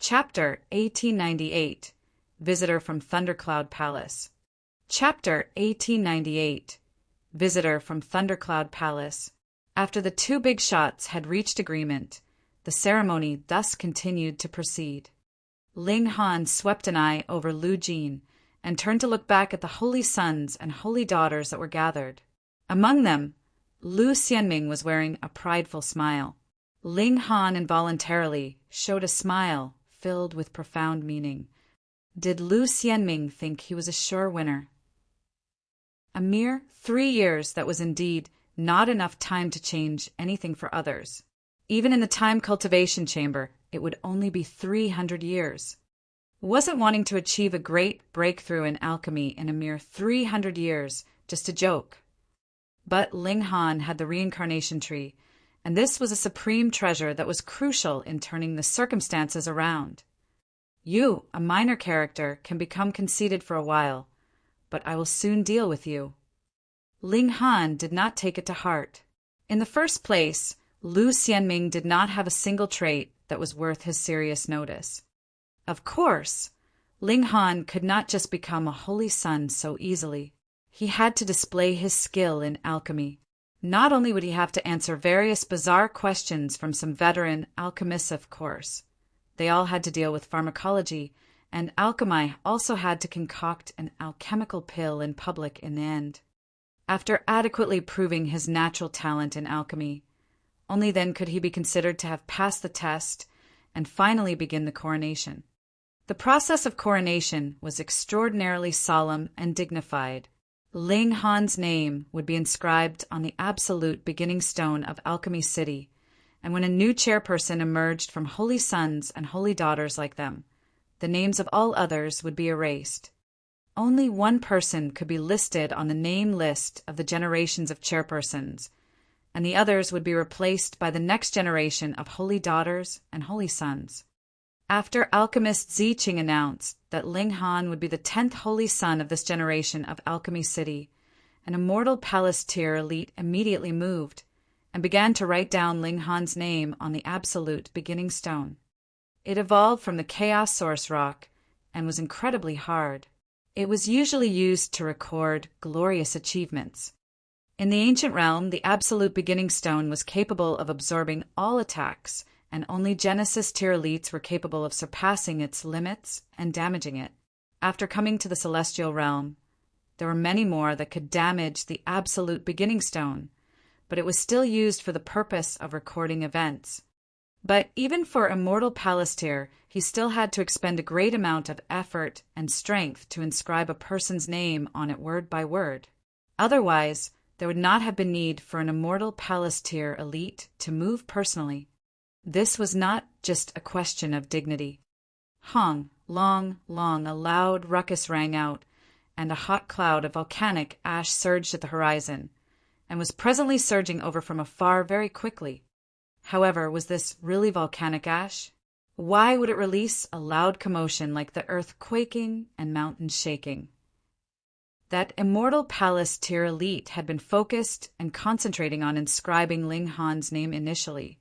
Chapter 1898. Visitor from Thundercloud Palace. Chapter 1898. Visitor from Thundercloud Palace. After the two big shots had reached agreement, the ceremony thus continued to proceed. Ling Han swept an eye over Lu Jin and turned to look back at the holy sons and holy daughters that were gathered. Among them, Lu Xianming was wearing a prideful smile. Ling Han involuntarily showed a smile filled with profound meaning. Did Lu Xianming think he was a sure winner? A mere 3 years, that was indeed not enough time to change anything for others. Even in the time cultivation chamber, it would only be 300 years. Wasn't wanting to achieve a great breakthrough in alchemy in a mere 300 years just a joke. But Ling Han had the reincarnation tree, and this was a supreme treasure that was crucial in turning the circumstances around. You, a minor character, can become conceited for a while, but I will soon deal with you. Ling Han did not take it to heart. In the first place, Lu Xianming did not have a single trait that was worth his serious notice. Of course, Ling Han could not just become a holy son so easily. He had to display his skill in alchemy. Not only would he have to answer various bizarre questions from some veteran alchemists, of course. They all had to deal with pharmacology, and alchemy also had to concoct an alchemical pill in public in the end. After adequately proving his natural talent in alchemy, only then could he be considered to have passed the test and finally begin the coronation. The process of coronation was extraordinarily solemn and dignified. Ling Han's name would be inscribed on the absolute beginning stone of Alchemy City, and when a new chairperson emerged from holy sons and holy daughters like them, the names of all others would be erased. Only one person could be listed on the name list of the generations of chairpersons, and the others would be replaced by the next generation of holy daughters and holy sons. After Alchemist Ziqing announced that Ling Han would be the 10th holy son of this generation of Alchemy City, an immortal palace tier elite immediately moved and began to write down Ling Han's name on the absolute beginning stone. It evolved from the Chaos Source Rock and was incredibly hard. It was usually used to record glorious achievements. In the ancient realm, the absolute beginning stone was capable of absorbing all attacks, and only Genesis tier elites were capable of surpassing its limits and damaging it. After coming to the celestial realm, there were many more that could damage the absolute beginning stone, but it was still used for the purpose of recording events. But even for immortal palace tier, he still had to expend a great amount of effort and strength to inscribe a person's name on it word by word. Otherwise, there would not have been need for an immortal palace tier elite to move personally. This was not just a question of dignity. Hong, long, a loud ruckus rang out, and a hot cloud of volcanic ash surged at the horizon, and was presently surging over from afar very quickly. However, was this really volcanic ash? Why would it release a loud commotion like the earth quaking and mountains shaking? That immortal palace tier elite had been focused and concentrating on inscribing Ling Han's name initially.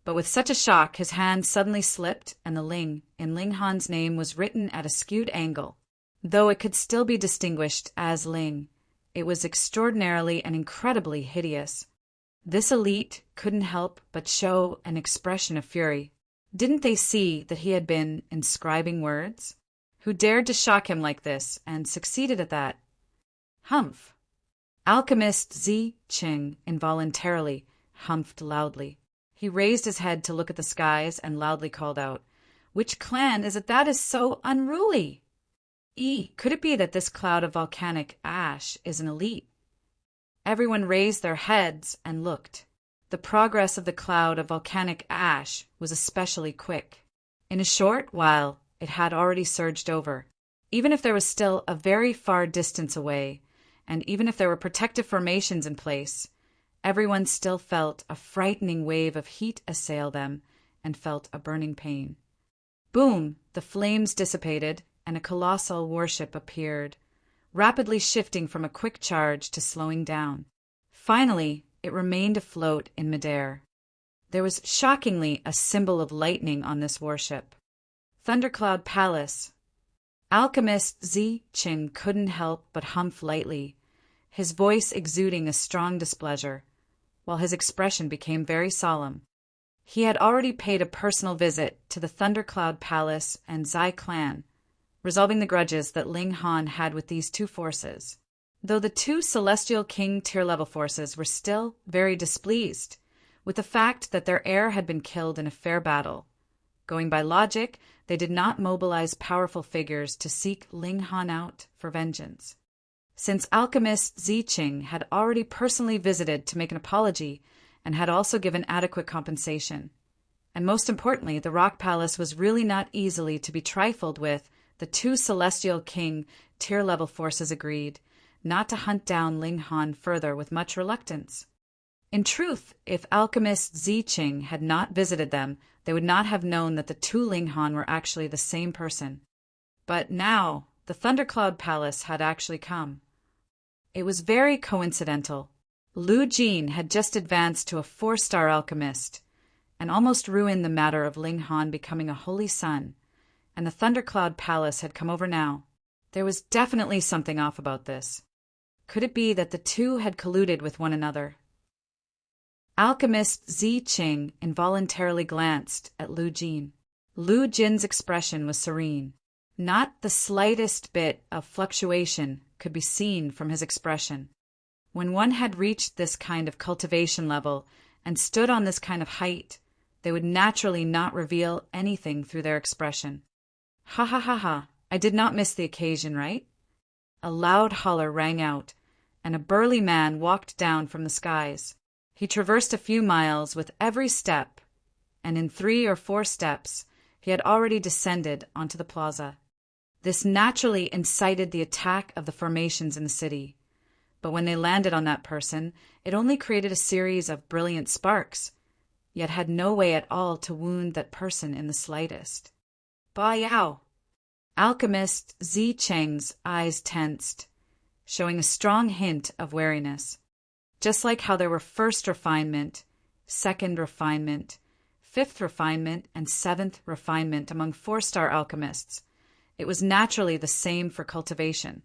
But with such a shock, his hand suddenly slipped, and the Ling in Ling Han's name was written at a skewed angle. Though it could still be distinguished as Ling, it was extraordinarily and incredibly hideous. This elite couldn't help but show an expression of fury. Didn't they see that he had been inscribing words? Who dared to shock him like this, and succeeded at that? Humph! Alchemist Ziqing involuntarily humphed loudly. He raised his head to look at the skies and loudly called out, "Which clan is it that is so unruly? Could it be that this cloud of volcanic ash is an elite?" Everyone raised their heads and looked. The progress of the cloud of volcanic ash was especially quick. In a short while, it had already surged over. Even if there was still a very far distance away, and even if there were protective formations in place, everyone still felt a frightening wave of heat assail them and felt a burning pain. Boom! The flames dissipated, and a colossal warship appeared, rapidly shifting from a quick charge to slowing down. Finally, it remained afloat in midair. There was shockingly a symbol of lightning on this warship. Thundercloud Palace. Alchemist Zi Qing couldn't help but humph lightly, his voice exuding a strong displeasure, while his expression became very solemn. He had already paid a personal visit to the Thundercloud Palace and Zai clan, resolving the grudges that Ling Han had with these two forces. Though the two Celestial King tier-level forces were still very displeased with the fact that their heir had been killed in a fair battle. Going by logic, they did not mobilize powerful figures to seek Ling Han out for vengeance. Since Alchemist Zi Qing had already personally visited to make an apology and had also given adequate compensation. And most importantly, the Rock Palace was really not easily to be trifled with. The two Celestial King tier-level forces agreed not to hunt down Ling Han further with much reluctance. In truth, if Alchemist Zi Qing had not visited them, they would not have known that the two Ling Han were actually the same person. But now, the Thundercloud Palace had actually come. It was very coincidental. Lu Jin had just advanced to a 4-star alchemist, and almost ruined the matter of Ling Han becoming a holy son, and the Thundercloud Palace had come over now. There was definitely something off about this. Could it be that the two had colluded with one another? Alchemist Zi Qing involuntarily glanced at Lu Jin. Lu Jin's expression was serene. Not the slightest bit of fluctuation could be seen from his expression. When one had reached this kind of cultivation level and stood on this kind of height, they would naturally not reveal anything through their expression. Ha ha ha ha, I did not miss the occasion, right? A loud holler rang out, and a burly man walked down from the skies. He traversed a few miles with every step, and in 3 or 4 steps he had already descended onto the plaza. This naturally incited the attack of the formations in the city, but when they landed on that person, it only created a series of brilliant sparks, yet had no way at all to wound that person in the slightest. Ba Yao! Alchemist Zi Qing's eyes tensed, showing a strong hint of wariness. Just like how there were 1st refinement, 2nd refinement, 5th refinement, and 7th refinement among 4-star alchemists, it was naturally the same for cultivation.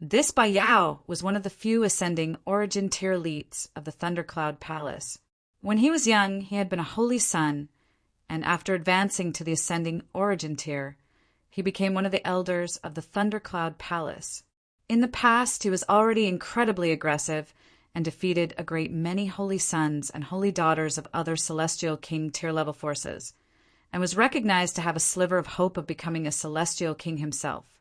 This Ba Yao was one of the few ascending origin tier elites of the Thundercloud Palace. When he was young, he had been a holy son, and after advancing to the ascending origin tier, he became one of the elders of the Thundercloud Palace. In the past, he was already incredibly aggressive and defeated a great many holy sons and holy daughters of other Celestial King tier-level forces, and was recognized to have a sliver of hope of becoming a Celestial King himself.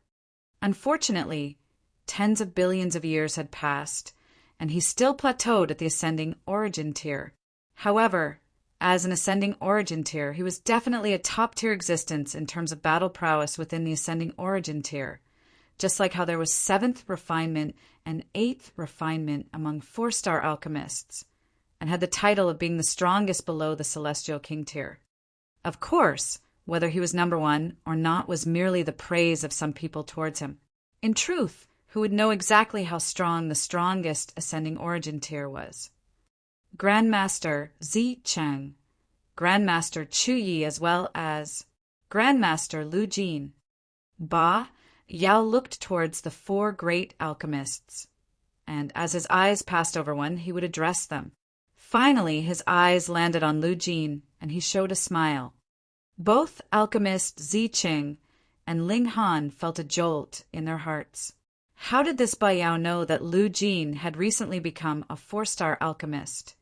Unfortunately, tens of billions of years had passed, and he still plateaued at the ascending origin tier. However, as an ascending origin tier, he was definitely a top-tier existence in terms of battle prowess within the ascending origin tier, just like how there was 7th refinement and 8th refinement among 4-star alchemists, and had the title of being the strongest below the Celestial King tier. Of course, whether he was number 1 or not was merely the praise of some people towards him. In truth, who would know exactly how strong the strongest ascending origin tier was? Grandmaster Zi Cheng, Grandmaster Chu Yi, as well as Grandmaster Lu Jin. Ba Yao looked towards the 4 great alchemists, and as his eyes passed over one, he would address them. Finally, his eyes landed on Lu Jin, and he showed a smile. Both Alchemist Zi Qing and Ling Han felt a jolt in their hearts. How did this Ba Yao know that Lu Jin had recently become a 4-star alchemist?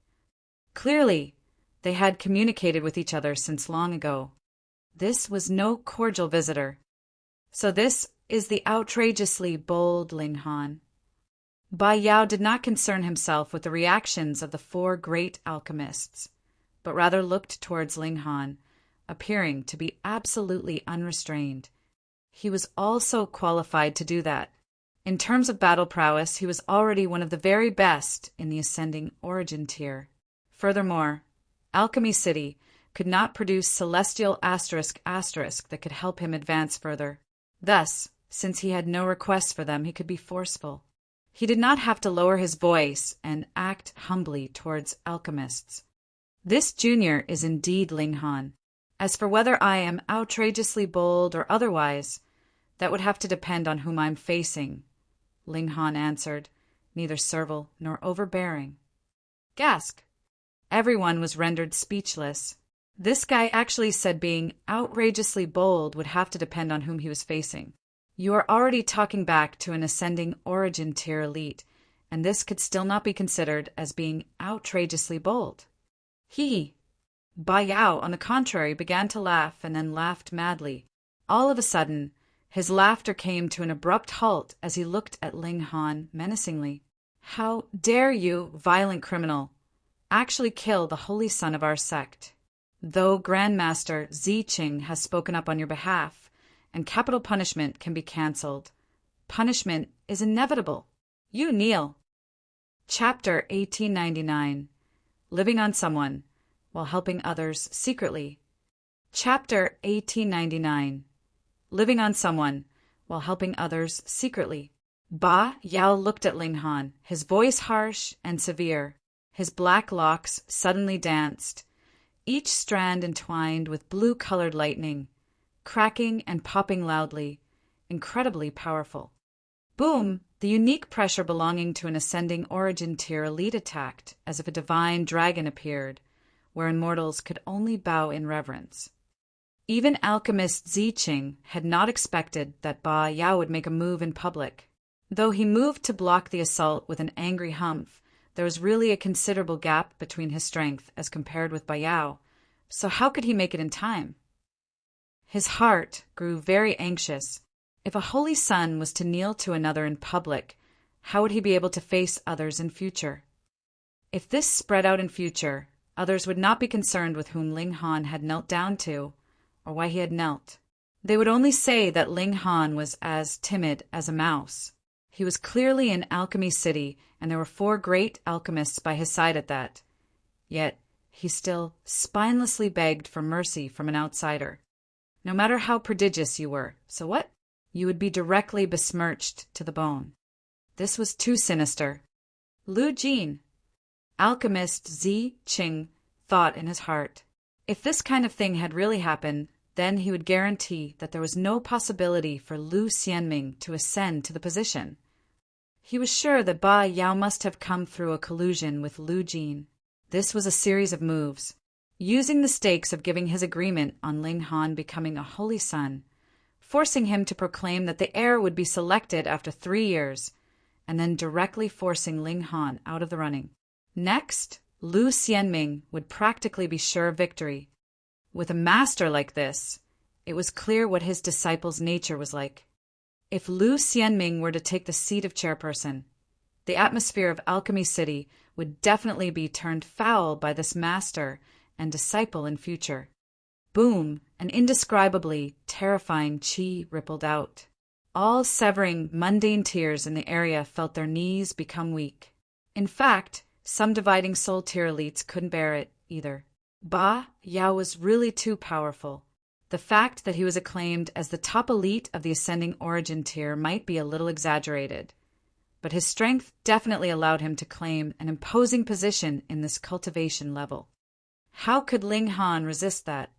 Clearly, they had communicated with each other since long ago. This was no cordial visitor. So this is the outrageously bold Ling Han. Ba Yao did not concern himself with the reactions of the 4 great alchemists, but rather looked towards Ling Han, appearing to be absolutely unrestrained. He was also qualified to do that. In terms of battle prowess, he was already one of the very best in the ascending origin tier. Furthermore, Alchemy City could not produce celestial *** that could help him advance further. Thus, since he had no requests for them, he could be forceful. He did not have to lower his voice and act humbly towards alchemists. This junior is indeed Ling Han. As for whether I am outrageously bold or otherwise, that would have to depend on whom I'm facing, Ling Han answered, neither servile nor overbearing. Gasp! Everyone was rendered speechless. This guy actually said being outrageously bold would have to depend on whom he was facing. You are already talking back to an ascending origin tier elite, and this could still not be considered as being outrageously bold. Ba Yao, on the contrary, began to laugh and then laughed madly. All of a sudden, his laughter came to an abrupt halt as he looked at Ling Han menacingly. How dare you, violent criminal, actually kill the holy son of our sect? Though Grandmaster Ziqing has spoken up on your behalf, and capital punishment can be cancelled, punishment is inevitable. You kneel. Chapter 1899. Living on Someone While Helping Others Secretly. Chapter 1899. Living on Someone While Helping Others Secretly. Ba Yao looked at Ling Han, his voice harsh and severe. His black locks suddenly danced, each strand entwined with blue-colored lightning, cracking and popping loudly, incredibly powerful. Boom! The unique pressure belonging to an ascending origin tier elite attacked, as if a divine dragon appeared, wherein mortals could only bow in reverence. Even Alchemist Ziqing had not expected that Ba Yao would make a move in public. Though he moved to block the assault with an angry humph, there was really a considerable gap between his strength as compared with Ba Yao, so how could he make it in time? His heart grew very anxious. If a holy son was to kneel to another in public, how would he be able to face others in future? If this spread out in future, others would not be concerned with whom Ling Han had knelt down to, or why he had knelt. They would only say that Ling Han was as timid as a mouse. He was clearly in Alchemy City, and there were 4 great alchemists by his side at that. Yet he still spinelessly begged for mercy from an outsider. No matter how prodigious you were, so what? You would be directly besmirched to the bone. This was too sinister. Lu Jin, Alchemist Ziqing, thought in his heart. If this kind of thing had really happened, then he would guarantee that there was no possibility for Lu Xianming to ascend to the position. He was sure that Ba Yao must have come through a collusion with Lu Jin. This was a series of moves, using the stakes of giving his agreement on Ling Han becoming a holy son, forcing him to proclaim that the heir would be selected after 3 years, and then directly forcing Ling Han out of the running. Next, Lu Xianming would practically be sure of victory. With a master like this, it was clear what his disciple's nature was like. If Lu Xianming were to take the seat of chairperson, the atmosphere of Alchemy City would definitely be turned foul by this master and disciple in future. Boom! An indescribably terrifying qi rippled out. All severing, mundane tiers in the area felt their knees become weak. In fact, some dividing soul tier elites couldn't bear it either. Ba Yao was really too powerful. The fact that he was acclaimed as the top elite of the ascending origin tier might be a little exaggerated, but his strength definitely allowed him to claim an imposing position in this cultivation level. How could Ling Han resist that?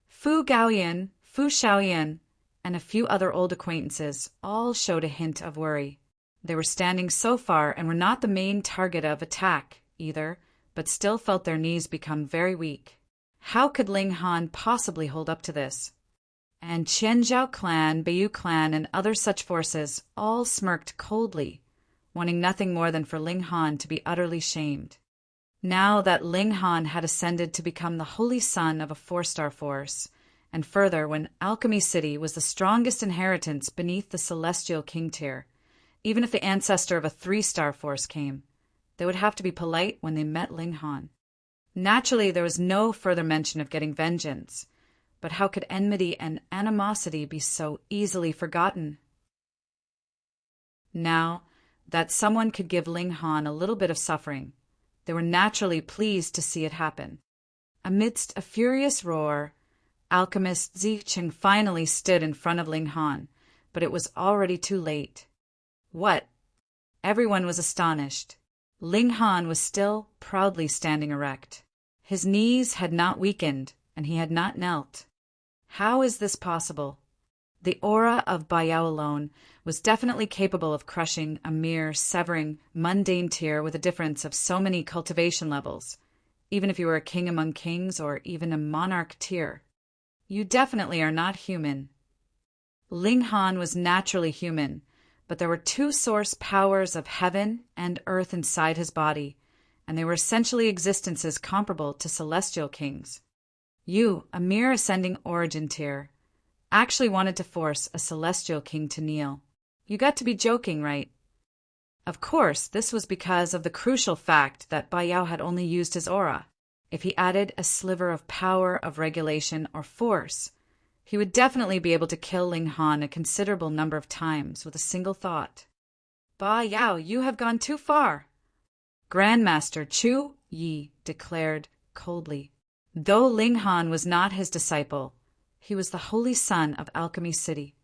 Fu Gaoyan, Fu Shaoyan, and a few other old acquaintances all showed a hint of worry. They were standing so far and were not the main target of attack either, but still felt their knees become very weak. How could Ling Han possibly hold up to this? And Qianzhao clan, Beiyu clan, and other such forces all smirked coldly, wanting nothing more than for Ling Han to be utterly shamed. Now that Ling Han had ascended to become the holy son of a 4-star force, and further when Alchemy City was the strongest inheritance beneath the celestial king tier, even if the ancestor of a 3-star force came, they would have to be polite when they met Ling Han. Naturally, there was no further mention of getting vengeance, but how could enmity and animosity be so easily forgotten? Now that someone could give Ling Han a little bit of suffering, they were naturally pleased to see it happen. Amidst a furious roar, Alchemist Ziqing finally stood in front of Ling Han, but it was already too late. What? Everyone was astonished. Ling Han was still proudly standing erect. His knees had not weakened, and he had not knelt. How is this possible? The aura of Ba Yao alone was definitely capable of crushing a mere severing, mundane tier with a difference of so many cultivation levels, even if you were a king among kings or even a monarch tier. You definitely are not human. Ling Han was naturally human, but there were two source powers of heaven and earth inside his body, and they were essentially existences comparable to celestial kings. You, a mere ascending origin tier, actually wanted to force a celestial king to kneel. You got to be joking, right? Of course, this was because of the crucial fact that Ba Yao had only used his aura. If he added a sliver of power, of regulation, or force, he would definitely be able to kill Ling Han a considerable number of times with a single thought. Ba Yao, you have gone too far, Grandmaster Chu Yi declared coldly. Though Ling Han was not his disciple, he was the holy son of Alchemy City.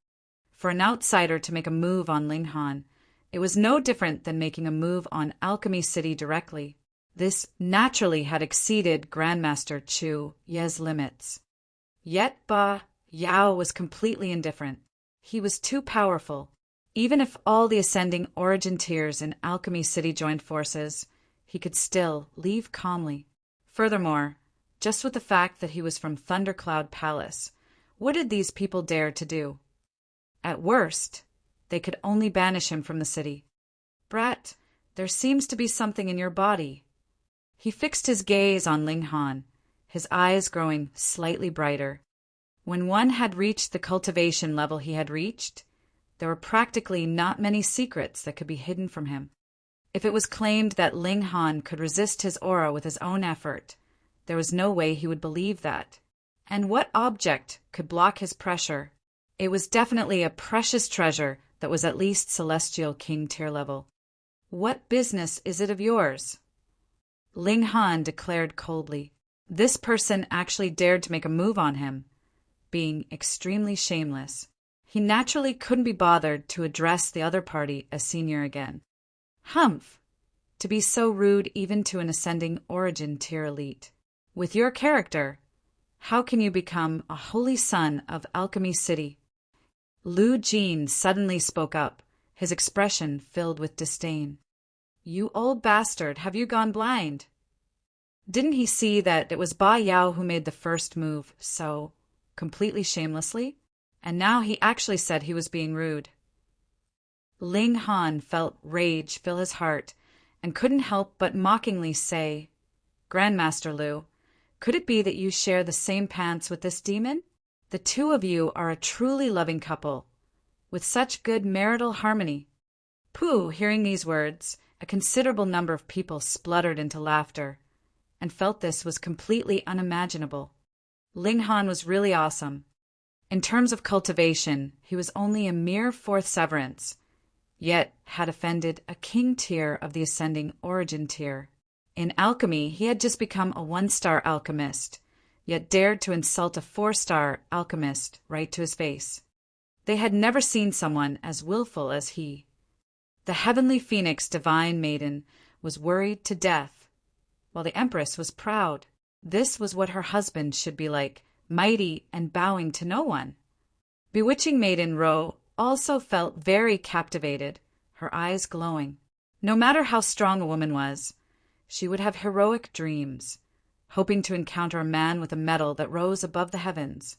For an outsider to make a move on Ling Han, it was no different than making a move on Alchemy City directly. This naturally had exceeded Grandmaster Chu Ye's limits. Yet Ba Yao was completely indifferent. He was too powerful. Even if all the ascending origin tiers in Alchemy City joined forces, he could still leave calmly. Furthermore, just with the fact that he was from Thundercloud Palace, what did these people dare to do? At worst, they could only banish him from the city. Brat, there seems to be something in your body. He fixed his gaze on Ling Han, his eyes growing slightly brighter. When one had reached the cultivation level he had reached, there were practically not many secrets that could be hidden from him. If it was claimed that Ling Han could resist his aura with his own effort, there was no way he would believe that. And what object could block his pressure? It was definitely a precious treasure that was at least Celestial King tier level. What business is it of yours? Ling Han declared coldly. This person actually dared to make a move on him, being extremely shameless. He naturally couldn't be bothered to address the other party as senior again. Humph! To be so rude even to an ascending origin tier elite. With your character, how can you become a holy son of Alchemy City? Lu Jin suddenly spoke up, his expression filled with disdain. You old bastard, have you gone blind? Didn't he see that it was Ba Yao who made the first move so completely shamelessly? And now he actually said he was being rude. Ling Han felt rage fill his heart and couldn't help but mockingly say, Grandmaster Lu, could it be that you share the same pants with this demon? The two of you are a truly loving couple, with such good marital harmony. Pooh, hearing these words, a considerable number of people spluttered into laughter, and felt this was completely unimaginable. Ling Han was really awesome. In terms of cultivation, he was only a mere fourth severance, yet had offended a king tier of the ascending origin tier. In alchemy, he had just become a one-star alchemist, yet dared to insult a four-star alchemist right to his face. They had never seen someone as willful as he. The heavenly phoenix divine maiden was worried to death, while the empress was proud. This was what her husband should be like, mighty and bowing to no one. Bewitching maiden Ro also felt very captivated, her eyes glowing. No matter how strong a woman was, she would have heroic dreams, hoping to encounter a man with a medal that rose above the heavens.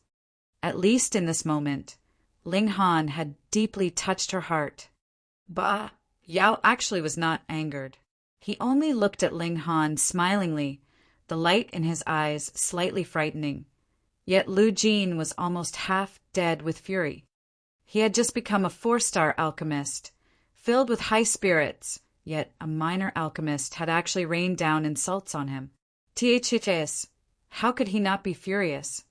At least in this moment, Ling Han had deeply touched her heart. Ba Yao actually was not angered. He only looked at Ling Han smilingly, the light in his eyes slightly frightening. Yet Lu Jin was almost half dead with fury. He had just become a four-star alchemist, filled with high spirits, yet a minor alchemist had actually rained down insults on him. Ths, how could he not be furious?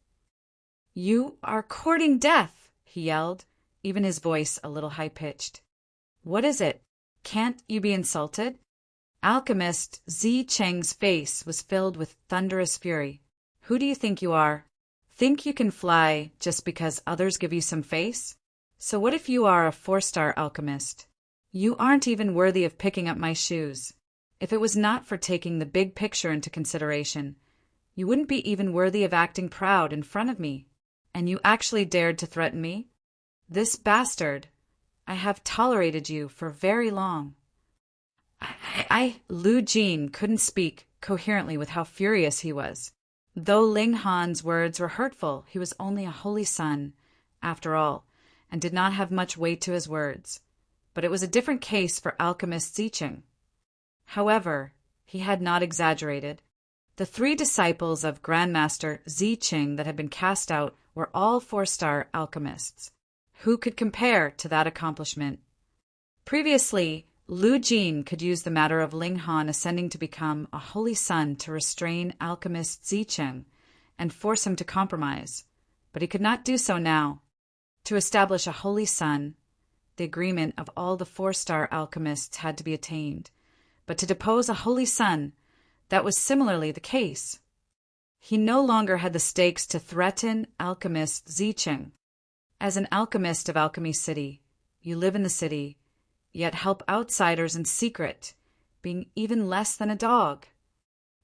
You are courting death, he yelled, even his voice a little high-pitched. What is it? Can't you be insulted? Alchemist Zi Cheng's face was filled with thunderous fury. Who do you think you are? Think you can fly just because others give you some face? So what if you are a four-star alchemist? You aren't even worthy of picking up my shoes. If it was not for taking the big picture into consideration, You wouldn't be even worthy of acting proud in front of me. And you actually dared to threaten me? This bastard! I have tolerated you for very long. Lu Jin couldn't speak coherently with how furious he was. Though Ling Han's words were hurtful, he was only a holy son, after all, and did not have much weight to his words. But it was a different case for Alchemist Zicheng. However, he had not exaggerated. The 3 disciples of Grandmaster Zicheng that had been cast out were all 4-star alchemists. Who could compare to that accomplishment? Previously, Lu Jin could use the matter of Ling Han ascending to become a holy son to restrain Alchemist Zicheng and force him to compromise, but he could not do so now. To establish a holy son, the agreement of all the 4-star alchemists had to be attained, but to depose a holy son, that was similarly the case. He no longer had the stakes to threaten Alchemist Zicheng. As an alchemist of Alchemy City, you live in the city, yet help outsiders in secret, being even less than a dog.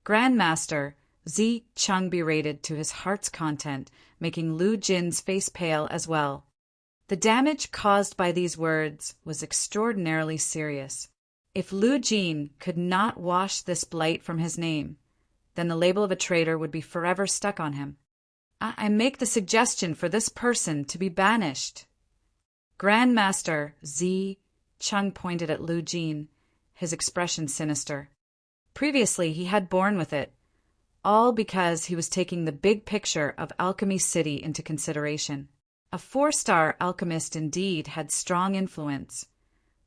Grandmaster Zicheng berated to his heart's content, making Lu Jin's face pale as well. The damage caused by these words was extraordinarily serious. If Lu Jin could not wash this blight from his name, then the label of a traitor would be forever stuck on him. I make the suggestion for this person to be banished. Grandmaster Zicheng pointed at Lu Jin, his expression sinister. Previously he had borne with it, all because he was taking the big picture of Alchemy City into consideration. A 4-star alchemist indeed had strong influence,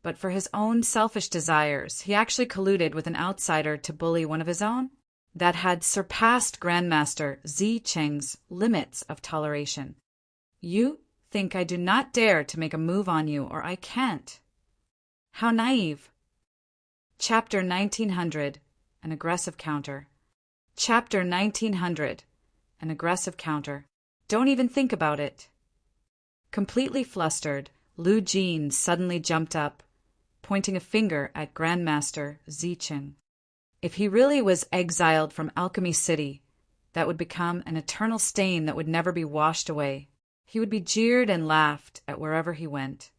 but for his own selfish desires he actually colluded with an outsider to bully one of his own. That had surpassed Grandmaster Zicheng's limits of toleration. You think I do not dare to make a move on you, or I can't. How naive. Chapter 1900, An Aggressive Counter. Chapter 1900, An Aggressive Counter. Don't even think about it. Completely flustered, Lu Jin suddenly jumped up, pointing a finger at Grandmaster Zicheng. If he really was exiled from Alchemy City, that would become an eternal stain that would never be washed away. He would be jeered and laughed at wherever he went.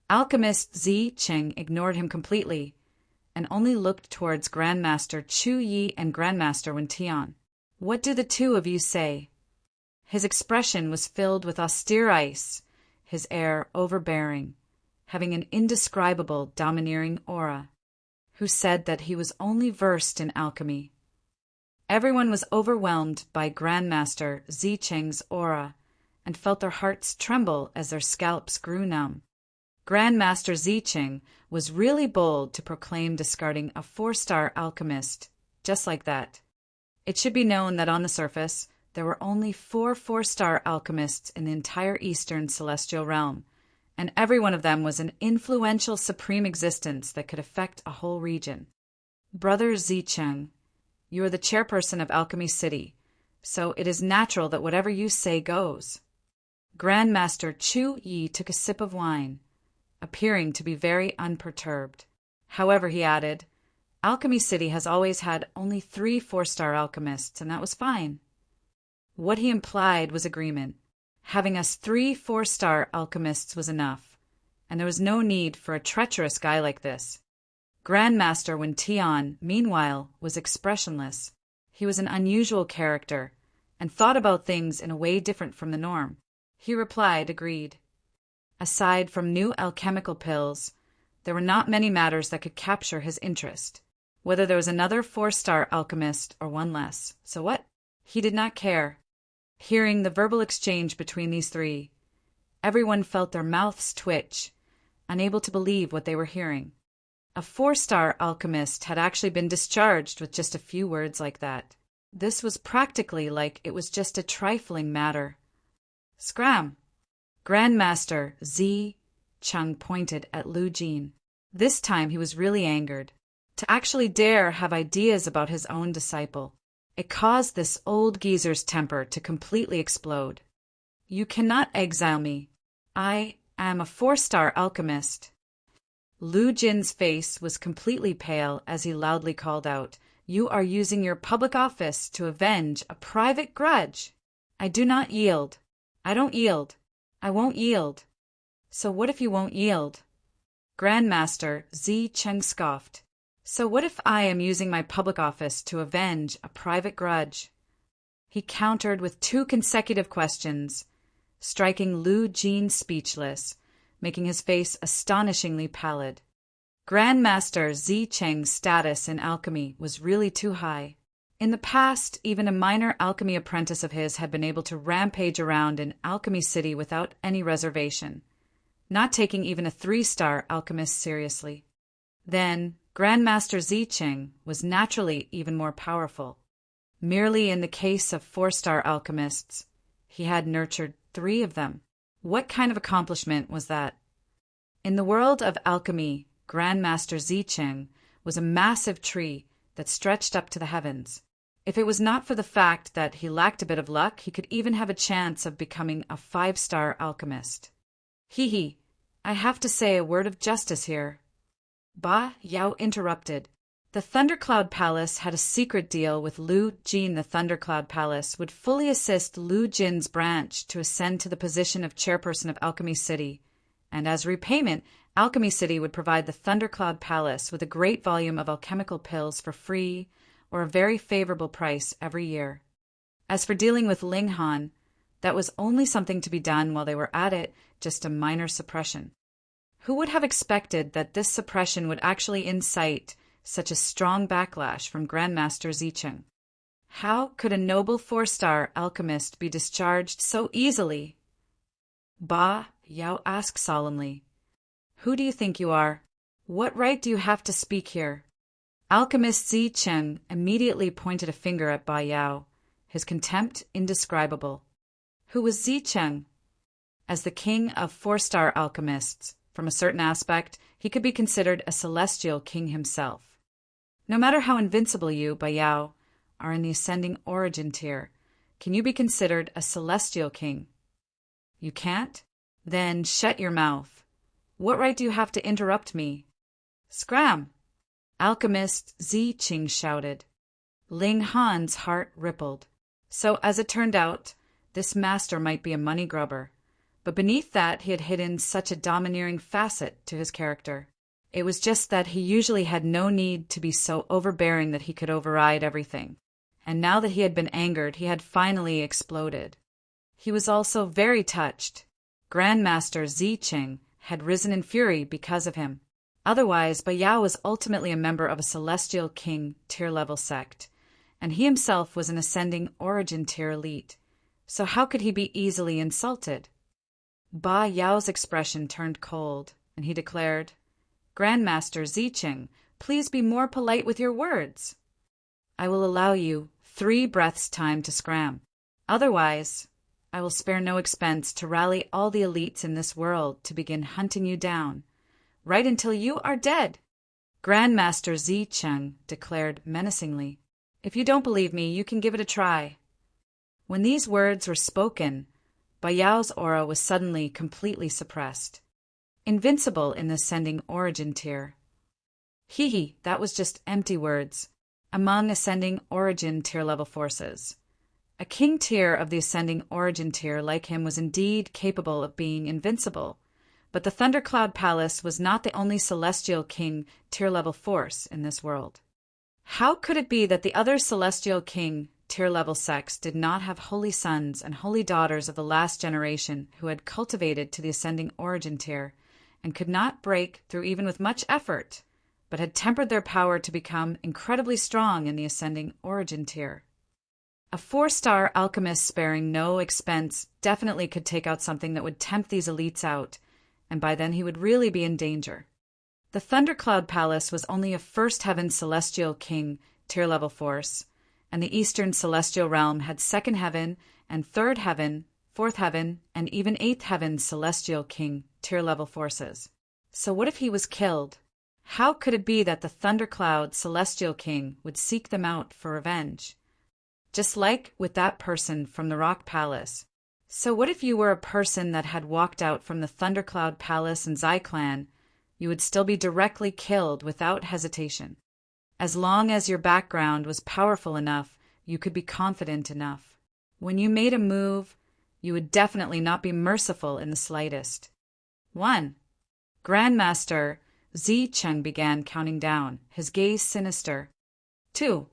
Alchemist Zicheng ignored him completely and only looked towards Grandmaster Chu Yi and Grandmaster Wen Tian. What do the 2 of you say? His expression was filled with austere ice, his air overbearing, having an indescribable domineering aura. Who said that he was only versed in alchemy. Everyone was overwhelmed by Grandmaster Zicheng's aura and felt their hearts tremble as their scalps grew numb. Grandmaster Zicheng was really bold to proclaim discarding a 4-star alchemist, just like that. It should be known that on the surface, there were only 4 4-star alchemists in the entire Eastern Celestial Realm, and every one of them was an influential supreme existence that could affect a whole region. Brother Zicheng, you are the chairperson of Alchemy City, so it is natural that whatever you say goes. Grandmaster Chu Yi took a sip of wine, appearing to be very unperturbed. However, he added, Alchemy City has always had only 3 4-star alchemists, and that was fine. What he implied was agreement. Having us 3 4-star alchemists was enough, and there was no need for a treacherous guy like this. Grandmaster Wen Tian, meanwhile, was expressionless. He was an unusual character, and thought about things in a way different from the norm. He replied, agreed. Aside from new alchemical pills, there were not many matters that could capture his interest, whether there was another 4-star alchemist or one less. So what? He did not care. Hearing the verbal exchange between these 3, everyone felt their mouths twitch, unable to believe what they were hearing. A 4-star alchemist had actually been discharged with just a few words like that. This was practically like it was just a trifling matter. Scram! Grandmaster Zicheng pointed at Lu Jin. This time he was really angered. To actually dare have ideas about his own disciple. It caused this old geezer's temper to completely explode. You cannot exile me. I am a 4-star alchemist. Lu Jin's face was completely pale as he loudly called out, You are using your public office to avenge a private grudge. I do not yield. I don't yield. I won't yield. So what if you won't yield? Grandmaster Zi Cheng scoffed. So what if I am using my public office to avenge a private grudge? He countered with 2 consecutive questions, striking Lu Jin speechless, making his face astonishingly pallid. Grandmaster Zi Cheng's status in alchemy was really too high. In the past, even a minor alchemy apprentice of his had been able to rampage around in Alchemy City without any reservation, not taking even a 3-star alchemist seriously. Then, Grandmaster Zi Cheng was naturally even more powerful. Merely in the case of 4-star alchemists, he had nurtured 3 of them. What kind of accomplishment was that? In the world of alchemy, Grandmaster Zi Cheng was a massive tree that stretched up to the heavens. If it was not for the fact that he lacked a bit of luck, he could even have a chance of becoming a 5-star alchemist. Hee, I have to say a word of justice here. Ba Yao interrupted. The Thundercloud Palace had a secret deal with Lu Jin. The Thundercloud Palace would fully assist Lu Jin's branch to ascend to the position of chairperson of Alchemy City, and as repayment, Alchemy City would provide the Thundercloud Palace with a great volume of alchemical pills for free or a very favorable price every year. As for dealing with Ling Han, that was only something to be done while they were at it, just a minor suppression. Who would have expected that this suppression would actually incite such a strong backlash from Grandmaster Zi Cheng? How could a noble 4-star alchemist be discharged so easily? Ba Yao asked solemnly. Who do you think you are? What right do you have to speak here? Alchemist Zi Cheng immediately pointed a finger at Ba Yao, his contempt indescribable. Who was Zi Cheng? As the king of 4-star alchemists, from a certain aspect, he could be considered a celestial king himself. No matter how invincible you, Ba Yao, are in the ascending origin tier, can you be considered a celestial king? You can't? Then shut your mouth. What right do you have to interrupt me? Scram! Alchemist Zi Cheng shouted. Ling Han's heart rippled. So, as it turned out, this master might be a money grubber, but beneath that he had hidden such a domineering facet to his character. It was just that he usually had no need to be so overbearing that he could override everything, and now that he had been angered, he had finally exploded. He was also very touched. Grandmaster Zi Cheng had risen in fury because of him. Otherwise, Ba Yao was ultimately a member of a celestial king tier-level sect, and he himself was an ascending origin tier elite. So how could he be easily insulted? Ba Yao's expression turned cold, and he declared, Grandmaster Zi Cheng, please be more polite with your words. I will allow you 3 breaths' time to scram. Otherwise, I will spare no expense to rally all the elites in this world to begin hunting you down, right until you are dead. Grandmaster Zi Cheng declared menacingly. If you don't believe me, you can give it a try. When these words were spoken, Ba Yao's aura was suddenly completely suppressed. Invincible in the ascending origin tier. That was just empty words. Among ascending origin tier level forces, a king tier of the ascending origin tier like him was indeed capable of being invincible, but the Thundercloud Palace was not the only celestial king tier level force in this world. How could it be that the other celestial king tier level sects did not have holy sons and holy daughters of the last generation who had cultivated to the ascending origin tier and could not break through even with much effort, but had tempered their power to become incredibly strong in the ascending origin tier? A 4-star alchemist sparing no expense definitely could take out something that would tempt these elites out, and by then he would really be in danger. The Thundercloud Palace was only a First Heaven Celestial King tier-level force, and the Eastern Celestial Realm had Second Heaven and Third Heaven, Fourth Heaven, and even Eighth Heaven Celestial King tier-level forces. So what if he was killed? How could it be that the Thundercloud Celestial King would seek them out for revenge? Just like with that person from the Rock Palace. So what if you were a person that had walked out from the Thundercloud Palace and Zai Clan? You would still be directly killed without hesitation. As long as your background was powerful enough, you could be confident enough. When you made a move, you would definitely not be merciful in the slightest. 1. Grandmaster Zicheng began counting down, his gaze sinister. 2.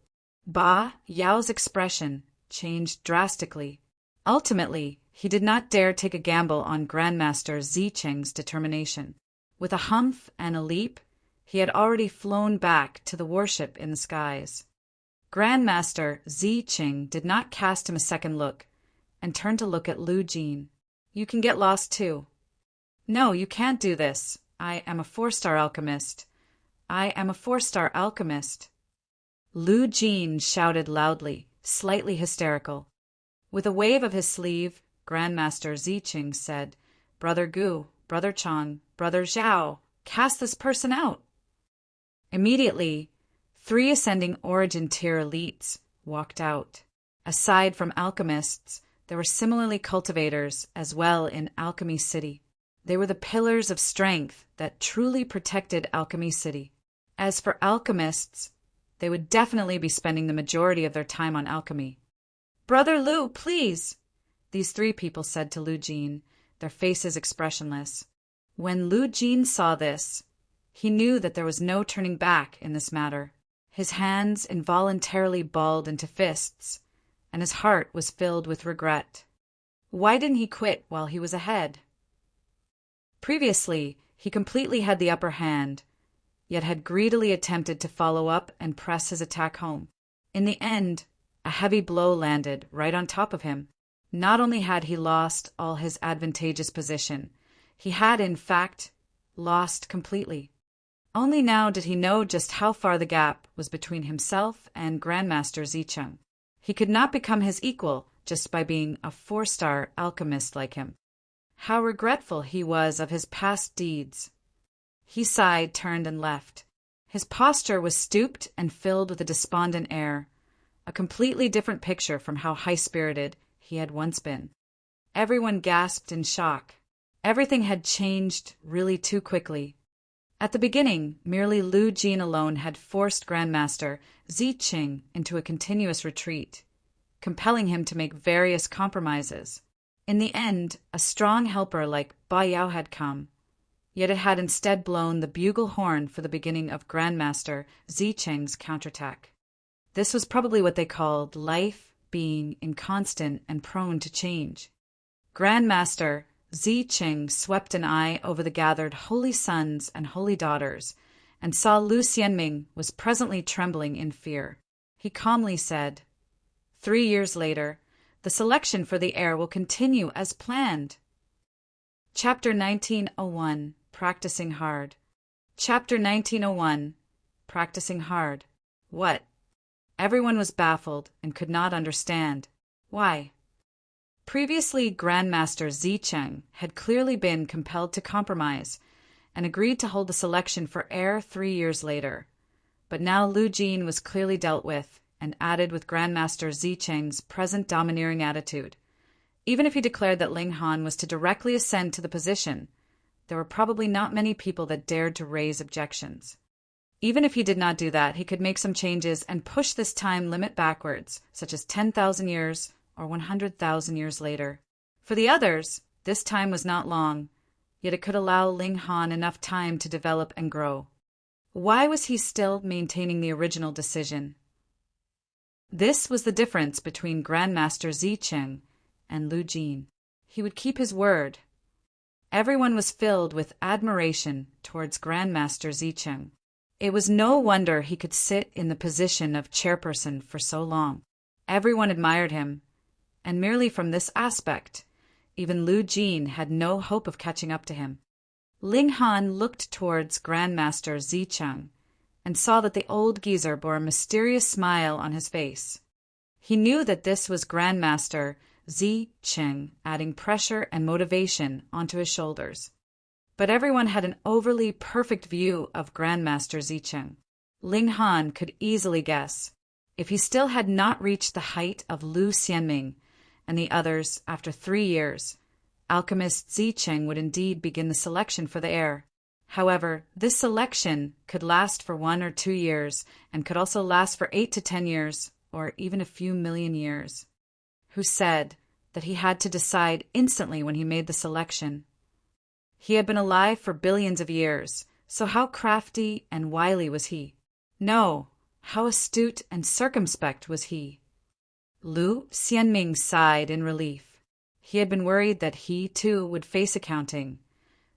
Ba Yao's expression changed drastically. Ultimately, he did not dare take a gamble on Grandmaster Zicheng's determination. With a humph and a leap, he had already flown back to the warship in the skies. Grandmaster Zicheng did not cast him a second look, and turned to look at Lu Jin. You can get lost too. No, you can't do this. I am a 4-star alchemist. I am a 4-star alchemist. Lu Jin shouted loudly, slightly hysterical. With a wave of his sleeve, Grandmaster Zicheng said, Brother Gu, Brother Chang, Brother Zhao, cast this person out. Immediately, 3 ascending origin tier elites walked out. Aside from alchemists, there were similarly cultivators as well in Alchemy City. They were the pillars of strength that truly protected Alchemy City. As for alchemists, they would definitely be spending the majority of their time on alchemy. Brother Lu, please, these 3 people said to Lu Jin, their faces expressionless. When Lu Jin saw this, he knew that there was no turning back in this matter. His hands involuntarily balled into fists, and his heart was filled with regret. Why didn't he quit while he was ahead? Previously, he completely had the upper hand, yet had greedily attempted to follow up and press his attack home. In the end, a heavy blow landed right on top of him. Not only had he lost all his advantageous position, he had, in fact, lost completely. Only now did he know just how far the gap was between himself and Grandmaster Zicheng. He could not become his equal just by being a 4-star alchemist like him. How regretful he was of his past deeds. He sighed, turned, and left. His posture was stooped and filled with a despondent air, a completely different picture from how high-spirited he had once been. Everyone gasped in shock. Everything had changed really too quickly. At the beginning, merely Lu Jin alone had forced Grandmaster Zicheng into a continuous retreat, compelling him to make various compromises. In the end, a strong helper like Ba Yao had come, yet it had instead blown the bugle horn for the beginning of Grandmaster Zicheng's counterattack. This was probably what they called life being inconstant and prone to change. Grandmaster Zicheng swept an eye over the gathered holy sons and holy daughters, and saw Lu Xianming was presently trembling in fear. He calmly said, 3 years later, the selection for the heir will continue as planned. Chapter 1901, Practicing Hard. Chapter 1901, Practicing Hard. What? Everyone was baffled and could not understand. Why? Previously, Grandmaster Zicheng had clearly been compelled to compromise and agreed to hold the selection for heir 3 years later. But now Lu Jin was clearly dealt with and added with Grandmaster Zicheng's present domineering attitude. Even if he declared that Ling Han was to directly ascend to the position, there were probably not many people that dared to raise objections. Even if he did not do that, he could make some changes and push this time limit backwards, such as 10,000 years or 100,000 years later. For the others, this time was not long, yet it could allow Ling Han enough time to develop and grow. Why was he still maintaining the original decision? This was the difference between Grandmaster Zicheng and Lu Jin. He would keep his word. Everyone was filled with admiration towards Grandmaster Zicheng. It was no wonder he could sit in the position of chairperson for so long. Everyone admired him, and merely from this aspect, even Lu Jin had no hope of catching up to him. Ling Han looked towards Grandmaster Zicheng and saw that the old geezer bore a mysterious smile on his face. He knew that this was Grandmaster Zicheng adding pressure and motivation onto his shoulders. But everyone had an overly perfect view of Grandmaster Zicheng. Ling Han could easily guess. If he still had not reached the height of Lu Xianming and the others after 3 years, Alchemist Zicheng would indeed begin the selection for the heir. However, this selection could last for 1 or 2 years and could also last for 8 to 10 years or even a few million years. Who said that he had to decide instantly when he made the selection? He had been alive for billions of years, so how crafty and wily was he? No, how astute and circumspect was he? Lu Xianming sighed in relief. He had been worried that he, too, would face accounting.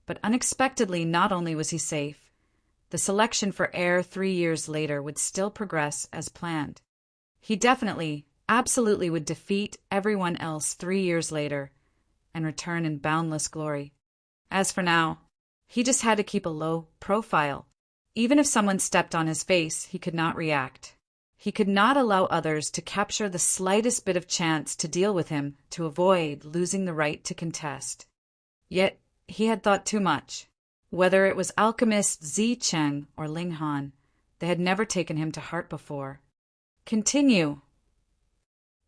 But unexpectedly, not only was he safe, the selection for heir 3 years later would still progress as planned. He definitely, absolutely would defeat everyone else 3 years later and return in boundless glory. As for now, he just had to keep a low profile. Even if someone stepped on his face, he could not react. He could not allow others to capture the slightest bit of chance to deal with him to avoid losing the right to contest. Yet, he had thought too much. Whether it was Alchemist Zi Cheng or Ling Han, they had never taken him to heart before. Continue.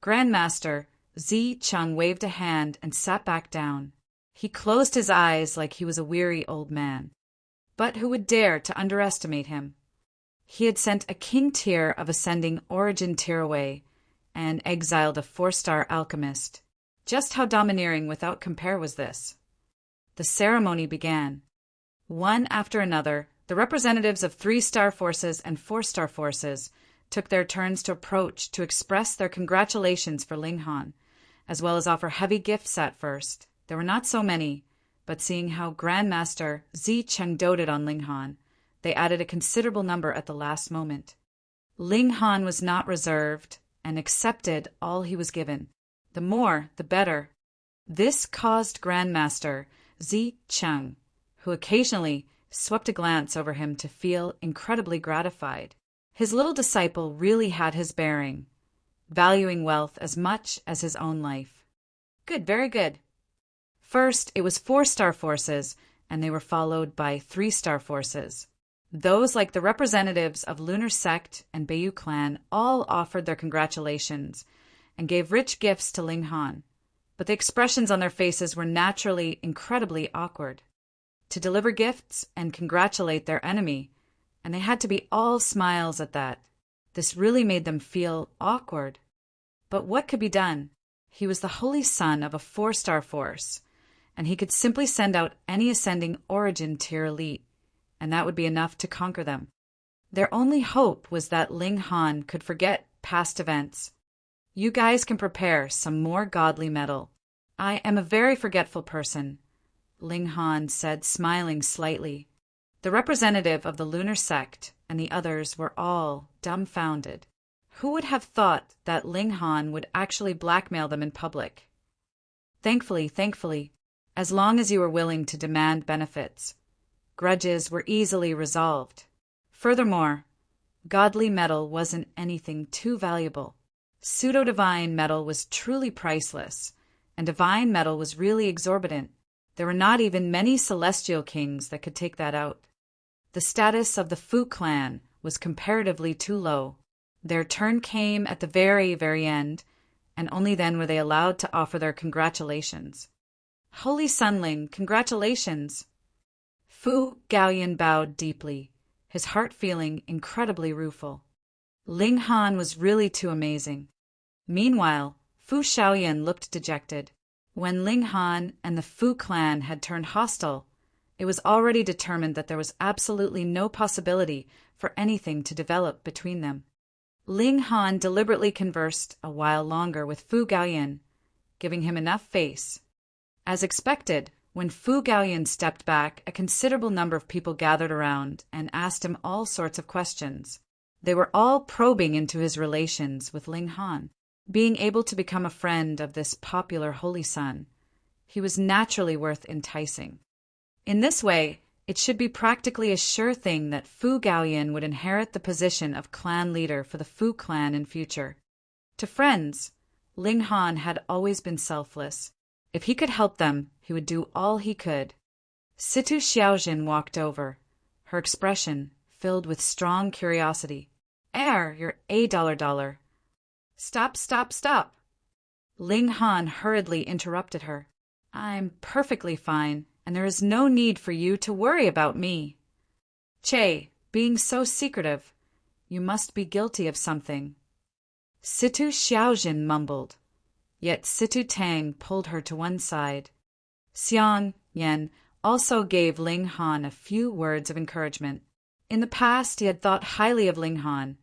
Grandmaster Zi Cheng waved a hand and sat back down. He closed his eyes like he was a weary old man. But who would dare to underestimate him? He had sent a king tier of ascending origin tier away and exiled a 4-star alchemist. Just how domineering without compare was this? The ceremony began. One after another, the representatives of 3-star forces and 4-star forces took their turns to approach to express their congratulations for Ling Han, as well as offer heavy gifts at first. There were not so many, but seeing how Grandmaster Zi Cheng doted on Ling Han, they added a considerable number at the last moment. Ling Han was not reserved and accepted all he was given. The more, the better. This caused Grandmaster Zi Cheng, who occasionally swept a glance over him, to feel incredibly gratified. His little disciple really had his bearing, valuing wealth as much as his own life. Good, very good. First, it was 4-star forces, and they were followed by 3-star forces. Those, like the representatives of Lunar Sect and Beiyu Clan, all offered their congratulations and gave rich gifts to Ling Han, but the expressions on their faces were naturally incredibly awkward. To deliver gifts and congratulate their enemy, and they had to be all smiles at that. This really made them feel awkward. But what could be done? He was the holy son of a 4-star force, and he could simply send out any ascending origin tier elite, and that would be enough to conquer them. Their only hope was that Ling Han could forget past events. You guys can prepare some more godly metal. I am a very forgetful person, Ling Han said, smiling slightly. The representative of the Lunar Sect and the others were all dumbfounded. Who would have thought that Ling Han would actually blackmail them in public? Thankfully, as long as you were willing to demand benefits, grudges were easily resolved. Furthermore, godly metal wasn't anything too valuable. Pseudo-divine metal was truly priceless, and divine metal was really exorbitant. There were not even many celestial kings that could take that out. The status of the Fu clan was comparatively too low. Their turn came at the very, very end, and only then were they allowed to offer their congratulations. Holy Sunling, congratulations! Fu Gaoyan bowed deeply, his heart feeling incredibly rueful. Ling Han was really too amazing. Meanwhile, Fu Shaoyan looked dejected. When Ling Han and the Fu clan had turned hostile, it was already determined that there was absolutely no possibility for anything to develop between them. Ling Han deliberately conversed a while longer with Fu Gaoyan, giving him enough face. As expected, when Fu Gaoyan stepped back, a considerable number of people gathered around and asked him all sorts of questions. They were all probing into his relations with Ling Han. Being able to become a friend of this popular holy son, he was naturally worth enticing. In this way, it should be practically a sure thing that Fu Gaoyan would inherit the position of clan leader for the Fu clan in future. To friends, Ling Han had always been selfless. If he could help them, he would do all he could. Situ Xiaojin walked over, her expression filled with strong curiosity. You're $1. Stop. Ling Han hurriedly interrupted her. I'm perfectly fine, and there is no need for you to worry about me. Che, being so secretive, you must be guilty of something. Situ Xiaojin mumbled, yet Situ Tang pulled her to one side. Xiang Yan also gave Ling Han a few words of encouragement. In the past, he had thought highly of Ling Han,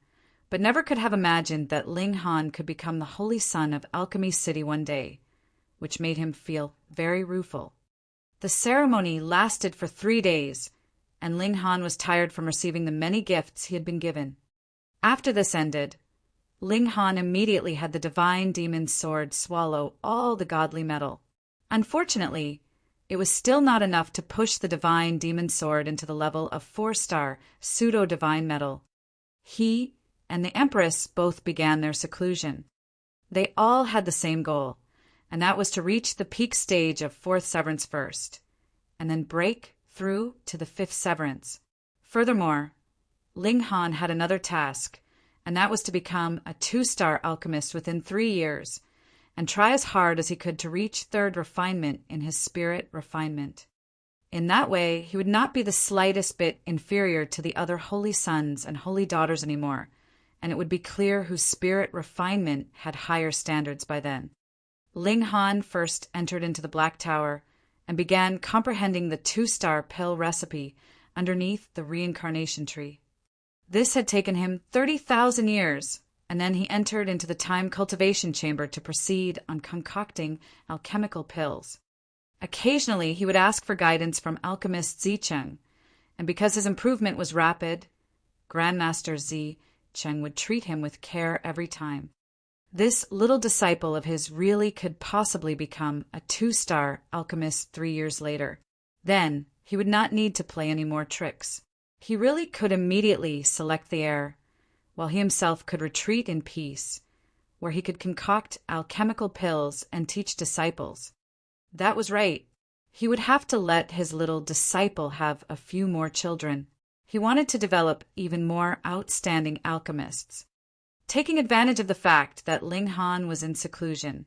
but never could have imagined that Ling Han could become the holy son of Alchemy City one day, which made him feel very rueful. The ceremony lasted for 3 days, and Ling Han was tired from receiving the many gifts he had been given. After this ended, Ling Han immediately had the divine demon's sword swallow all the godly metal. Unfortunately, it was still not enough to push the divine demon's sword into the level of 4-star pseudo-divine metal. He and the Empress both began their seclusion. They all had the same goal, and that was to reach the peak stage of 4th severance first, and then break through to the 5th severance. Furthermore, Ling Han had another task, and that was to become a 2-star alchemist within 3 years, and try as hard as he could to reach 3rd refinement in his spirit refinement. In that way, he would not be the slightest bit inferior to the other holy sons and holy daughters anymore, and it would be clear whose spirit refinement had higher standards by then. Ling Han first entered into the Black Tower and began comprehending the 2-star pill recipe underneath the reincarnation tree. This had taken him 30,000 years, and then he entered into the time cultivation chamber to proceed on concocting alchemical pills. Occasionally, he would ask for guidance from Alchemist Zicheng, and because his improvement was rapid, Grandmaster Zicheng would treat him with care every time. This little disciple of his really could possibly become a 2-star alchemist 3 years later. Then, he would not need to play any more tricks. He really could immediately select the heir, while he himself could retreat in peace, where he could concoct alchemical pills and teach disciples. That was right. He would have to let his little disciple have a few more children. He wanted to develop even more outstanding alchemists. Taking advantage of the fact that Ling Han was in seclusion,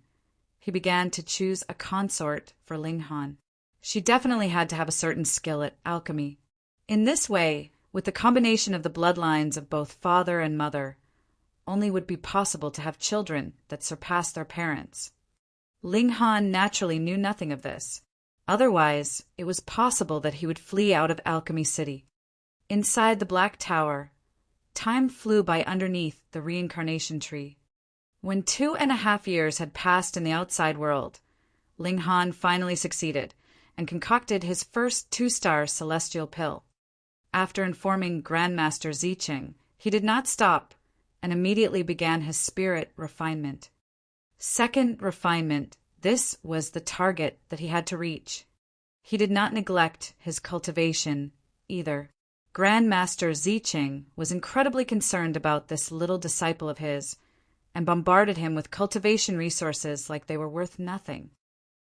he began to choose a consort for Ling Han. She definitely had to have a certain skill at alchemy. In this way, with the combination of the bloodlines of both father and mother, only would be possible to have children that surpassed their parents. Ling Han naturally knew nothing of this. Otherwise, it was possible that he would flee out of Alchemy City. Inside the Black Tower, time flew by underneath the reincarnation tree. When 2.5 years had passed in the outside world, Ling Han finally succeeded and concocted his first 2-star celestial pill. After informing Grandmaster Zicheng, he did not stop and immediately began his spirit refinement. 2nd refinement, this was the target that he had to reach. He did not neglect his cultivation either. Grandmaster Zicheng was incredibly concerned about this little disciple of his and bombarded him with cultivation resources like they were worth nothing.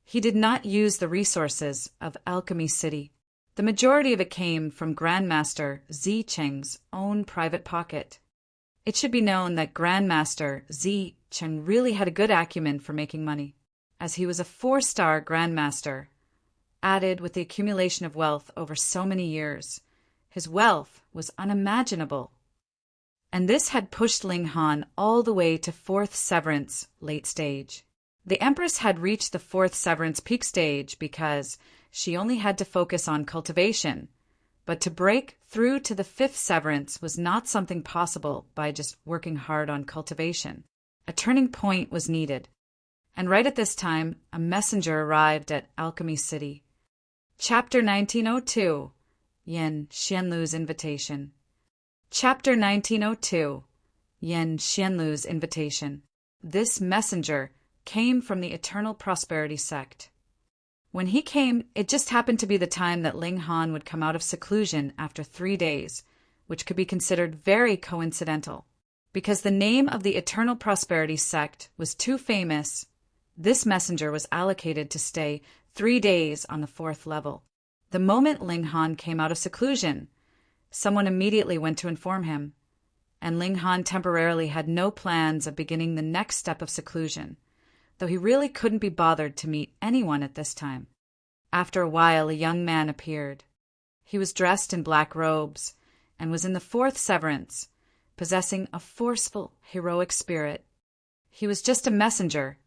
He did not use the resources of Alchemy City. The majority of it came from Grandmaster Zicheng's own private pocket. It should be known that Grandmaster Zicheng really had a good acumen for making money, as he was a 4-star Grandmaster, added with the accumulation of wealth over so many years. His wealth was unimaginable. And this had pushed Ling Han all the way to 4th severance late stage. The Empress had reached the 4th severance peak stage because she only had to focus on cultivation, but to break through to the 5th severance was not something possible by just working hard on cultivation. A turning point was needed. And right at this time, a messenger arrived at Alchemy City. Chapter 1902, Yen Xianlu's Invitation. Chapter 1902, Yen Xianlu's Invitation. This messenger came from the Eternal Prosperity sect. When he came, it just happened to be the time that Ling Han would come out of seclusion after 3 days, which could be considered very coincidental. Because the name of the Eternal Prosperity sect was too famous, this messenger was allocated to stay 3 days on the 4th level. The moment Ling Han came out of seclusion, someone immediately went to inform him, and Ling Han temporarily had no plans of beginning the next step of seclusion, though he really couldn't be bothered to meet anyone at this time. After a while, a young man appeared. He was dressed in black robes, and was in the fourth severance, possessing a forceful, heroic spirit. He was just a messenger,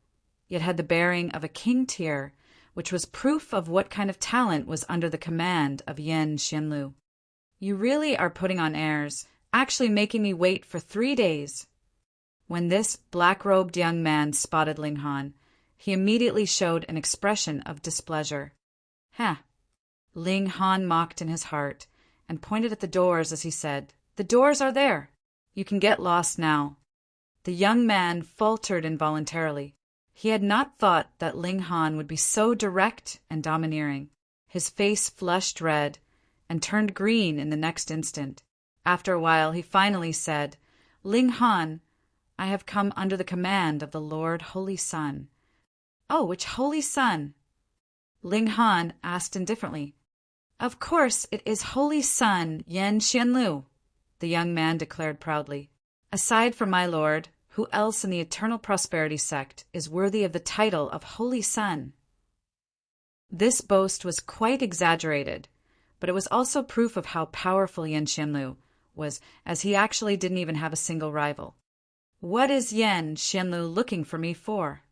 yet had the bearing of a king tier, which was proof of what kind of talent was under the command of Yen Xianlu. You really are putting on airs, actually making me wait for 3 days. When this black-robed young man spotted Ling Han, he immediately showed an expression of displeasure. Huh. Ling Han mocked in his heart and pointed at the doors as he said, "The doors are there. You can get lost now." The young man faltered involuntarily. He had not thought that Ling Han would be so direct and domineering. His face flushed red and turned green in the next instant. After a while, he finally said, "Ling Han, I have come under the command of the Lord Holy Sun." "Oh, which Holy Sun?" Ling Han asked indifferently. "Of course it is Holy Sun Yen Xianlu," the young man declared proudly. "Aside from my lord, who else in the Eternal Prosperity sect is worthy of the title of Holy Sun?" This boast was quite exaggerated, but it was also proof of how powerful Yen Xianlu was, as he actually didn't even have a single rival. "What is Yen Xianlu looking for me for?"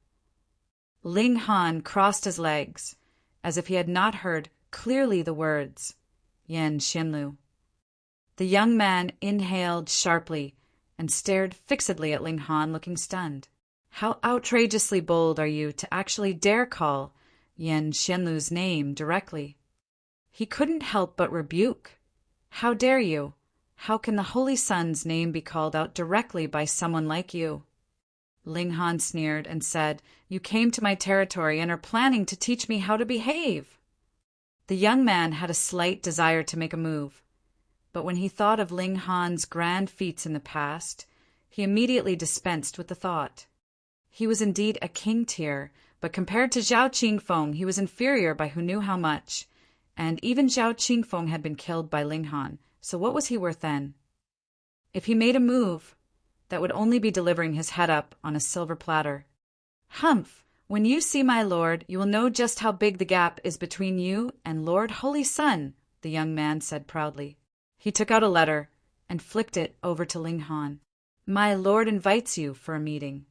Ling Han crossed his legs, as if he had not heard clearly the words, Yen Xianlu. The young man inhaled sharply and stared fixedly at Ling Han, looking stunned. "How outrageously bold are you to actually dare call Yen Xianlu's name directly?" He couldn't help but rebuke. "How dare you? How can the Holy Sun's name be called out directly by someone like you?" Ling Han sneered and said, "You came to my territory and are planning to teach me how to behave." The young man had a slight desire to make a move, but when he thought of Ling Han's grand feats in the past, he immediately dispensed with the thought. He was indeed a king tier, but compared to Zhao Qingfeng, he was inferior by who knew how much, and even Zhao Qingfeng had been killed by Ling Han, so what was he worth then? If he made a move, that would only be delivering his head up on a silver platter. "Humph! When you see my lord, you will know just how big the gap is between you and Lord Holy Sun," the young man said proudly. He took out a letter and flicked it over to Ling Han. "My lord invites you for a meeting."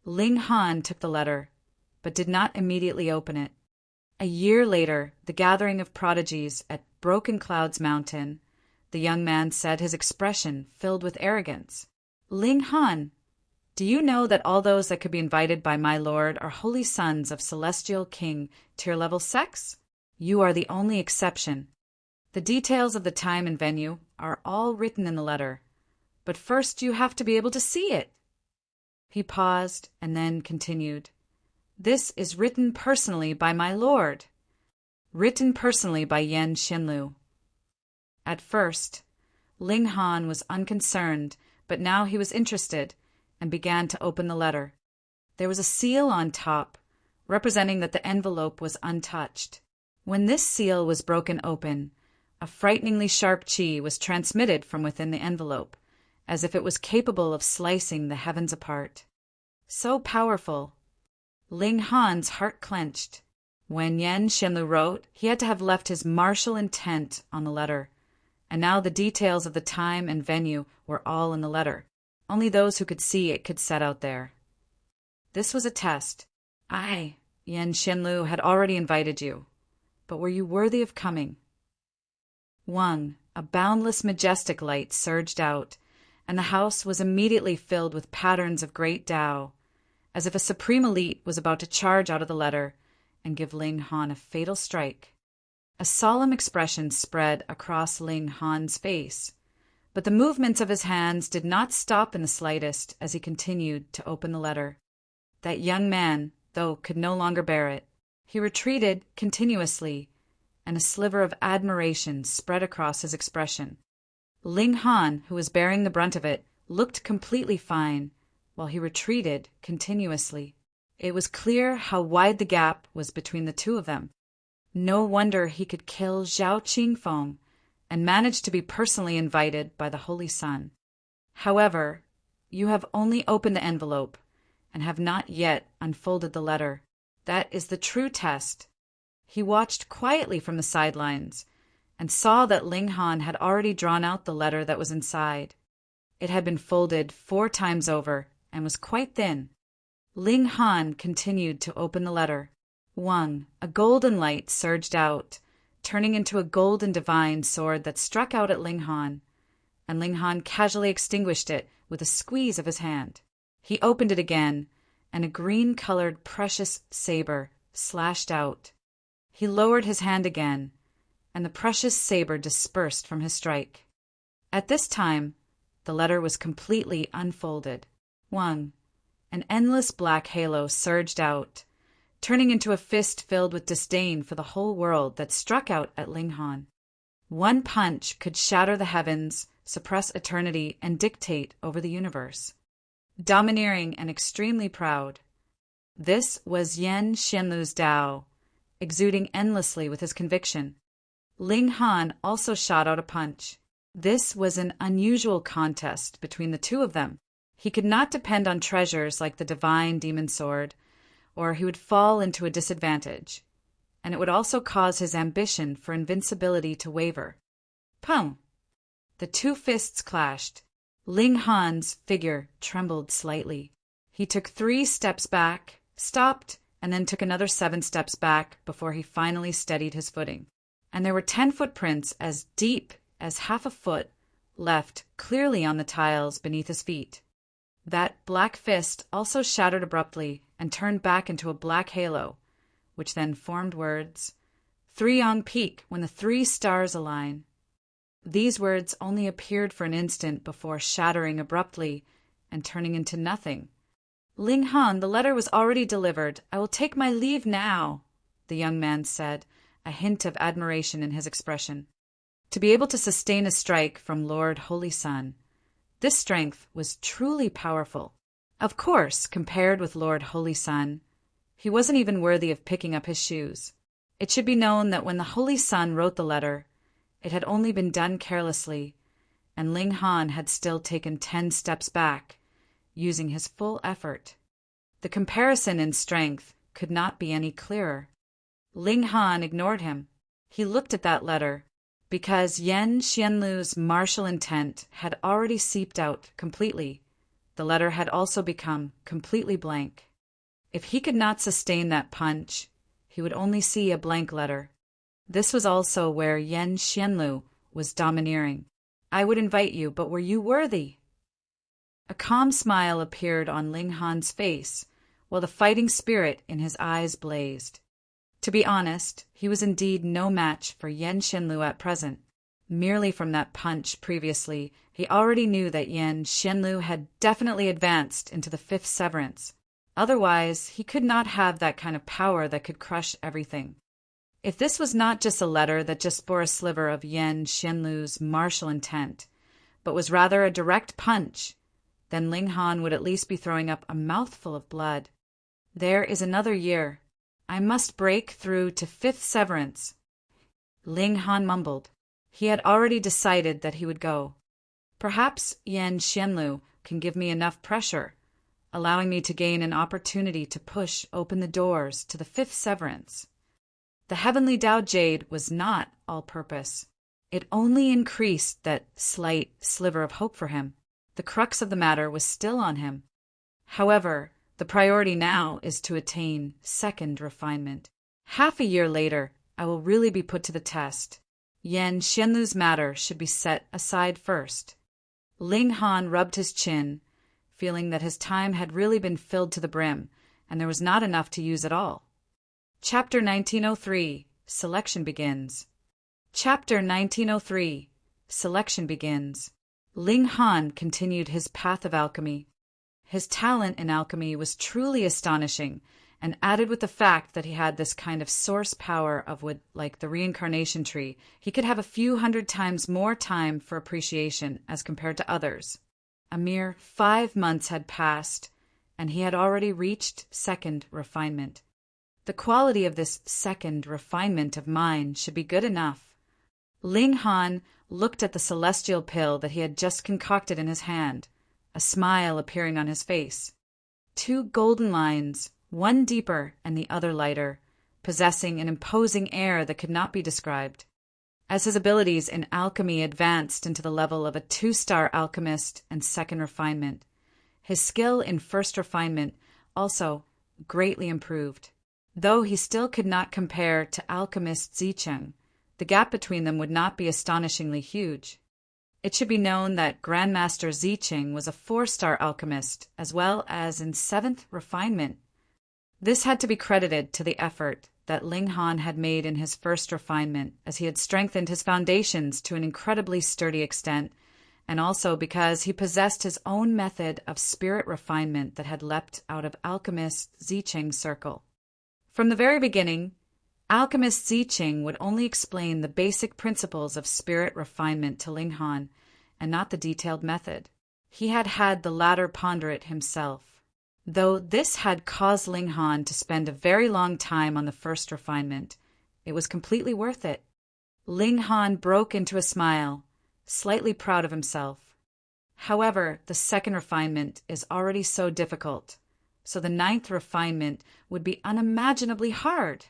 Ling Han took the letter, but did not immediately open it. A year later, the gathering of prodigies at Broken Clouds Mountain, the young man said, his expression filled with arrogance. "Ling Han, do you know that all those that could be invited by my lord are holy sons of celestial king tier-level sects? You are the only exception. The details of the time and venue are all written in the letter, but first you have to be able to see it." He paused and then continued, "This is written personally by my lord. Written personally by Yen Xianlu." At first, Ling Han was unconcerned, but now he was interested and began to open the letter. There was a seal on top, representing that the envelope was untouched. When this seal was broken open, a frighteningly sharp qi was transmitted from within the envelope, as if it was capable of slicing the heavens apart. So powerful. Ling Han's heart clenched. When Yen Xianlu wrote, he had to have left his martial intent on the letter, and now the details of the time and venue were all in the letter. Only those who could see it could set out there. This was a test. I, Yen Xianlu, had already invited you, but were you worthy of coming? Wang, a boundless majestic light surged out, and the house was immediately filled with patterns of great Tao, as if a supreme elite was about to charge out of the letter and give Ling Han a fatal strike. A solemn expression spread across Ling Han's face, but the movements of his hands did not stop in the slightest as he continued to open the letter. That young man, though, could no longer bear it. He retreated continuously, and a sliver of admiration spread across his expression. Ling Han, who was bearing the brunt of it, looked completely fine, while he retreated continuously. It was clear how wide the gap was between the two of them. No wonder he could kill Zhao Qingfeng and manage to be personally invited by the Holy Sun. However, you have only opened the envelope and have not yet unfolded the letter. That is the true test. He watched quietly from the sidelines and saw that Ling Han had already drawn out the letter that was inside. It had been folded 4 times over and was quite thin. Ling Han continued to open the letter. A golden light surged out, turning into a golden divine sword that struck out at Ling Han, and Ling Han casually extinguished it with a squeeze of his hand. He opened it again, and a green-colored precious saber slashed out. He lowered his hand again, and the precious saber dispersed from his strike. At this time, the letter was completely unfolded. An endless black halo surged out, turning into a fist filled with disdain for the whole world that struck out at Ling Han. One punch could shatter the heavens, suppress eternity, and dictate over the universe. Domineering and extremely proud, this was Yan Xianlu's Tao, exuding endlessly with his conviction. Ling Han also shot out a punch. This was an unusual contest between the two of them. He could not depend on treasures like the divine demon sword, or he would fall into a disadvantage, and it would also cause his ambition for invincibility to waver. Pum! The 2 fists clashed. Ling Han's figure trembled slightly. He took 3 steps back, stopped, and then took another 7 steps back before he finally steadied his footing. And there were 10 footprints as deep as half a foot left clearly on the tiles beneath his feet. That black fist also shattered abruptly and turned back into a black halo, which then formed words, "Three-Yong Peak when the 3 stars align." These words only appeared for an instant before shattering abruptly and turning into nothing. "Ling Han, the letter was already delivered. I will take my leave now," the young man said, a hint of admiration in his expression. To be able to sustain a strike from Lord Holy Sun, this strength was truly powerful. Of course, compared with Lord Holy Sun, he wasn't even worthy of picking up his shoes. It should be known that when the Holy Sun wrote the letter, it had only been done carelessly, and Ling Han had still taken 10 steps back, using his full effort. The comparison in strength could not be any clearer. Ling Han ignored him. He looked at that letter, because Yan Xianlu's martial intent had already seeped out completely. The letter had also become completely blank. If he could not sustain that punch, he would only see a blank letter. This was also where Yan Xianlu was domineering. "I would invite you, but were you worthy?" A calm smile appeared on Ling Han's face, while the fighting spirit in his eyes blazed. To be honest, he was indeed no match for Yan Xianlu at present. Merely from that punch previously, he already knew that Yan Xianlu had definitely advanced into the 5th severance. Otherwise, he could not have that kind of power that could crush everything. If this was not just a letter that just bore a sliver of Yan Xianlu's martial intent, but was rather a direct punch, then Ling Han would at least be throwing up a mouthful of blood. There is another year. I must break through to 5th severance. Ling Han mumbled. He had already decided that he would go. Perhaps Yan Xianlu can give me enough pressure, allowing me to gain an opportunity to push open the doors to the 5th severance. The heavenly Tao Jade was not all-purpose. It only increased that slight sliver of hope for him. The crux of the matter was still on him. However, the priority now is to attain 2nd refinement. Half a year later, I will really be put to the test. Yan Xianlu's matter should be set aside first. Ling Han rubbed his chin, feeling that his time had really been filled to the brim, and there was not enough to use at all. Chapter 1903, Selection Begins. Chapter 1903, Selection Begins. Ling Han continued his path of alchemy. His talent in alchemy was truly astonishing, and added with the fact that he had this kind of source power of wood like the reincarnation tree, he could have a few hundred times more time for appreciation as compared to others. A mere 5 months had passed, and he had already reached 2nd refinement. The quality of this 2nd refinement of mind should be good enough. Ling Han looked at the celestial pill that he had just concocted in his hand, a smile appearing on his face. 2 golden lines, one deeper and the other lighter, possessing an imposing air that could not be described. As his abilities in alchemy advanced into the level of a 2-star alchemist and second refinement, his skill in first refinement also greatly improved. Though he still could not compare to Alchemist Zicheng, the gap between them would not be astonishingly huge. It should be known that Grandmaster Zicheng was a 4-star alchemist as well as in 7th refinement. This had to be credited to the effort that Ling Han had made in his first refinement, as he had strengthened his foundations to an incredibly sturdy extent, and also because he possessed his own method of spirit refinement that had leapt out of Alchemist Zicheng's circle. From the very beginning, Alchemist Zicheng would only explain the basic principles of spirit refinement to Ling Han, and not the detailed method. He had had the latter ponder it himself. Though this had caused Ling Han to spend a very long time on the first refinement, it was completely worth it. Ling Han broke into a smile, slightly proud of himself. However, the second refinement is already so difficult, so the 9th refinement would be unimaginably hard.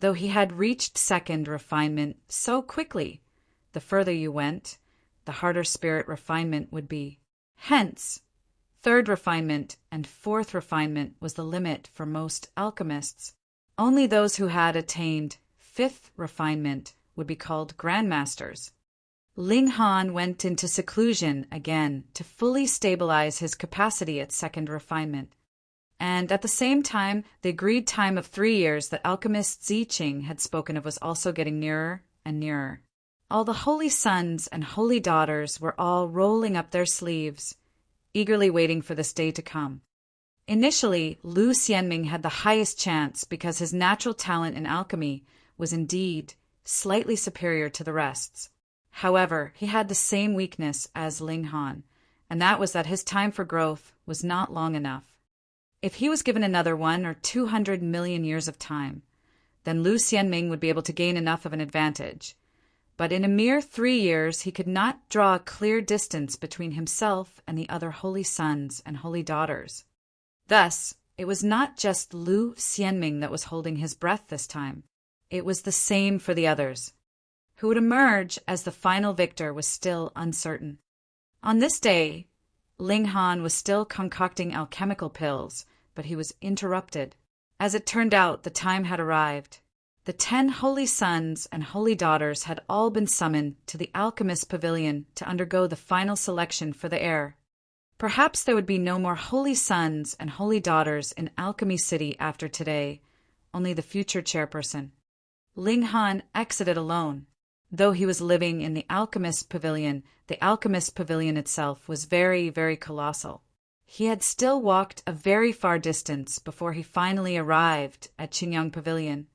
Though he had reached second refinement so quickly, the further you went, the harder spirit refinement would be. Hence, 3rd refinement and 4th refinement was the limit for most alchemists. Only those who had attained 5th refinement would be called grandmasters. Ling Han went into seclusion again to fully stabilize his capacity at 2nd refinement. And at the same time, the agreed time of 3 years that Alchemist Zicheng had spoken of was also getting nearer and nearer. All the holy sons and holy daughters were all rolling up their sleeves, eagerly waiting for this day to come. Initially, Lu Xianming had the highest chance because his natural talent in alchemy was indeed slightly superior to the rest's. However, he had the same weakness as Ling Han, and that was that his time for growth was not long enough. If he was given another 1 or 200 million years of time, then Lu Xianming would be able to gain enough of an advantage. But in a mere 3 years, he could not draw a clear distance between himself and the other holy sons and holy daughters. Thus, it was not just Lu Xianming that was holding his breath this time. It was the same for the others. Who would emerge as the final victor was still uncertain. On this day, Ling Han was still concocting alchemical pills, but he was interrupted. As it turned out, the time had arrived. The 10 holy sons and holy daughters had all been summoned to the Alchemist Pavilion to undergo the final selection for the heir. Perhaps there would be no more holy sons and holy daughters in Alchemy City after today, only the future chairperson. Ling Han exited alone. Though he was living in the Alchemist Pavilion itself was very, very colossal. He had still walked a very far distance before he finally arrived at Qingyang Pavilion.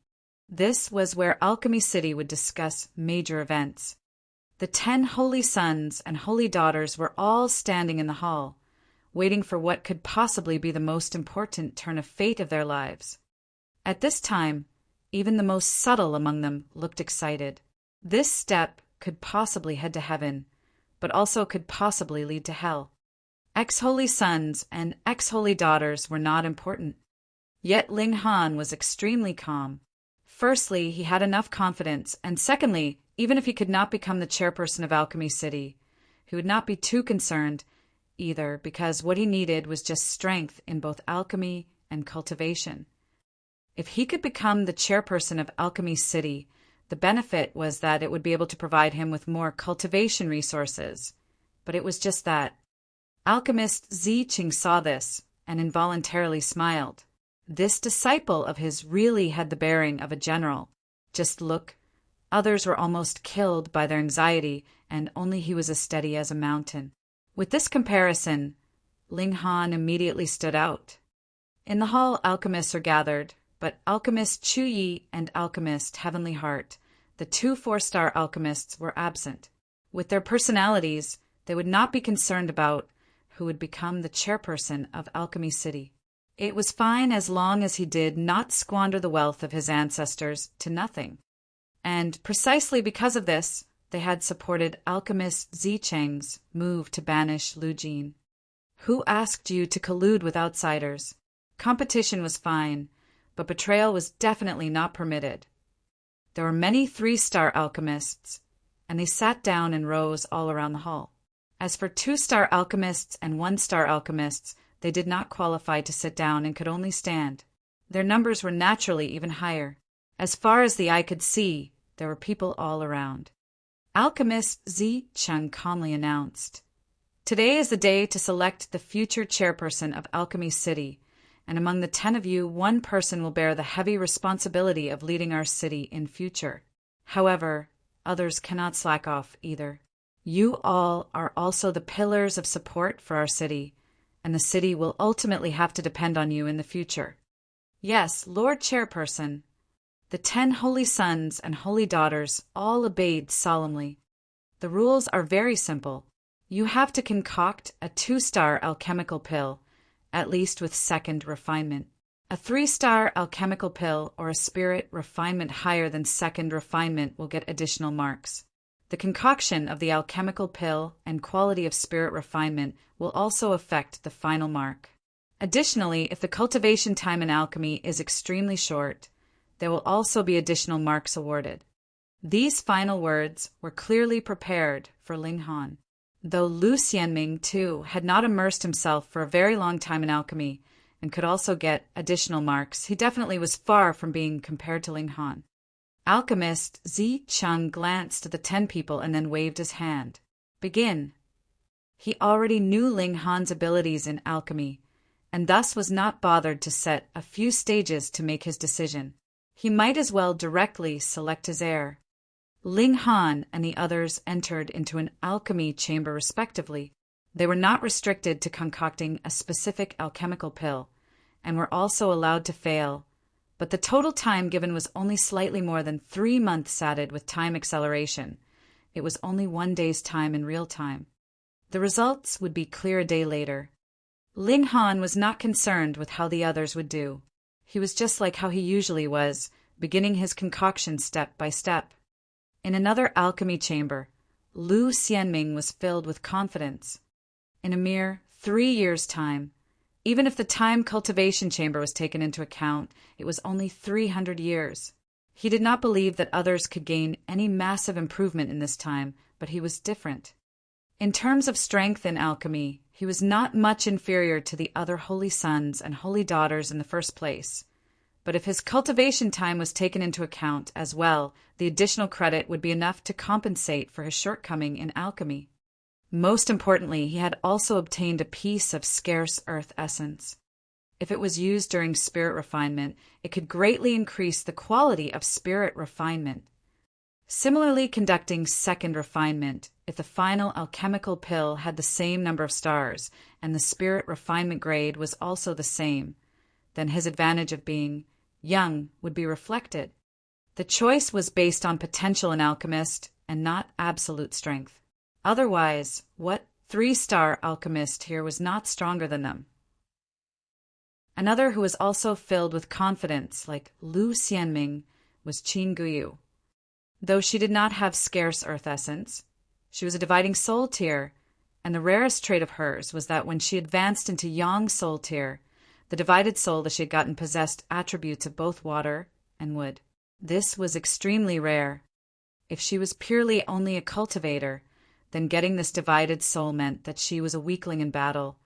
This was where Alchemy City would discuss major events. The 10 holy sons and holy daughters were all standing in the hall, waiting for what could possibly be the most important turn of fate of their lives. At this time, even the most subtle among them looked excited. This step could possibly head to heaven, but also could possibly lead to hell. Ex-holy sons and ex-holy daughters were not important. Yet Ling Han was extremely calm. Firstly, he had enough confidence, and secondly, even if he could not become the chairperson of Alchemy City, he would not be too concerned either, because what he needed was just strength in both alchemy and cultivation. If he could become the chairperson of Alchemy City, the benefit was that it would be able to provide him with more cultivation resources. But it was just that. Alchemist Zicheng saw this and involuntarily smiled. This disciple of his really had the bearing of a general. Just look. Others were almost killed by their anxiety, and only he was as steady as a mountain. With this comparison, Ling Han immediately stood out. In the hall, alchemists are gathered, but Alchemist Chu Yi and Alchemist Heavenly Heart, the 2 4-star alchemists, were absent. With their personalities, they would not be concerned about who would become the chairperson of Alchemy City. It was fine as long as he did not squander the wealth of his ancestors to nothing. And precisely because of this, they had supported Alchemist Zicheng's move to banish Lu Jin. Who asked you to collude with outsiders? Competition was fine, but betrayal was definitely not permitted. There were many 3-star alchemists, and they sat down in rows all around the hall. As for 2-star alchemists and 1-star alchemists, they did not qualify to sit down and could only stand. Their numbers were naturally even higher. As far as the eye could see, there were people all around. Alchemist Zi Cheng calmly announced, "Today is the day to select the future chairperson of Alchemy City, and among the 10 of you, 1 person will bear the heavy responsibility of leading our city in future. However, others cannot slack off either. You all are also the pillars of support for our city, and the city will ultimately have to depend on you in the future." "Yes, Lord Chairperson." The 10 holy sons and holy daughters all obeyed solemnly. "The rules are very simple. You have to concoct a 2-star alchemical pill, at least with 2nd refinement. A 3-star alchemical pill or a spirit refinement higher than 2nd refinement will get additional marks. The concoction of the alchemical pill and quality of spirit refinement will also affect the final mark. Additionally, if the cultivation time in alchemy is extremely short, there will also be additional marks awarded." These final words were clearly prepared for Ling Han. Though Lu Xianming, too, had not immersed himself for a very long time in alchemy and could also get additional marks, he definitely was far from being compared to Ling Han. Alchemist Zi Cheng glanced at the 10 people and then waved his hand. "Begin." He already knew Ling Han's abilities in alchemy, and thus was not bothered to set a few stages to make his decision. He might as well directly select his heir. Ling Han and the others entered into an alchemy chamber respectively. They were not restricted to concocting a specific alchemical pill, and were also allowed to fail, but the total time given was only slightly more than 3 months added with time acceleration. It was only 1 day's time in real time. The results would be clear a day later. Ling Han was not concerned with how the others would do. He was just like how he usually was, beginning his concoction step by step. In another alchemy chamber, Lu Xianming was filled with confidence. In a mere 3 years' time, even if the time cultivation chamber was taken into account, it was only 300 years. He did not believe that others could gain any massive improvement in this time, but he was different. In terms of strength in alchemy, he was not much inferior to the other holy sons and holy daughters in the first place. But if his cultivation time was taken into account as well, the additional credit would be enough to compensate for his shortcoming in alchemy. Most importantly, he had also obtained a piece of scarce earth essence. If it was used during spirit refinement, it could greatly increase the quality of spirit refinement. Similarly, conducting 2nd refinement, if the final alchemical pill had the same number of stars and the spirit refinement grade was also the same, then his advantage of being young would be reflected. The choice was based on potential in Alchemist and not absolute strength. Otherwise, what 3-star alchemist here was not stronger than them? Another who was also filled with confidence, like Lu Xianming, was Qin Guyu. Though she did not have scarce earth essence, she was a dividing soul tier, and the rarest trait of hers was that when she advanced into Yang soul tier, the divided soul that she had gotten possessed attributes of both water and wood. This was extremely rare. If she was purely only a cultivator, then getting this divided soul meant that she was a weakling in battle.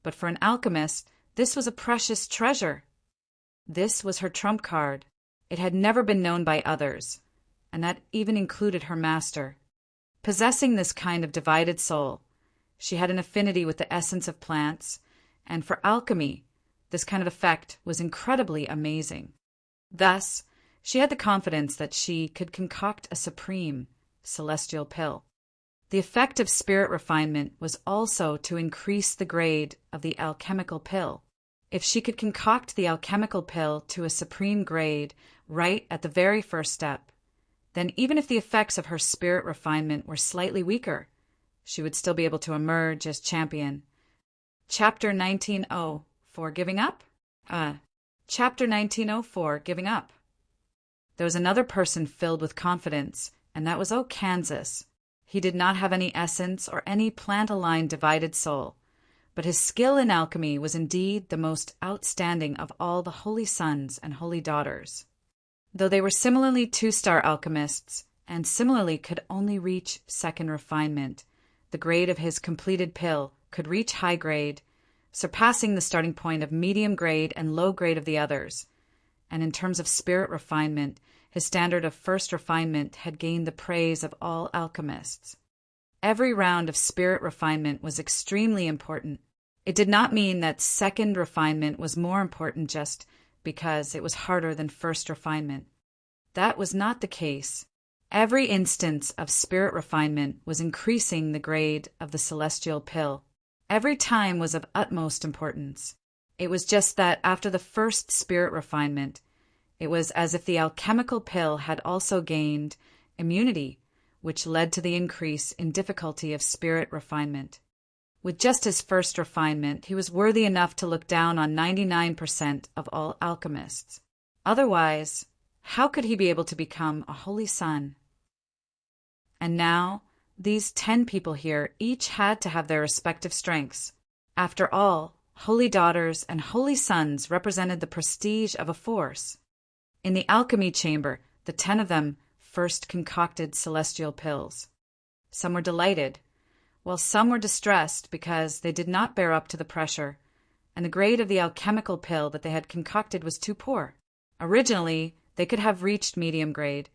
But for an alchemist, this was a precious treasure. This was her trump card. It had never been known by others, and that even included her master. Possessing this kind of divided soul, she had an affinity with the essence of plants, and for alchemy, this kind of effect was incredibly amazing. Thus, she had the confidence that she could concoct a supreme celestial pill. The effect of spirit refinement was also to increase the grade of the alchemical pill. If she could concoct the alchemical pill to a supreme grade right at the very first step, then even if the effects of her spirit refinement were slightly weaker, she would still be able to emerge as champion. Chapter 1904, Giving Up? Chapter 1904, Giving Up. There was another person filled with confidence, and that was Kansas. He did not have any essence or any plant-aligned divided soul, but his skill in alchemy was indeed the most outstanding of all the holy sons and holy daughters. Though they were similarly two-star alchemists, and similarly could only reach second refinement, the grade of his completed pill could reach high grade, surpassing the starting point of medium grade and low grade of the others. And in terms of spirit refinement, his standard of first refinement had gained the praise of all alchemists. Every round of spirit refinement was extremely important. It did not mean that second refinement was more important just because it was harder than first refinement. That was not the case. Every instance of spirit refinement was increasing the grade of the celestial pill. Every time was of utmost importance. It was just that after the first spirit refinement, it was as if the alchemical pill had also gained immunity, which led to the increase in difficulty of spirit refinement. With just his first refinement, he was worthy enough to look down on 99% of all alchemists. Otherwise, how could he be able to become a holy son? And now, these 10 people here each had to have their respective strengths. After all, holy daughters and holy sons represented the prestige of a force. In the alchemy chamber, the 10 of them first concocted celestial pills. Some were delighted, while some were distressed because they did not bear up to the pressure, and the grade of the alchemical pill that they had concocted was too poor. Originally, they could have reached medium grade,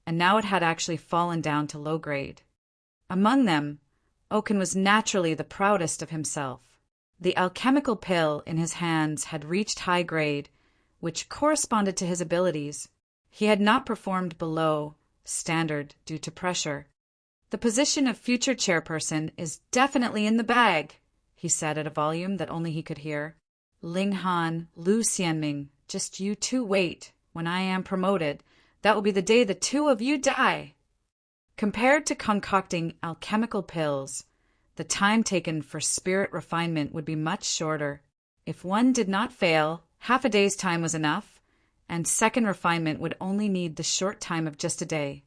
and now it had actually fallen down to low grade. Among them, Oaken was naturally the proudest of himself. The alchemical pill in his hands had reached high grade, which corresponded to his abilities. He had not performed below standard due to pressure. "The position of future chairperson is definitely in the bag," he said at a volume that only he could hear. "Ling Han, Lu Xianming, just you two wait. When I am promoted, that will be the day the two of you die." Compared to concocting alchemical pills, the time taken for spirit refinement would be much shorter. If one did not fail, half a day's time was enough, and second refinement would only need the short time of just a day.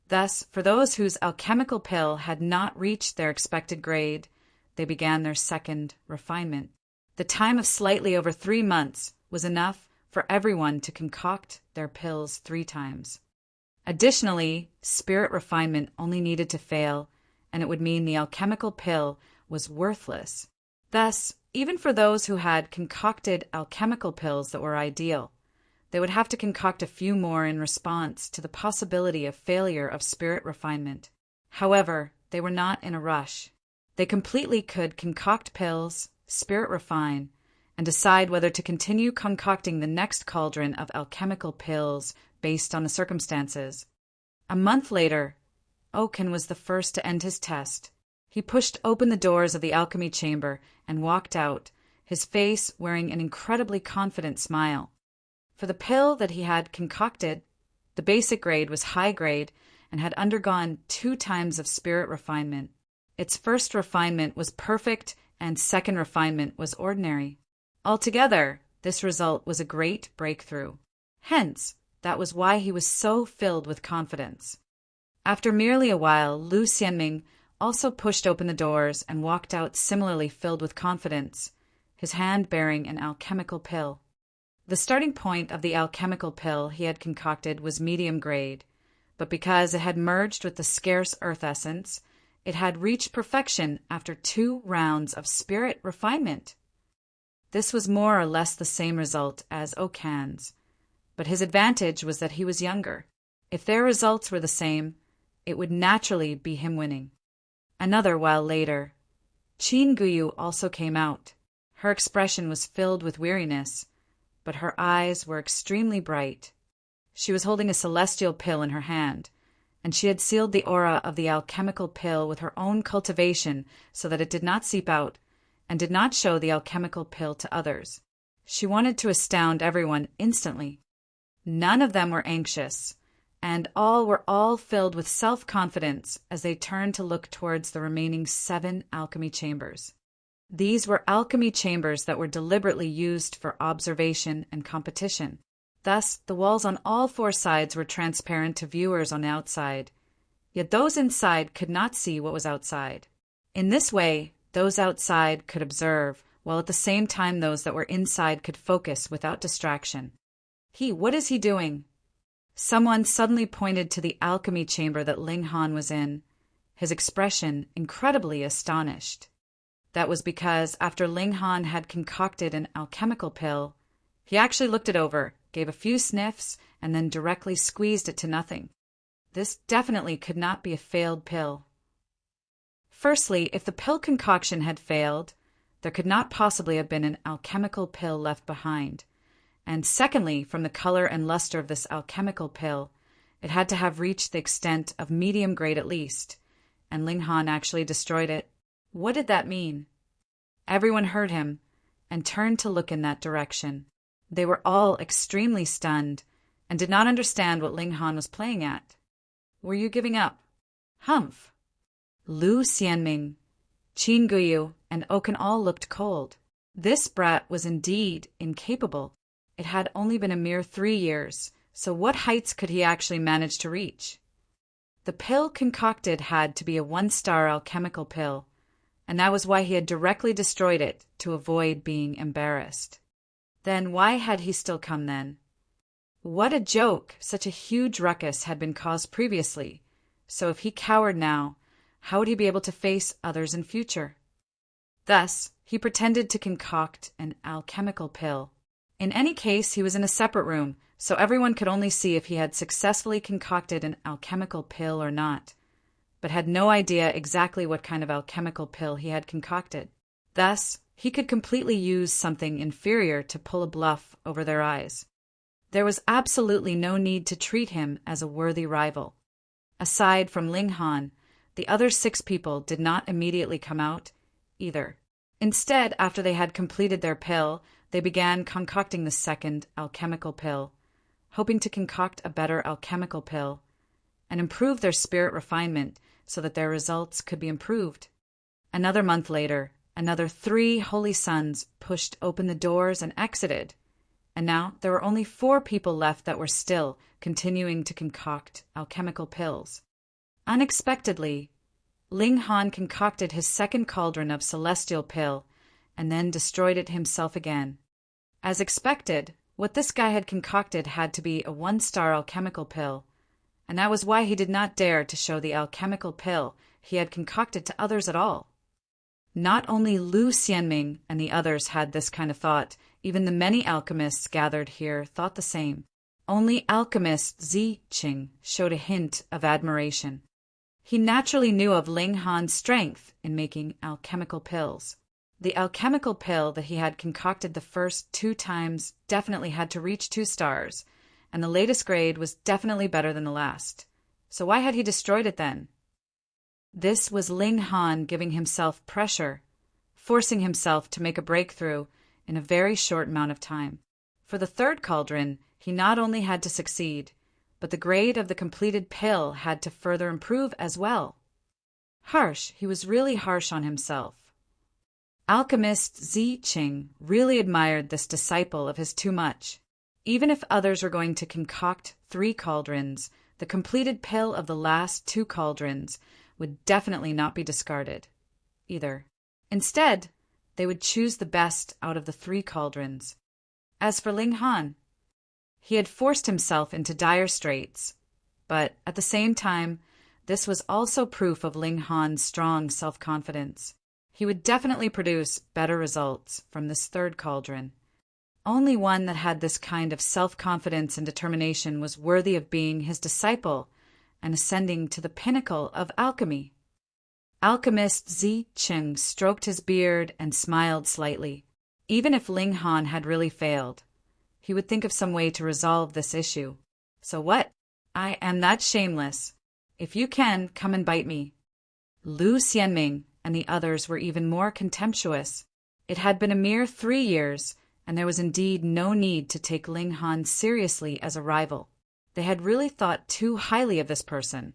Thus, for those whose alchemical pill had not reached their expected grade, they began their second refinement. The time of slightly over 3 months was enough for everyone to concoct their pills 3 times. Additionally, spirit refinement only needed to fail, and it would mean the alchemical pill was worthless. Thus, even for those who had concocted alchemical pills that were ideal, they would have to concoct a few more in response to the possibility of failure of spirit refinement. However, they were not in a rush. They completely could concoct pills, spirit refine, and decide whether to continue concocting the next cauldron of alchemical pills based on the circumstances. A month later, Oaken was the first to end his test. He pushed open the doors of the alchemy chamber and walked out, his face wearing an incredibly confident smile. For the pill that he had concocted, the basic grade was high grade and had undergone 2 times of spirit refinement. Its first refinement was perfect and second refinement was ordinary. Altogether, this result was a great breakthrough. Hence, that was why he was so filled with confidence. After merely a while, Lu Xianming also pushed open the doors and walked out similarly filled with confidence, his hand bearing an alchemical pill. The starting point of the alchemical pill he had concocted was medium grade, but because it had merged with the scarce earth essence, it had reached perfection after 2 rounds of spirit refinement. This was more or less the same result as Oaken's, but his advantage was that he was younger. If their results were the same, it would naturally be him winning. Another while later, Qin Guyu also came out. Her expression was filled with weariness, but her eyes were extremely bright. She was holding a celestial pill in her hand, and she had sealed the aura of the alchemical pill with her own cultivation so that it did not seep out and did not show the alchemical pill to others. She wanted to astound everyone instantly. None of them were anxious, and all were filled with self-confidence as they turned to look towards the remaining 7 alchemy chambers. These were alchemy chambers that were deliberately used for observation and competition. Thus, the walls on all 4 sides were transparent to viewers on the outside, yet those inside could not see what was outside. In this way, those outside could observe, while at the same time those that were inside could focus without distraction. What is he doing? Someone suddenly pointed to the alchemy chamber that Ling Han was in, his expression incredibly astonished. That was because after Ling Han had concocted an alchemical pill, he actually looked it over, gave a few sniffs, and then directly squeezed it to nothing. This definitely could not be a failed pill. Firstly, if the pill concoction had failed, there could not possibly have been an alchemical pill left behind. And secondly, from the color and luster of this alchemical pill, it had to have reached the extent of medium grade at least, and Ling Han actually destroyed it. What did that mean? Everyone heard him and turned to look in that direction. They were all extremely stunned and did not understand what Ling Han was playing at. Were you giving up? Humph! Lu Xianming, Qin Guyu, and Oken all looked cold. This brat was indeed incapable. It had only been a mere 3 years, so what heights could he actually manage to reach? The pill concocted had to be a 1-star alchemical pill, and that was why he had directly destroyed it to avoid being embarrassed. Then why had he still come then? What a joke! Such a huge ruckus had been caused previously, so if he cowered now, how would he be able to face others in future? Thus, he pretended to concoct an alchemical pill. In any case, he was in a separate room, so everyone could only see if he had successfully concocted an alchemical pill or not, but had no idea exactly what kind of alchemical pill he had concocted. Thus, he could completely use something inferior to pull a bluff over their eyes. There was absolutely no need to treat him as a worthy rival. Aside from Ling Han, the other 6 people did not immediately come out either. Instead, after they had completed their pill, they began concocting the second alchemical pill, hoping to concoct a better alchemical pill and improve their spirit refinement so that their results could be improved. Another month later, another 3 holy sons pushed open the doors and exited, and now there were only 4 people left that were still continuing to concoct alchemical pills. Unexpectedly, Ling Han concocted his second cauldron of celestial pill and then destroyed it himself again. As expected, what this guy had concocted had to be a 1-star alchemical pill, and that was why he did not dare to show the alchemical pill he had concocted to others at all. Not only Lu Xianming and the others had this kind of thought, even the many alchemists gathered here thought the same. Only alchemist Zi Qing showed a hint of admiration. He naturally knew of Ling Han's strength in making alchemical pills. The alchemical pill that he had concocted the first 2 times definitely had to reach 2 stars, and the latest grade was definitely better than the last. So why had he destroyed it then? This was Ling Han giving himself pressure, forcing himself to make a breakthrough in a very short amount of time. For the third cauldron, he not only had to succeed, but the grade of the completed pill had to further improve as well. Harsh, he was really harsh on himself. Alchemist Zi Qing really admired this disciple of his too much. Even if others were going to concoct 3 cauldrons, the completed pill of the last 2 cauldrons would definitely not be discarded either. Instead, they would choose the best out of the 3 cauldrons. As for Ling Han, he had forced himself into dire straits, but at the same time, this was also proof of Ling Han's strong self-confidence. He would definitely produce better results from this 3rd cauldron. Only one that had this kind of self-confidence and determination was worthy of being his disciple and ascending to the pinnacle of alchemy. Alchemist Zi Qing stroked his beard and smiled slightly. Even if Ling Han had really failed, he would think of some way to resolve this issue. So what? I am that shameless. If you can, come and bite me. Lu Xianming and the others were even more contemptuous. It had been a mere 3 years, and there was indeed no need to take Ling Han seriously as a rival. They had really thought too highly of this person.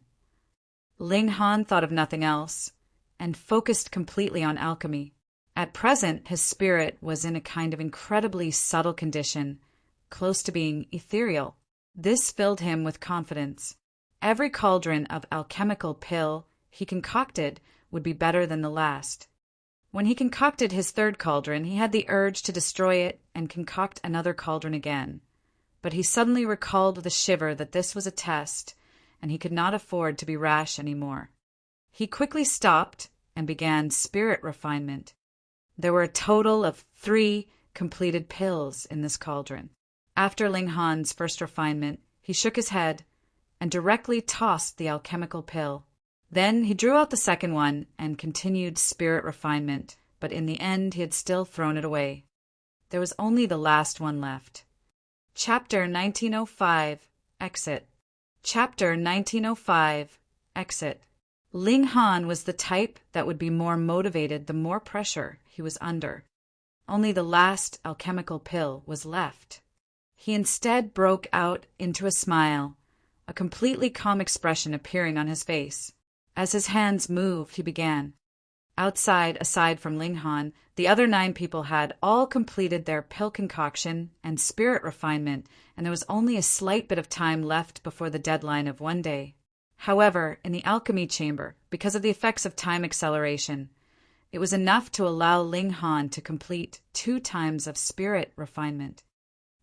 Ling Han thought of nothing else, and focused completely on alchemy. At present, his spirit was in a kind of incredibly subtle condition, close to being ethereal. This filled him with confidence. Every cauldron of alchemical pill he concocted would be better than the last. When he concocted his 3rd cauldron, he had the urge to destroy it and concoct another cauldron again. But he suddenly recalled with a shiver that this was a test, and he could not afford to be rash any more. He quickly stopped and began spirit refinement. There were a total of 3 completed pills in this cauldron. After Ling Han's first refinement, he shook his head and directly tossed the alchemical pill. Then he drew out the second one and continued spirit refinement, but in the end he had still thrown it away. There was only the last one left. Chapter 1905, Exit. Chapter 1905, Exit. Ling Han was the type that would be more motivated the more pressure he was under. Only the last alchemical pill was left. He instead broke out into a smile, a completely calm expression appearing on his face. As his hands moved, he began. Outside, aside from Ling Han, the other 9 people had all completed their pill concoction and spirit refinement, and there was only a slight bit of time left before the deadline of 1 day. However, in the alchemy chamber, because of the effects of time acceleration, it was enough to allow Ling Han to complete 2 times of spirit refinement.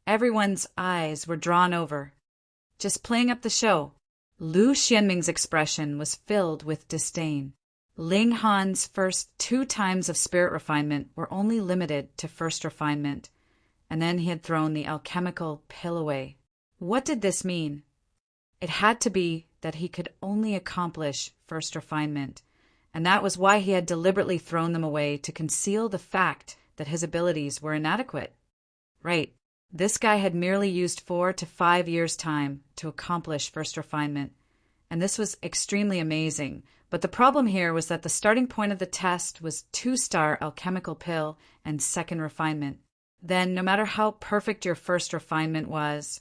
Everyone's eyes were drawn over, just playing up the show. Lu Xianming's expression was filled with disdain. Ling Han's first 2 times of spirit refinement were only limited to first refinement, and then he had thrown the alchemical pill away. What did this mean? It had to be that he could only accomplish first refinement, and that was why he had deliberately thrown them away, to conceal the fact that his abilities were inadequate. Right. This guy had merely used 4 to 5 years' time to accomplish first refinement, and this was extremely amazing. But the problem here was that the starting point of the test was 2-star alchemical pill and second refinement. Then, no matter how perfect your first refinement was,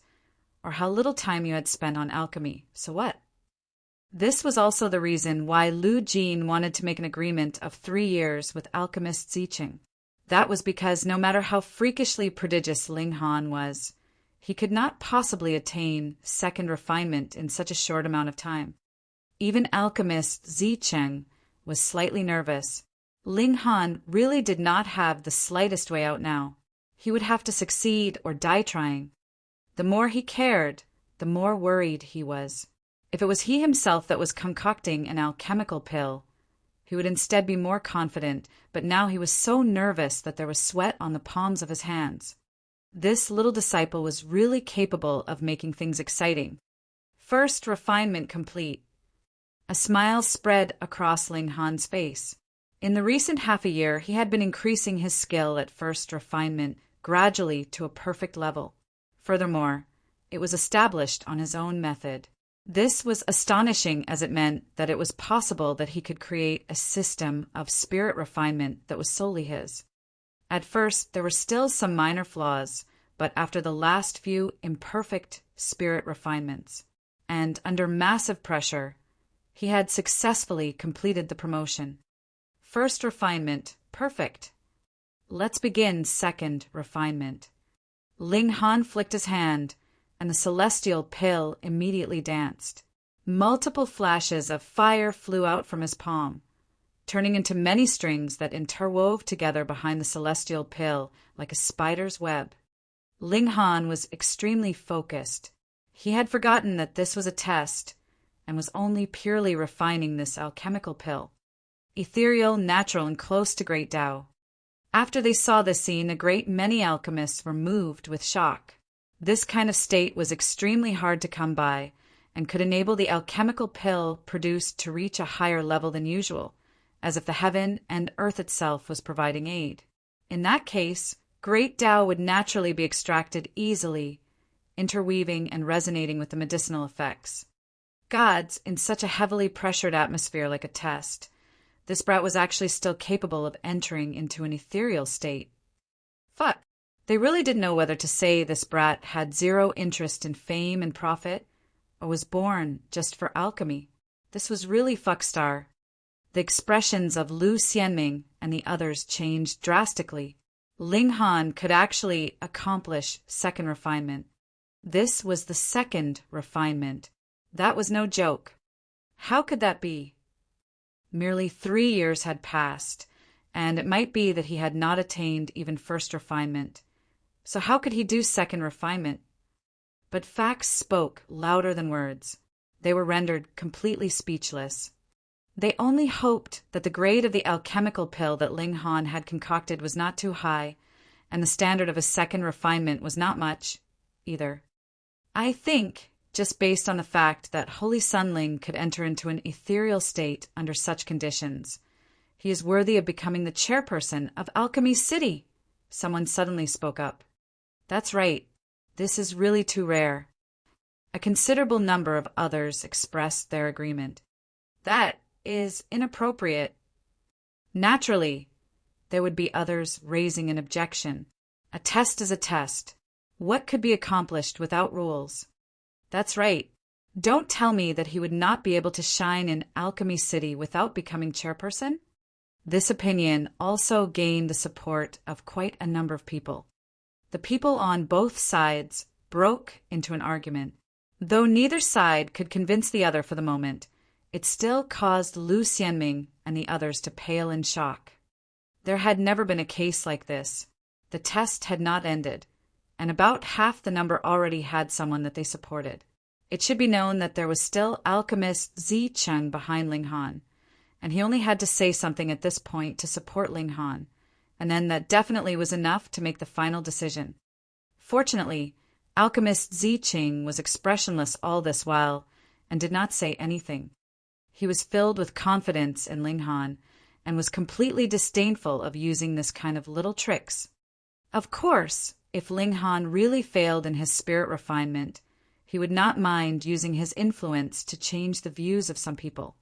or how little time you had spent on alchemy, so what? This was also the reason why Lu Jin wanted to make an agreement of 3 years with Alchemist Zicheng. That was because no matter how freakishly prodigious Ling Han was, he could not possibly attain second refinement in such a short amount of time. Even Alchemist Zicheng was slightly nervous. Ling Han really did not have the slightest way out now. He would have to succeed or die trying. The more he cared, the more worried he was. If it was he himself that was concocting an alchemical pill, he would instead be more confident, but now he was so nervous that there was sweat on the palms of his hands. This little disciple was really capable of making things exciting. First refinement complete. A smile spread across Ling Han's face. In the recent half a year, he had been increasing his skill at first refinement gradually to a perfect level. Furthermore, it was established on his own method. This was astonishing, as it meant that it was possible that he could create a system of spirit refinement that was solely his. At first, there were still some minor flaws, but after the last few imperfect spirit refinements, and under massive pressure, he had successfully completed the promotion. First refinement, perfect. Let's begin second refinement. Ling Han flicked his hand, and the celestial pill immediately danced. Multiple flashes of fire flew out from his palm, turning into many strings that interwove together behind the celestial pill like a spider's web. Ling Han was extremely focused. He had forgotten that this was a test and was only purely refining this alchemical pill. Ethereal, natural, and close to great Tao. After they saw this scene, a great many alchemists were moved with shock. This kind of state was extremely hard to come by and could enable the alchemical pill produced to reach a higher level than usual, as if the heaven and earth itself was providing aid. In that case, great Tao would naturally be extracted easily, interweaving and resonating with the medicinal effects. Gods, in such a heavily pressured atmosphere like a test, this brat was actually still capable of entering into an ethereal state. Fuck. They really didn't know whether to say this brat had zero interest in fame and profit, or was born just for alchemy. This was really fuckstar. The expressions of Lu Xianming and the others changed drastically. Ling Han could actually accomplish second refinement. This was the second refinement. That was no joke. How could that be? Merely 3 years had passed, and it might be that he had not attained even first refinement. So how could he do second refinement? But facts spoke louder than words. They were rendered completely speechless. They only hoped that the grade of the alchemical pill that Ling Han had concocted was not too high, and the standard of a second refinement was not much, either. I think, just based on the fact that Holy Sunling could enter into an ethereal state under such conditions, he is worthy of becoming the chairperson of Alchemy City, someone suddenly spoke up. That's right. This is really too rare. A considerable number of others expressed their agreement. That is inappropriate. Naturally, there would be others raising an objection. A test is a test. What could be accomplished without rules? That's right. Don't tell me that he would not be able to shine in Alchemy City without becoming chairperson? This opinion also gained the support of quite a number of people. The people on both sides broke into an argument. Though neither side could convince the other for the moment, it still caused Lu Xianming and the others to pale in shock. There had never been a case like this. The test had not ended, and about half the number already had someone that they supported. It should be known that there was still Alchemist Zicheng behind Ling Han, and he only had to say something at this point to support Ling Han, and then that definitely was enough to make the final decision. Fortunately, Alchemist Zicheng was expressionless all this while and did not say anything. He was filled with confidence in Ling Han and was completely disdainful of using this kind of little tricks. Of course, if Ling Han really failed in his spirit refinement, he would not mind using his influence to change the views of some people.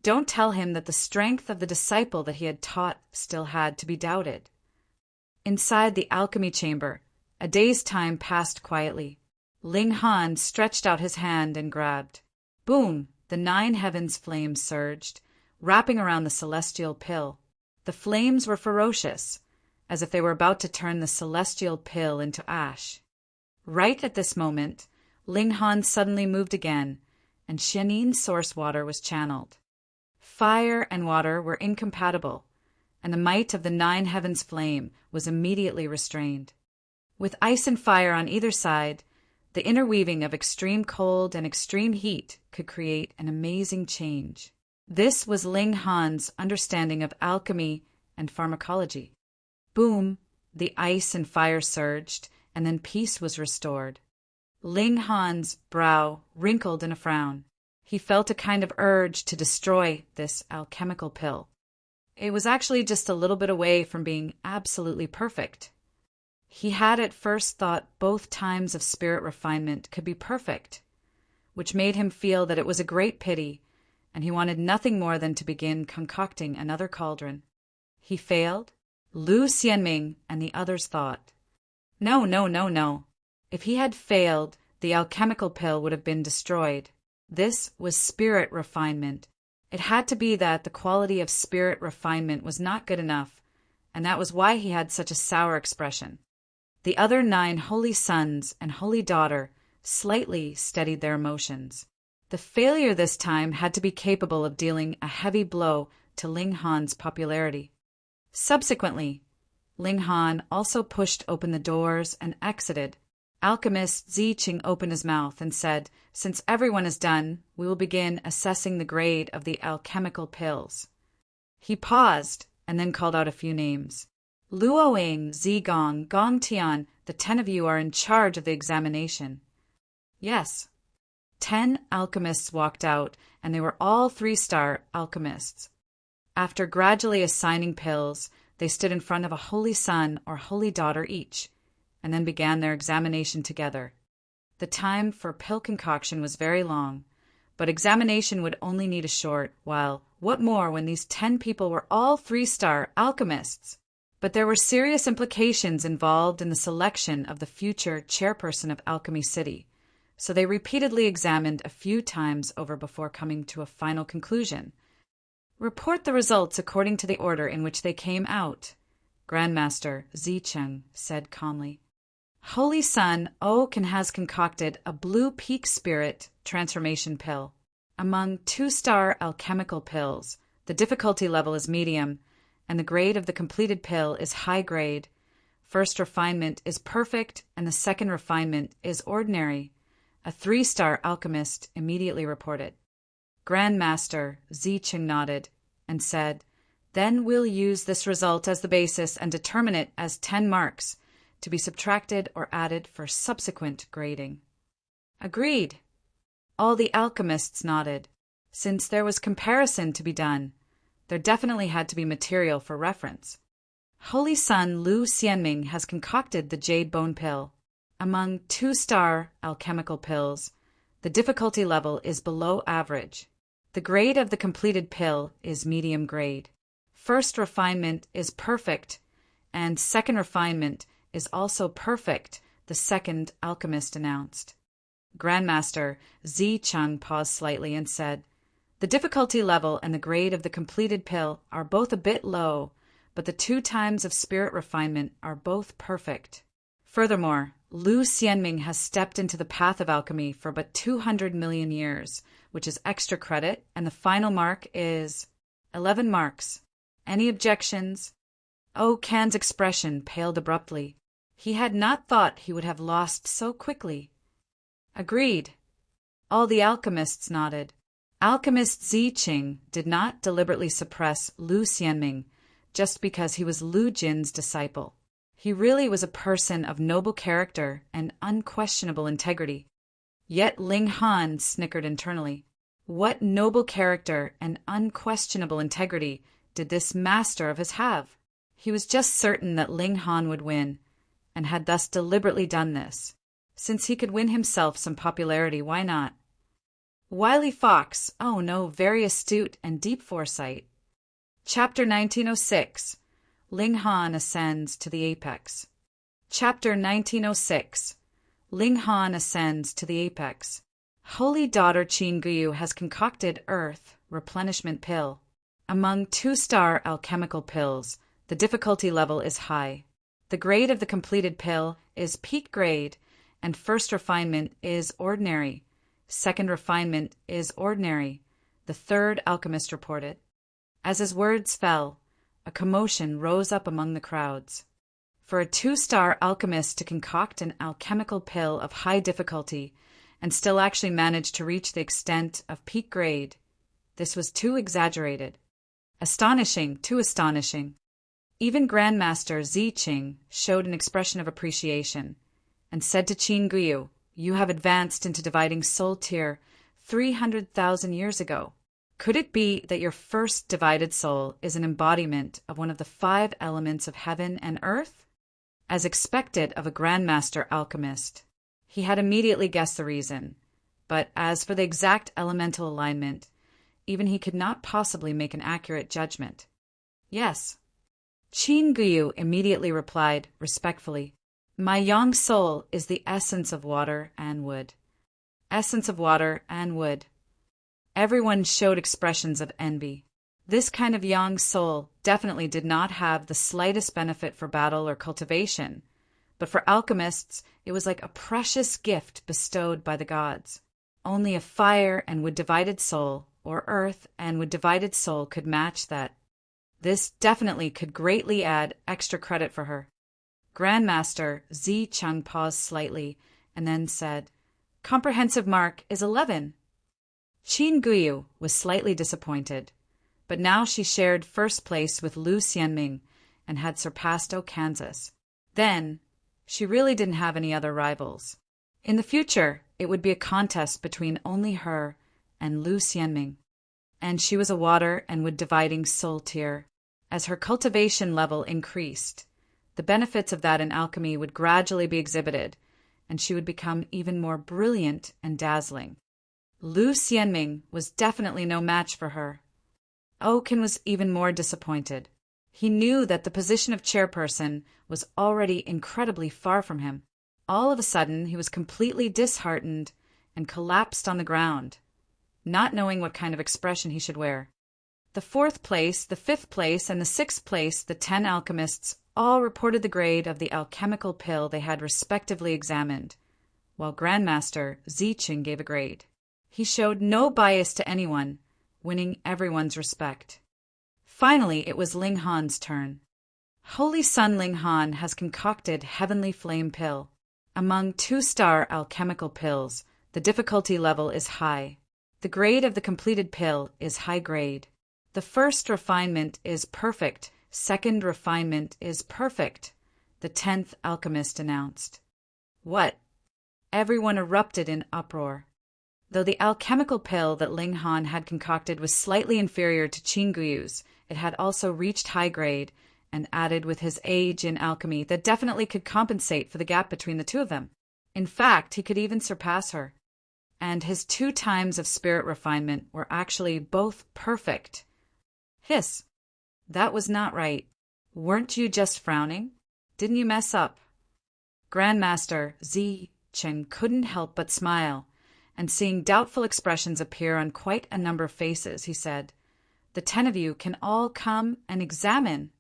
Don't tell him that the strength of the disciple that he had taught still had to be doubted. Inside the alchemy chamber, a day's time passed quietly. Ling Han stretched out his hand and grabbed. Boom! The 9 heavens flames surged, wrapping around the celestial pill. The flames were ferocious, as if they were about to turn the celestial pill into ash. Right at this moment, Ling Han suddenly moved again, and Xianin's source water was channeled. Fire and water were incompatible, and the might of the 9 heavens flame was immediately restrained. With ice and fire on either side, the interweaving of extreme cold and extreme heat could create an amazing change. This was Ling Han's understanding of alchemy and pharmacology. Boom! The ice and fire surged, and then peace was restored. Ling Han's brow wrinkled in a frown. He felt a kind of urge to destroy this alchemical pill. It was actually just a little bit away from being absolutely perfect. He had at first thought both times of spirit refinement could be perfect, which made him feel that it was a great pity, and he wanted nothing more than to begin concocting another cauldron. He failed. Lu Xianming and the others thought, No. If he had failed, the alchemical pill would have been destroyed. This was spirit refinement. It had to be that the quality of spirit refinement was not good enough, and that was why he had such a sour expression. The other 9 holy sons and holy daughter slightly steadied their emotions. The failure this time had to be capable of dealing a heavy blow to Ling Han's popularity. Subsequently, Ling Han also pushed open the doors and exited. Alchemist Zicheng opened his mouth and said, Since everyone is done, we will begin assessing the grade of the alchemical pills. He paused and then called out a few names. Luoing, Zigong, Gongtian, the 10 of you are in charge of the examination. Yes. 10 alchemists walked out, and they were all 3-star alchemists. After gradually assigning pills, they stood in front of a holy son or holy daughter each, and then began their examination together. The time for pill concoction was very long, but examination would only need a short while. What more when these 10 people were all 3-star alchemists? But there were serious implications involved in the selection of the future chairperson of Alchemy City, so they repeatedly examined a few times over before coming to a final conclusion. Report the results according to the order in which they came out, Grandmaster Zicheng said calmly. Holy Son Oaken has concocted a blue peak spirit transformation pill. Among 2-star alchemical pills, the difficulty level is medium, and the grade of the completed pill is high grade. First refinement is perfect, and the second refinement is ordinary. a 3-star alchemist immediately reported. Grandmaster Zicheng nodded and said, "Then we'll use this result as the basis and determine it as 10 marks, to be subtracted or added for subsequent grading." Agreed. All the alchemists nodded. Since there was comparison to be done, there definitely had to be material for reference. Holy Son Lu Xianming has concocted the Jade Bone Pill. Among 2-star alchemical pills, the difficulty level is below average. The grade of the completed pill is medium grade. First refinement is perfect, and second refinement is also perfect, the second alchemist announced. Grandmaster Zicheng paused slightly and said, "The difficulty level and the grade of the completed pill are both a bit low, but the 2 times of spirit refinement are both perfect. Furthermore, Lu Xianming has stepped into the path of alchemy for but 200 million years, which is extra credit, and the final mark is 11 marks. Any objections?" Oh Can's expression paled abruptly. He had not thought he would have lost so quickly. Agreed. All the alchemists nodded. Alchemist Zicheng did not deliberately suppress Lu Xianming just because he was Lu Jin's disciple. He really was a person of noble character and unquestionable integrity. Yet Ling Han snickered internally. What noble character and unquestionable integrity did this master of his have? He was just certain that Ling Han would win, and had thus deliberately done this. Since he could win himself some popularity, why not? Wily Fox, oh no, very astute and deep foresight. Chapter 1906. Ling Han ascends to the apex. Chapter 1906. Ling Han ascends to the apex. Holy Daughter Qin Guyu has concocted Earth Replenishment Pill. Among 2-star alchemical pills, the difficulty level is high. The grade of the completed pill is peak grade, and first refinement is ordinary. Second refinement is ordinary, the third alchemist reported. As his words fell, a commotion rose up among the crowds. For a 2-star alchemist to concoct an alchemical pill of high difficulty and still actually manage to reach the extent of peak grade, this was too exaggerated. Astonishing, too astonishing. Even Grandmaster Zicheng showed an expression of appreciation and said to Qin Guyu, "You have advanced into dividing soul tier 300,000 years ago. Could it be that your first divided soul is an embodiment of one of the 5 elements of heaven and earth?" As expected of a Grandmaster alchemist, he had immediately guessed the reason, but as for the exact elemental alignment, even he could not possibly make an accurate judgment. Yes. Qin Guyu immediately replied, respectfully, "My yang soul is the essence of water and wood." Essence of water and wood. Everyone showed expressions of envy. This kind of yang soul definitely did not have the slightest benefit for battle or cultivation, but for alchemists it was like a precious gift bestowed by the gods. Only a fire and wood divided soul, or earth and wood divided soul, could match that. This definitely could greatly add extra credit for her. Grandmaster Zicheng paused slightly and then said, "Comprehensive mark is 11. Qin Guyu was slightly disappointed, but now she shared first place with Lu Xianming and had surpassed Kansas. Then, she really didn't have any other rivals. In the future, it would be a contest between only her and Lu Xianming. And she was a water and wood dividing soul tier. As her cultivation level increased, the benefits of that in alchemy would gradually be exhibited, and she would become even more brilliant and dazzling. Lu Xianming was definitely no match for her. Kan was even more disappointed. He knew that the position of chairperson was already incredibly far from him. All of a sudden, he was completely disheartened and collapsed on the ground, not knowing what kind of expression he should wear. The 4th place, the 5th place, and the 6th place, the 10 alchemists, all reported the grade of the alchemical pill they had respectively examined, while Grandmaster Zicheng gave a grade. He showed no bias to anyone, winning everyone's respect. Finally, it was Ling Han's turn. Holy Son Ling Han has concocted Heavenly Flame Pill. Among 2-star alchemical pills, The difficulty level is high. The grade of the completed pill is high grade. The first refinement is perfect. Second refinement is perfect, the 10th alchemist announced. What? Everyone erupted in uproar. Though the alchemical pill that Ling Han had concocted was slightly inferior to Qin Guyu's, it had also reached high grade, and added with his age in alchemy that definitely could compensate for the gap between the two of them. In fact, he could even surpass her. And his 2 times of spirit refinement were actually both perfect. Hiss. That was not right. Weren't you just frowning? Didn't you mess up? Grandmaster Zi Cheng couldn't help but smile, and seeing doubtful expressions appear on quite a number of faces, he said, "The 10 of you can all come and examine."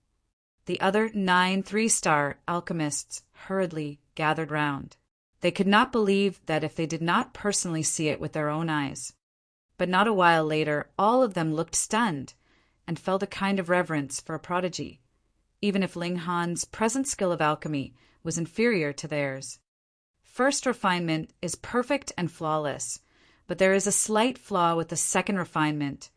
The other 9 3-star alchemists hurriedly gathered round. They could not believe that if they did not personally see it with their own eyes. But not a while later, all of them looked stunned, and felt a kind of reverence for a prodigy, even if Ling Han's present skill of alchemy was inferior to theirs. First refinement is perfect and flawless, but there is a slight flaw with the second refinement,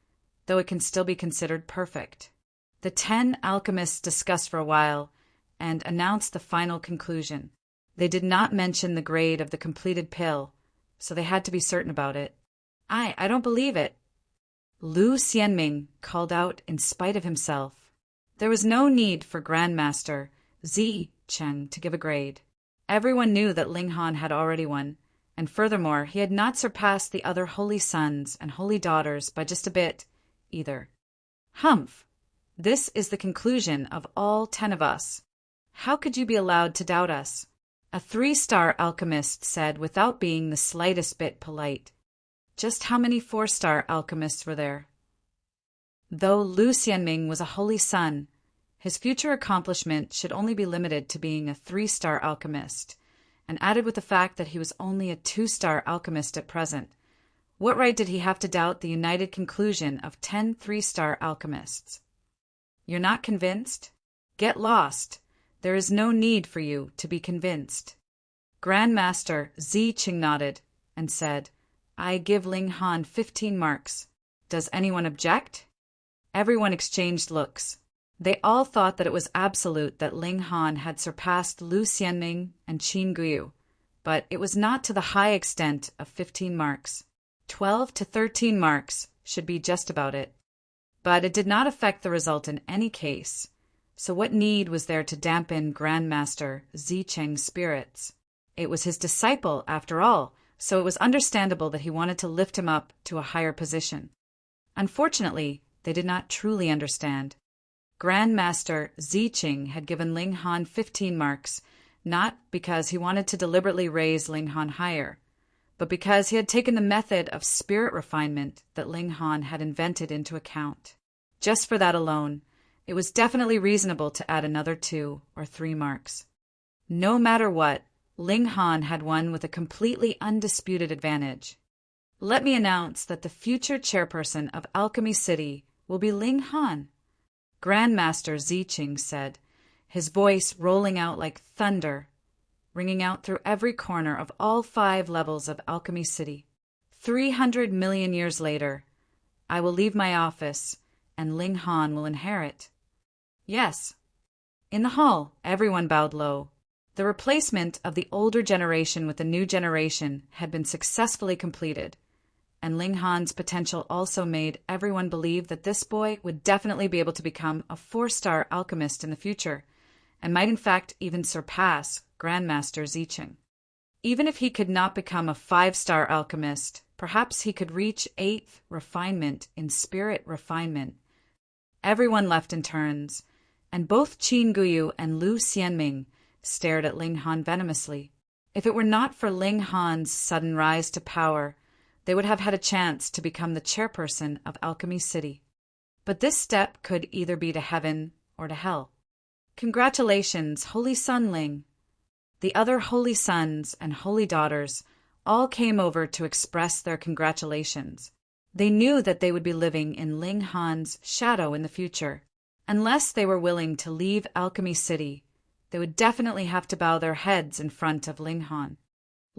though it can still be considered perfect. The 10 alchemists discussed for a while and announced the final conclusion. They did not mention the grade of the completed pill, so they had to be certain about it. I don't believe it. Lu Xianming called out in spite of himself. There was no need for Grandmaster Zi Cheng to give a grade. Everyone knew that Ling Han had already won, and furthermore, he had not surpassed the other holy sons and holy daughters by just a bit, either. Humph! This is the conclusion of all 10 of us. How could you be allowed to doubt us? A 3-star alchemist said without being the slightest bit polite. Just how many 4-star alchemists were there? Though Lu Xianming was a holy son, his future accomplishment should only be limited to being a 3-star alchemist, and added with the fact that he was only a 2-star alchemist at present. What right did he have to doubt the united conclusion of 10 3-star alchemists? You're not convinced? Get lost. There is no need for you to be convinced. Grandmaster Zi Cheng nodded and said, I give Ling Han 15 marks. Does anyone object? Everyone exchanged looks. They all thought that it was absolute that Ling Han had surpassed Lu Xianming and Qin Guyu, but it was not to the high extent of 15 marks. 12 to 13 marks should be just about it. But it did not affect the result in any case. So what need was there to dampen Grandmaster Zi Cheng's spirits? It was his disciple, after all, so it was understandable that he wanted to lift him up to a higher position. Unfortunately, they did not truly understand. Grandmaster Zi Cheng had given Ling Han 15 marks, not because he wanted to deliberately raise Ling Han higher, but because he had taken the method of spirit refinement that Ling Han had invented into account. Just for that alone, it was definitely reasonable to add another 2 or 3 marks. No matter what, Ling Han had won with a completely undisputed advantage. Let me announce that the future chairperson of Alchemy City will be Ling Han, Grandmaster Zi Cheng said, his voice rolling out like thunder, ringing out through every corner of all 5 levels of Alchemy City. 300 million years later, I will leave my office, and Ling Han will inherit. Yes. In the hall, everyone bowed low. The replacement of the older generation with the new generation had been successfully completed, and Ling Han's potential also made everyone believe that this boy would definitely be able to become a 4-star alchemist in the future, and might in fact even surpass Grandmaster Zi Cheng. Even if he could not become a 5-star alchemist, perhaps he could reach 8th refinement in spirit refinement. Everyone left in turns, and both Qin Guyu and Lu Xianming stared at Ling Han venomously. If it were not for Ling Han's sudden rise to power, they would have had a chance to become the chairperson of Alchemy City. But this step could either be to heaven or to hell. Congratulations, Holy Son Ling. The other holy sons and holy daughters all came over to express their congratulations. They knew that they would be living in Ling Han's shadow in the future. Unless they were willing to leave Alchemy City, they would definitely have to bow their heads in front of Ling Han.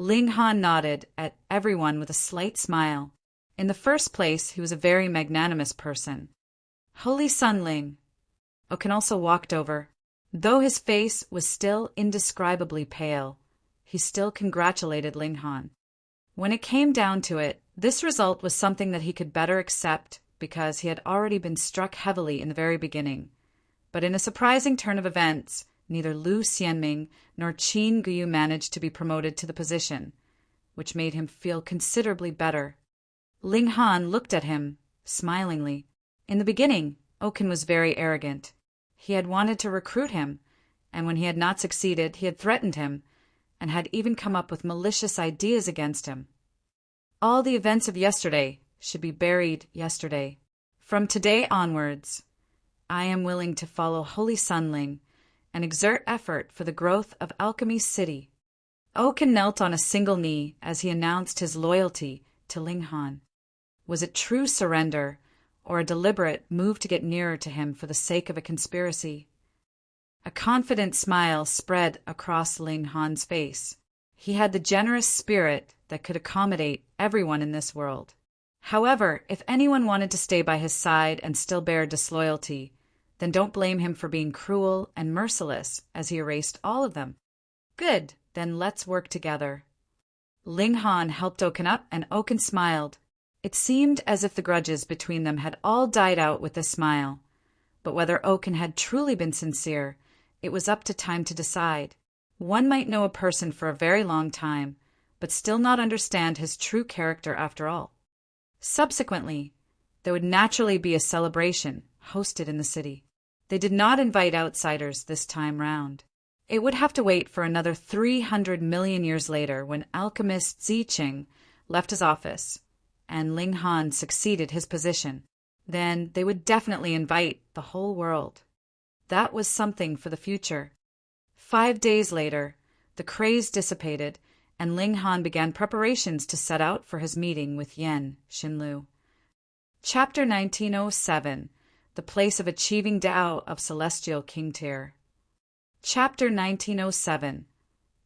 Ling Han nodded at everyone with a slight smile. In the first place, he was a very magnanimous person. Holy Sun Ling. Oken also walked over. Though his face was still indescribably pale, he still congratulated Ling Han. When it came down to it, this result was something that he could better accept because he had already been struck heavily in the very beginning. But in a surprising turn of events, neither Lu Xianming nor Qin Guyu managed to be promoted to the position, which made him feel considerably better. Ling Han looked at him, smilingly. In the beginning, Oken was very arrogant. He had wanted to recruit him, and when he had not succeeded, he had threatened him, and had even come up with malicious ideas against him. All the events of yesterday should be buried yesterday. From today onwards, I am willing to follow Holy Sun Ling and exert effort for the growth of Alchemy City. Oken knelt on a single knee as he announced his loyalty to Ling Han. Was it true surrender, or a deliberate move to get nearer to him for the sake of a conspiracy? A confident smile spread across Ling Han's face. He had the generous spirit that could accommodate everyone in this world. However, if anyone wanted to stay by his side and still bear disloyalty, then don't blame him for being cruel and merciless as he erased all of them. Good, then let's work together. Ling Han helped Oken up and Oken smiled. It seemed as if the grudges between them had all died out with this smile. But whether Oken had truly been sincere, it was up to time to decide. One might know a person for a very long time, but still not understand his true character after all. Subsequently, there would naturally be a celebration hosted in the city. They did not invite outsiders this time round. It would have to wait for another 300 million years later when Alchemist Ziqing left his office and Ling Han succeeded his position. Then they would definitely invite the whole world. That was something for the future. 5 days later, the craze dissipated, and Ling Han began preparations to set out for his meeting with Yen Xinlu. Chapter 1907. The Place of Achieving Tao of Celestial King Tier. Chapter 1907.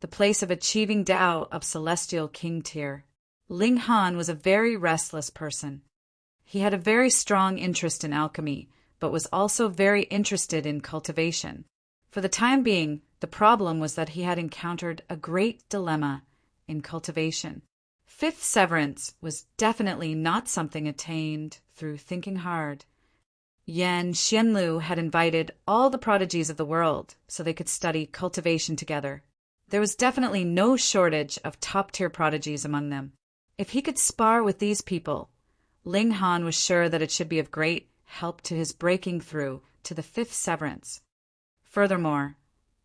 The Place of Achieving Tao of Celestial King Tier. Ling Han was a very restless person. He had a very strong interest in alchemy, but was also very interested in cultivation. For the time being, the problem was that he had encountered a great dilemma in cultivation. Fifth severance was definitely not something attained through thinking hard. Yen Xianlu had invited all the prodigies of the world so they could study cultivation together. There was definitely no shortage of top-tier prodigies among them. If he could spar with these people, Ling Han was sure that it should be of great help to his breaking through to the fifth severance. Furthermore,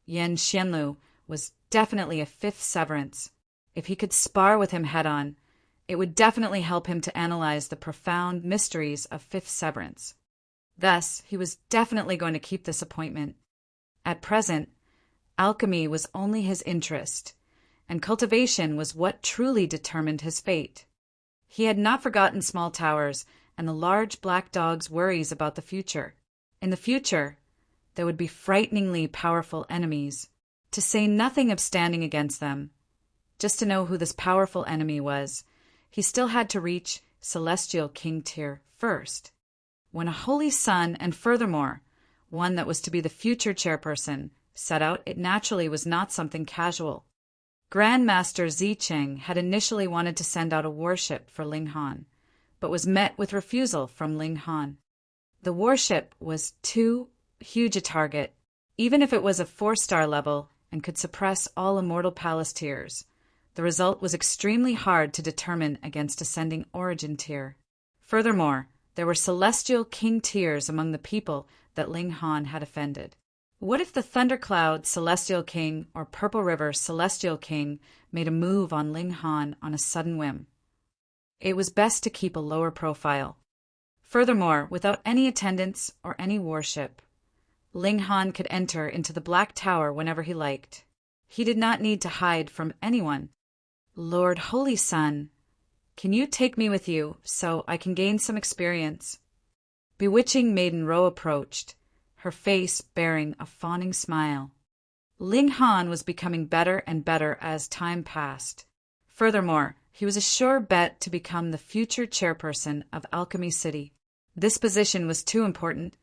Yen Xianlu was definitely a fifth severance. If he could spar with him head-on, it would definitely help him to analyze the profound mysteries of fifth severance. Thus, he was definitely going to keep this appointment. At present, alchemy was only his interest, and cultivation was what truly determined his fate. He had not forgotten small towers and the large black dog's worries about the future. In the future, there would be frighteningly powerful enemies, to say nothing of standing against them. Just to know who this powerful enemy was, he still had to reach Celestial King Tier first. When a holy sun, and furthermore, one that was to be the future chairperson, set out, it naturally was not something casual. Grandmaster Ziqing had initially wanted to send out a warship for Ling Han, but was met with refusal from Ling Han. The warship was too huge a target, even if it was a 4-star level and could suppress all immortal palace tiers. The result was extremely hard to determine against ascending origin tier. Furthermore, there were celestial king tiers among the people that Ling Han had offended. What if the Thundercloud Celestial King or Purple River Celestial King made a move on Ling Han on a sudden whim? It was best to keep a lower profile. Furthermore, without any attendants or any warship, Ling Han could enter into the Black Tower whenever he liked. He did not need to hide from anyone. Lord Holy Sun, can you take me with you so I can gain some experience? Bewitching Maiden Ro approached, her face bearing a fawning smile. Ling Han was becoming better and better as time passed. Furthermore, he was a sure bet to become the future chairperson of Alchemy City. This position was too important,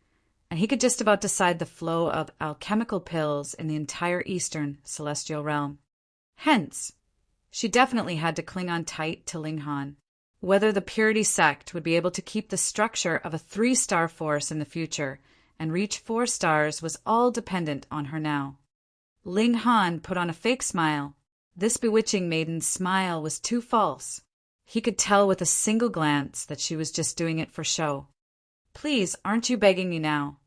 and he could just about decide the flow of alchemical pills in the entire Eastern Celestial Realm. Hence, she definitely had to cling on tight to Ling Han. Whether the Purity Sect would be able to keep the structure of a 3-star force in the future and reach 4 stars was all dependent on her now. Ling Han put on a fake smile. This bewitching maiden's smile was too false. He could tell with a single glance that she was just doing it for show. Please, aren't you begging me now?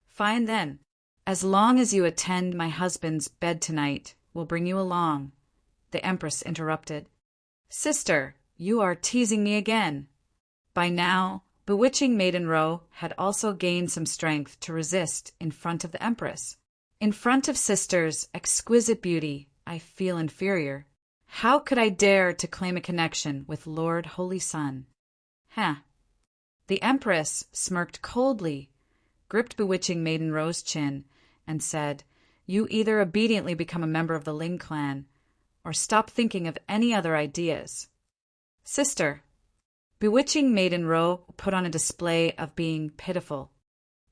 Fine then. As long as you attend my husband's bed tonight, we'll bring you along. The Empress interrupted. Sister, you are teasing me again. By now, bewitching Maiden Ro had also gained some strength to resist in front of the Empress. In front of sister's exquisite beauty, I feel inferior. How could I dare to claim a connection with Lord Holy Sun? The Empress smirked coldly, gripped bewitching Maiden Ro's chin, and said, You either obediently become a member of the Ling clan, or stop thinking of any other ideas. Sister. Bewitching Maiden Ro put on a display of being pitiful.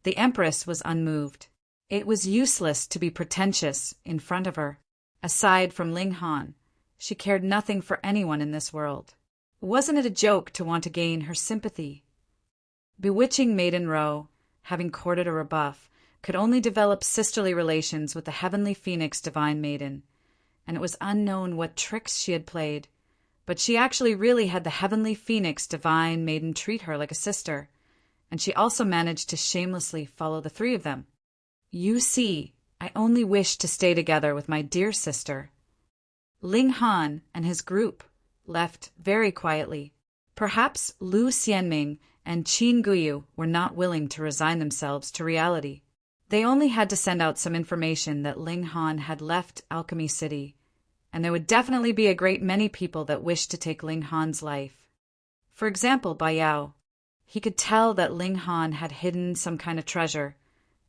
The Empress was unmoved. It was useless to be pretentious in front of her. Aside from Ling Han, she cared nothing for anyone in this world. Wasn't it a joke to want to gain her sympathy? Bewitching Maiden Ro, having courted a rebuff, could only develop sisterly relations with the Heavenly Phoenix Divine Maiden, and it was unknown what tricks she had played, but she actually really had the Heavenly Phoenix Divine Maiden treat her like a sister, and she also managed to shamelessly follow the 3 of them. You see, I only wish to stay together with my dear sister. Ling Han and his group left very quietly. Perhaps Lu Xianming and Qin Guyu were not willing to resign themselves to reality. They only had to send out some information that Ling Han had left Alchemy City, and there would definitely be a great many people that wished to take Ling Han's life. For example, Baiyao. He could tell that Ling Han had hidden some kind of treasure,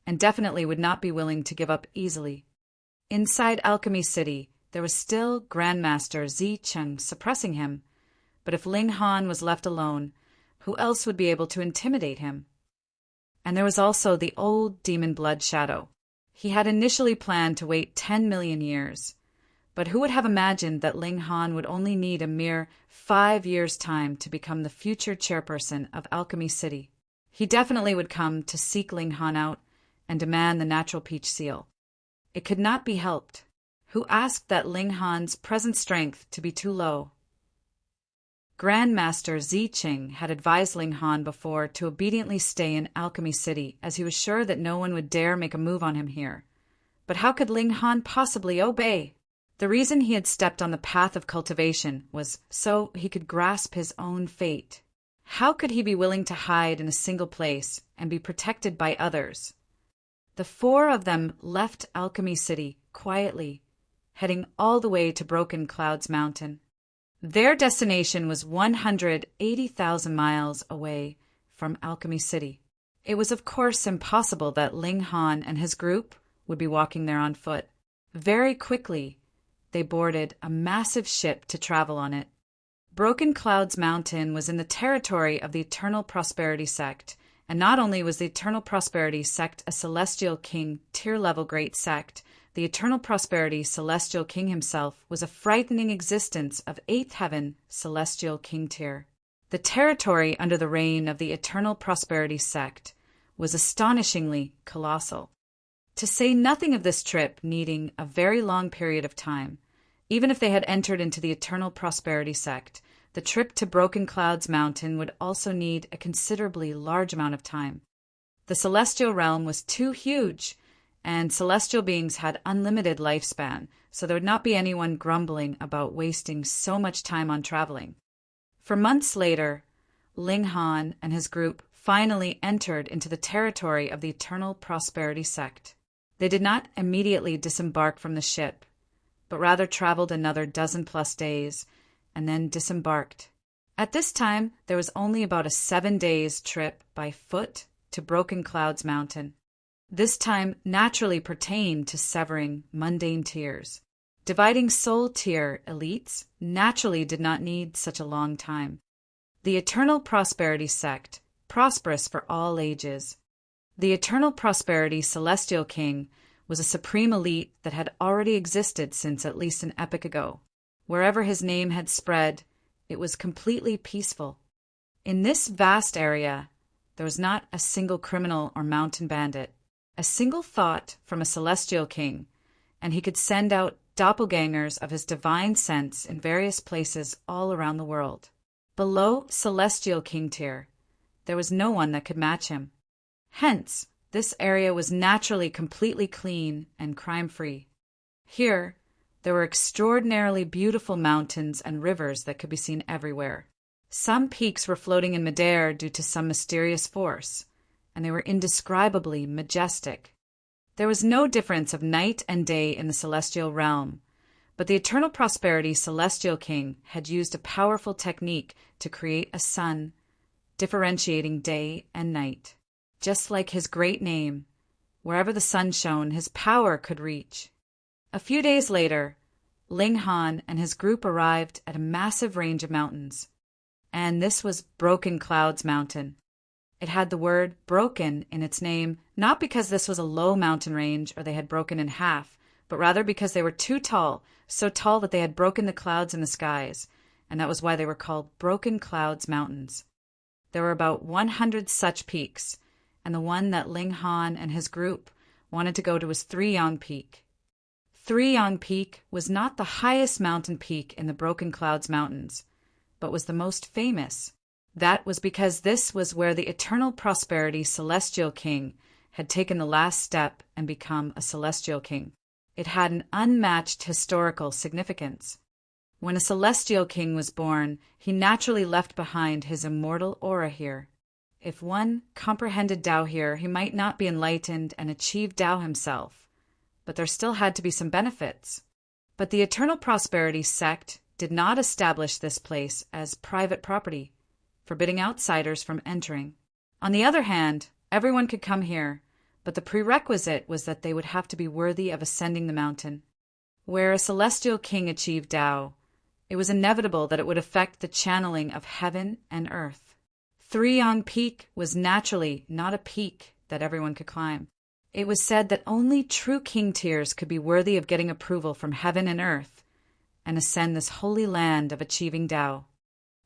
and definitely would not be willing to give up easily. Inside Alchemy City, there was still Grandmaster Zi Cheng suppressing him, but if Ling Han was left alone, who else would be able to intimidate him? And there was also the old demon blood shadow. He had initially planned to wait 10 million years, but who would have imagined that Ling Han would only need a mere 5 years' time to become the future chairperson of Alchemy City? He definitely would come to seek Ling Han out and demand the natural peach seal. It could not be helped. Who asked that Ling Han's present strength to be too low? Grandmaster Zi Qing had advised Ling Han before to obediently stay in Alchemy City, as he was sure that no one would dare make a move on him here. But how could Ling Han possibly obey? The reason he had stepped on the path of cultivation was so he could grasp his own fate. How could he be willing to hide in a single place and be protected by others? The 4 of them left Alchemy City quietly, heading all the way to Broken Clouds Mountain. Their destination was 180,000 miles away from Alchemy City. It was of course impossible that Ling Han and his group would be walking there on foot. Very quickly, they boarded a massive ship to travel on it. Broken Clouds Mountain was in the territory of the Eternal Prosperity Sect, and not only was the Eternal Prosperity Sect a Celestial King tier-level great sect, the Eternal Prosperity Celestial King himself was a frightening existence of 8th Heaven Celestial King tier. The territory under the reign of the Eternal Prosperity Sect was astonishingly colossal. To say nothing of this trip needing a very long period of time, even if they had entered into the Eternal Prosperity Sect, the trip to Broken Clouds Mountain would also need a considerably large amount of time. The celestial realm was too huge, and celestial beings had unlimited lifespan, so there would not be anyone grumbling about wasting so much time on traveling. For months later, Ling Han and his group finally entered into the territory of the Eternal Prosperity Sect. They did not immediately disembark from the ship, but rather traveled another 12+ days, and then disembarked. At this time, there was only about a 7 days trip by foot to Broken Clouds Mountain. This time naturally pertained to severing mundane tears. Dividing soul tier elites naturally did not need such a long time. The Eternal Prosperity sect, prosperous for all ages. The Eternal Prosperity Celestial King was a supreme elite that had already existed since at least an epoch ago. Wherever his name had spread, it was completely peaceful. In this vast area, there was not a single criminal or mountain bandit. A single thought from a celestial king, and he could send out doppelgangers of his divine sense in various places all around the world. Below celestial king tier, there was no one that could match him. Hence, this area was naturally completely clean and crime-free. Here, there were extraordinarily beautiful mountains and rivers that could be seen everywhere. Some peaks were floating in midair due to some mysterious force, and they were indescribably majestic. There was no difference of night and day in the celestial realm, but the Eternal Prosperity Celestial King had used a powerful technique to create a sun, differentiating day and night. Just like his great name, wherever the sun shone, his power could reach. A few days later, Ling Han and his group arrived at a massive range of mountains, and this was Broken Clouds Mountain. It had the word broken in its name, not because this was a low mountain range or they had broken in half, but rather because they were too tall, so tall that they had broken the clouds in the skies, and that was why they were called Broken Clouds Mountains. There were about 100 such peaks, and the one that Ling Han and his group wanted to go to was Three Yang Peak. Three Yang Peak was not the highest mountain peak in the Broken Clouds Mountains, but was the most famous. That was because this was where the Eternal Prosperity Celestial King had taken the last step and become a Celestial King. It had an unmatched historical significance. When a Celestial King was born, he naturally left behind his immortal aura here. If one comprehended Tao here, he might not be enlightened and achieve Tao himself, but there still had to be some benefits. But the Eternal Prosperity sect did not establish this place as private property, forbidding outsiders from entering. On the other hand, everyone could come here, but the prerequisite was that they would have to be worthy of ascending the mountain. Where a celestial king achieved Tao, it was inevitable that it would affect the channeling of heaven and earth. Three Yang Peak was naturally not a peak that everyone could climb. It was said that only true king tiers could be worthy of getting approval from heaven and earth and ascend this holy land of achieving Tao.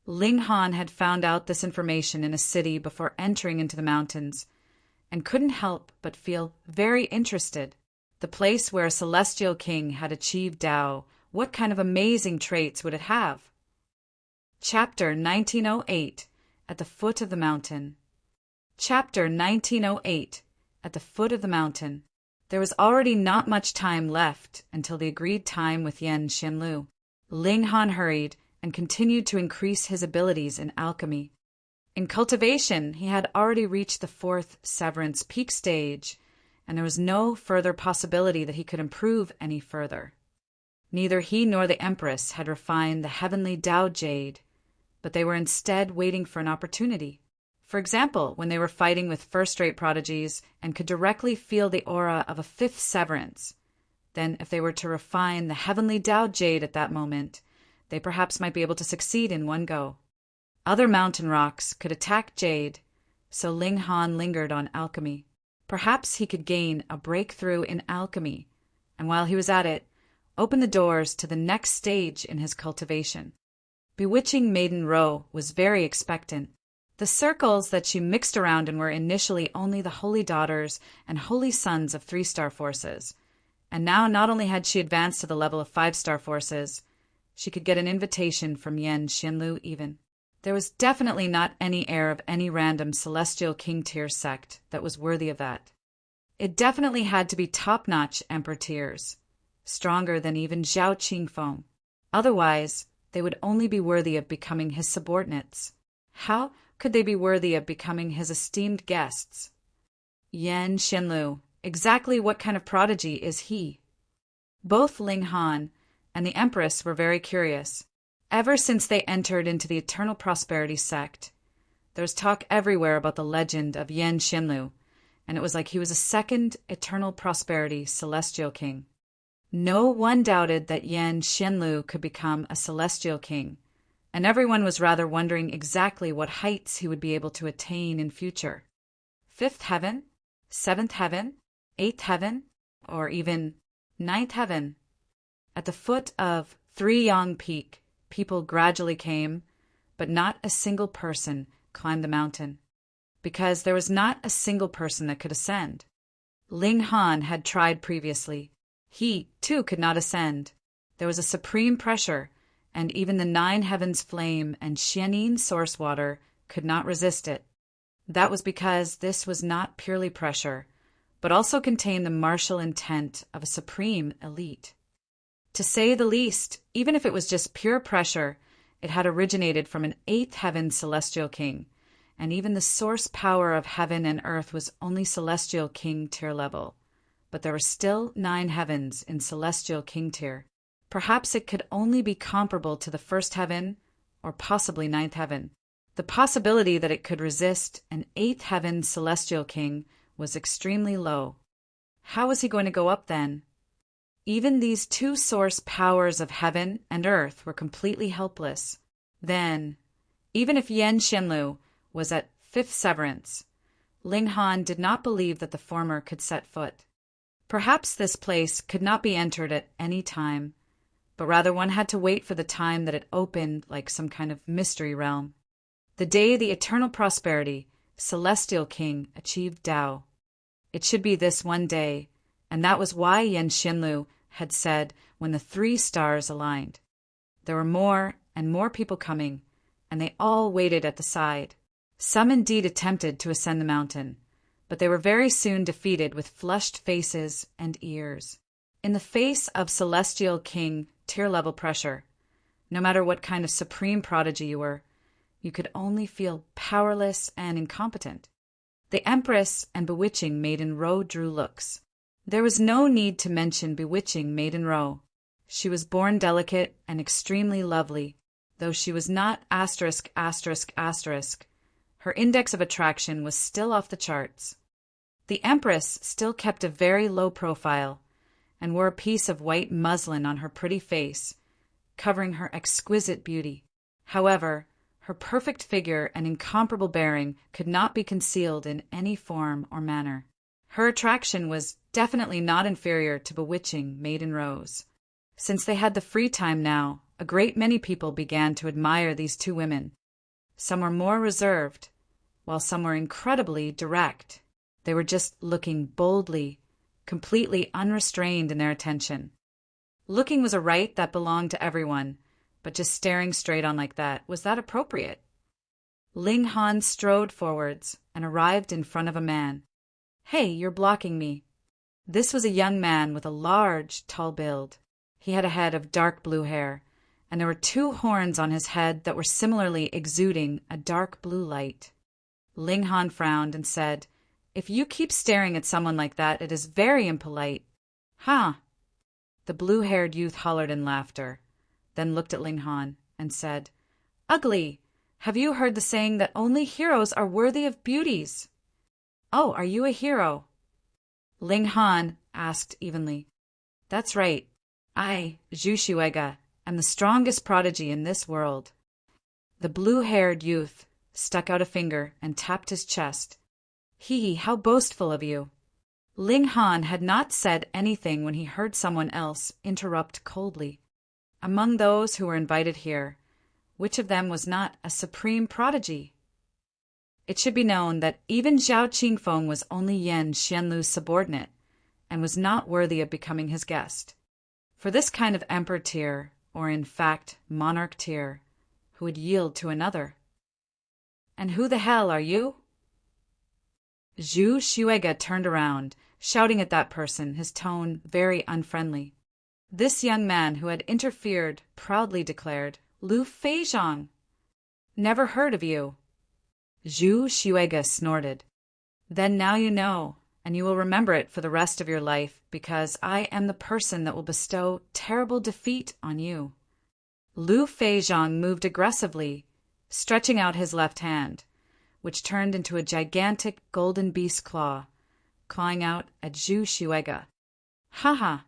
Ling Han had found out this information in a city before entering into the mountains, and couldn't help but feel very interested. The place where a celestial king had achieved Tao, what kind of amazing traits would it have? Chapter 1908, At the Foot of the Mountain. Chapter 1908, At the Foot of the Mountain. There was already not much time left until the agreed time with Yen Xianlu. Ling Han hurried and continued to increase his abilities in alchemy. In cultivation, he had already reached the 4th Severance Peak stage, and there was no further possibility that he could improve any further. Neither he nor the Empress had refined the heavenly Tao Jade, but they were instead waiting for an opportunity. For example, when they were fighting with first-rate prodigies and could directly feel the aura of a 5th Severance, then if they were to refine the heavenly Tao Jade at that moment, they perhaps might be able to succeed in one go. Other mountain rocks could attack Jade, so Ling Han lingered on alchemy. Perhaps he could gain a breakthrough in alchemy, and while he was at it, open the doors to the next stage in his cultivation. Bewitching Maiden Ro was very expectant. The circles that she mixed around in were initially only the holy daughters and holy sons of 3-star forces, and now not only had she advanced to the level of 5-star forces, she could get an invitation from Yen Xianlu even. There was definitely not any heir of any random celestial king tier sect that was worthy of that. It definitely had to be top-notch emperor tiers, stronger than even Zhao Qingfeng. Otherwise, they would only be worthy of becoming his subordinates. How could they be worthy of becoming his esteemed guests? Yen Xianlu, exactly what kind of prodigy is he? Both Ling Han and the Empress were very curious. Ever since they entered into the Eternal Prosperity sect, there's talk everywhere about the legend of Yen Xianlu, and it was like he was a second Eternal Prosperity Celestial King. No one doubted that Yan Xianlu could become a celestial king, and everyone was rather wondering exactly what heights he would be able to attain in future. Fifth heaven? Seventh heaven? Eighth heaven? Or even ninth heaven? At the foot of Three Yang Peak, people gradually came, but not a single person climbed the mountain, because there was not a single person that could ascend. Ling Han had tried previously. He, too, could not ascend. There was a supreme pressure, and even the nine heavens flame and Xianin source water could not resist it. That was because this was not purely pressure, but also contained the martial intent of a supreme elite. To say the least, even if it was just pure pressure, it had originated from an eighth heaven celestial king, and even the source power of heaven and earth was only celestial king tier level. But there were still 9 heavens in celestial king tier. Perhaps it could only be comparable to the first heaven, or possibly 9th heaven. The possibility that it could resist an 8th heaven celestial king was extremely low. How was he going to go up then? Even these 2 source powers of heaven and earth were completely helpless. Then, even if Yan Xianlu was at 5th severance, Ling Han did not believe that the former could set foot. Perhaps this place could not be entered at any time, but rather one had to wait for the time that it opened like some kind of mystery realm. The day the eternal prosperity, celestial king, achieved Tao. It should be this one day, and that was why Yan Xianlu had said when the 3 stars aligned. There were more and more people coming, and they all waited at the side. Some indeed attempted to ascend the mountain, but they were very soon defeated with flushed faces and ears. In the face of celestial king tier-level pressure, no matter what kind of supreme prodigy you were, you could only feel powerless and incompetent. The Empress and bewitching Maiden Ro drew looks. There was no need to mention bewitching Maiden Ro. She was born delicate and extremely lovely, though she was not ******. Her index of attraction was still off the charts. The Empress still kept a very low profile, and wore a piece of white muslin on her pretty face, covering her exquisite beauty. However, her perfect figure and incomparable bearing could not be concealed in any form or manner. Her attraction was definitely not inferior to bewitching Maiden Rose. Since they had the free time now, a great many people began to admire these 2 women. Some were more reserved, while some were incredibly direct. They were just looking boldly, completely unrestrained in their attention. Looking was a right that belonged to everyone, but just staring straight on like that, was that appropriate? Ling Han strode forwards and arrived in front of a man. "Hey, you're blocking me." This was a young man with a large, tall build. He had a head of dark blue hair, and there were 2 horns on his head that were similarly exuding a dark blue light. Ling Han frowned and said, "If you keep staring at someone like that, it is very impolite." "Huh?" The blue-haired youth hollered in laughter, then looked at Ling Han and said, "Ugly! Have you heard the saying that only heroes are worthy of beauties?" "Oh, are you a hero?" Ling Han asked evenly. "That's right. I, Zhu Xuega, am the strongest prodigy in this world." The blue-haired youth stuck out a finger and tapped his chest. "Hee, how boastful of you." Ling Han had not said anything when he heard someone else interrupt coldly. Among those who were invited here, which of them was not a supreme prodigy? It should be known that even Zhao Qingfeng was only Yan Xianlu's subordinate, and was not worthy of becoming his guest. For this kind of emperor tier, or in fact monarch tier, who would yield to another? "And who the hell are you?" Zhu Xuega turned around, shouting at that person, his tone very unfriendly. This young man who had interfered proudly declared, "Lu Feizhang." "Never heard of you." Zhu Xuega snorted. "Then now you know, and you will remember it for the rest of your life, because I am the person that will bestow terrible defeat on you." Lu Feizhang moved aggressively, stretching out his left hand, which turned into a gigantic golden beast claw, clawing out at Zhu Xuega. "Ha ha!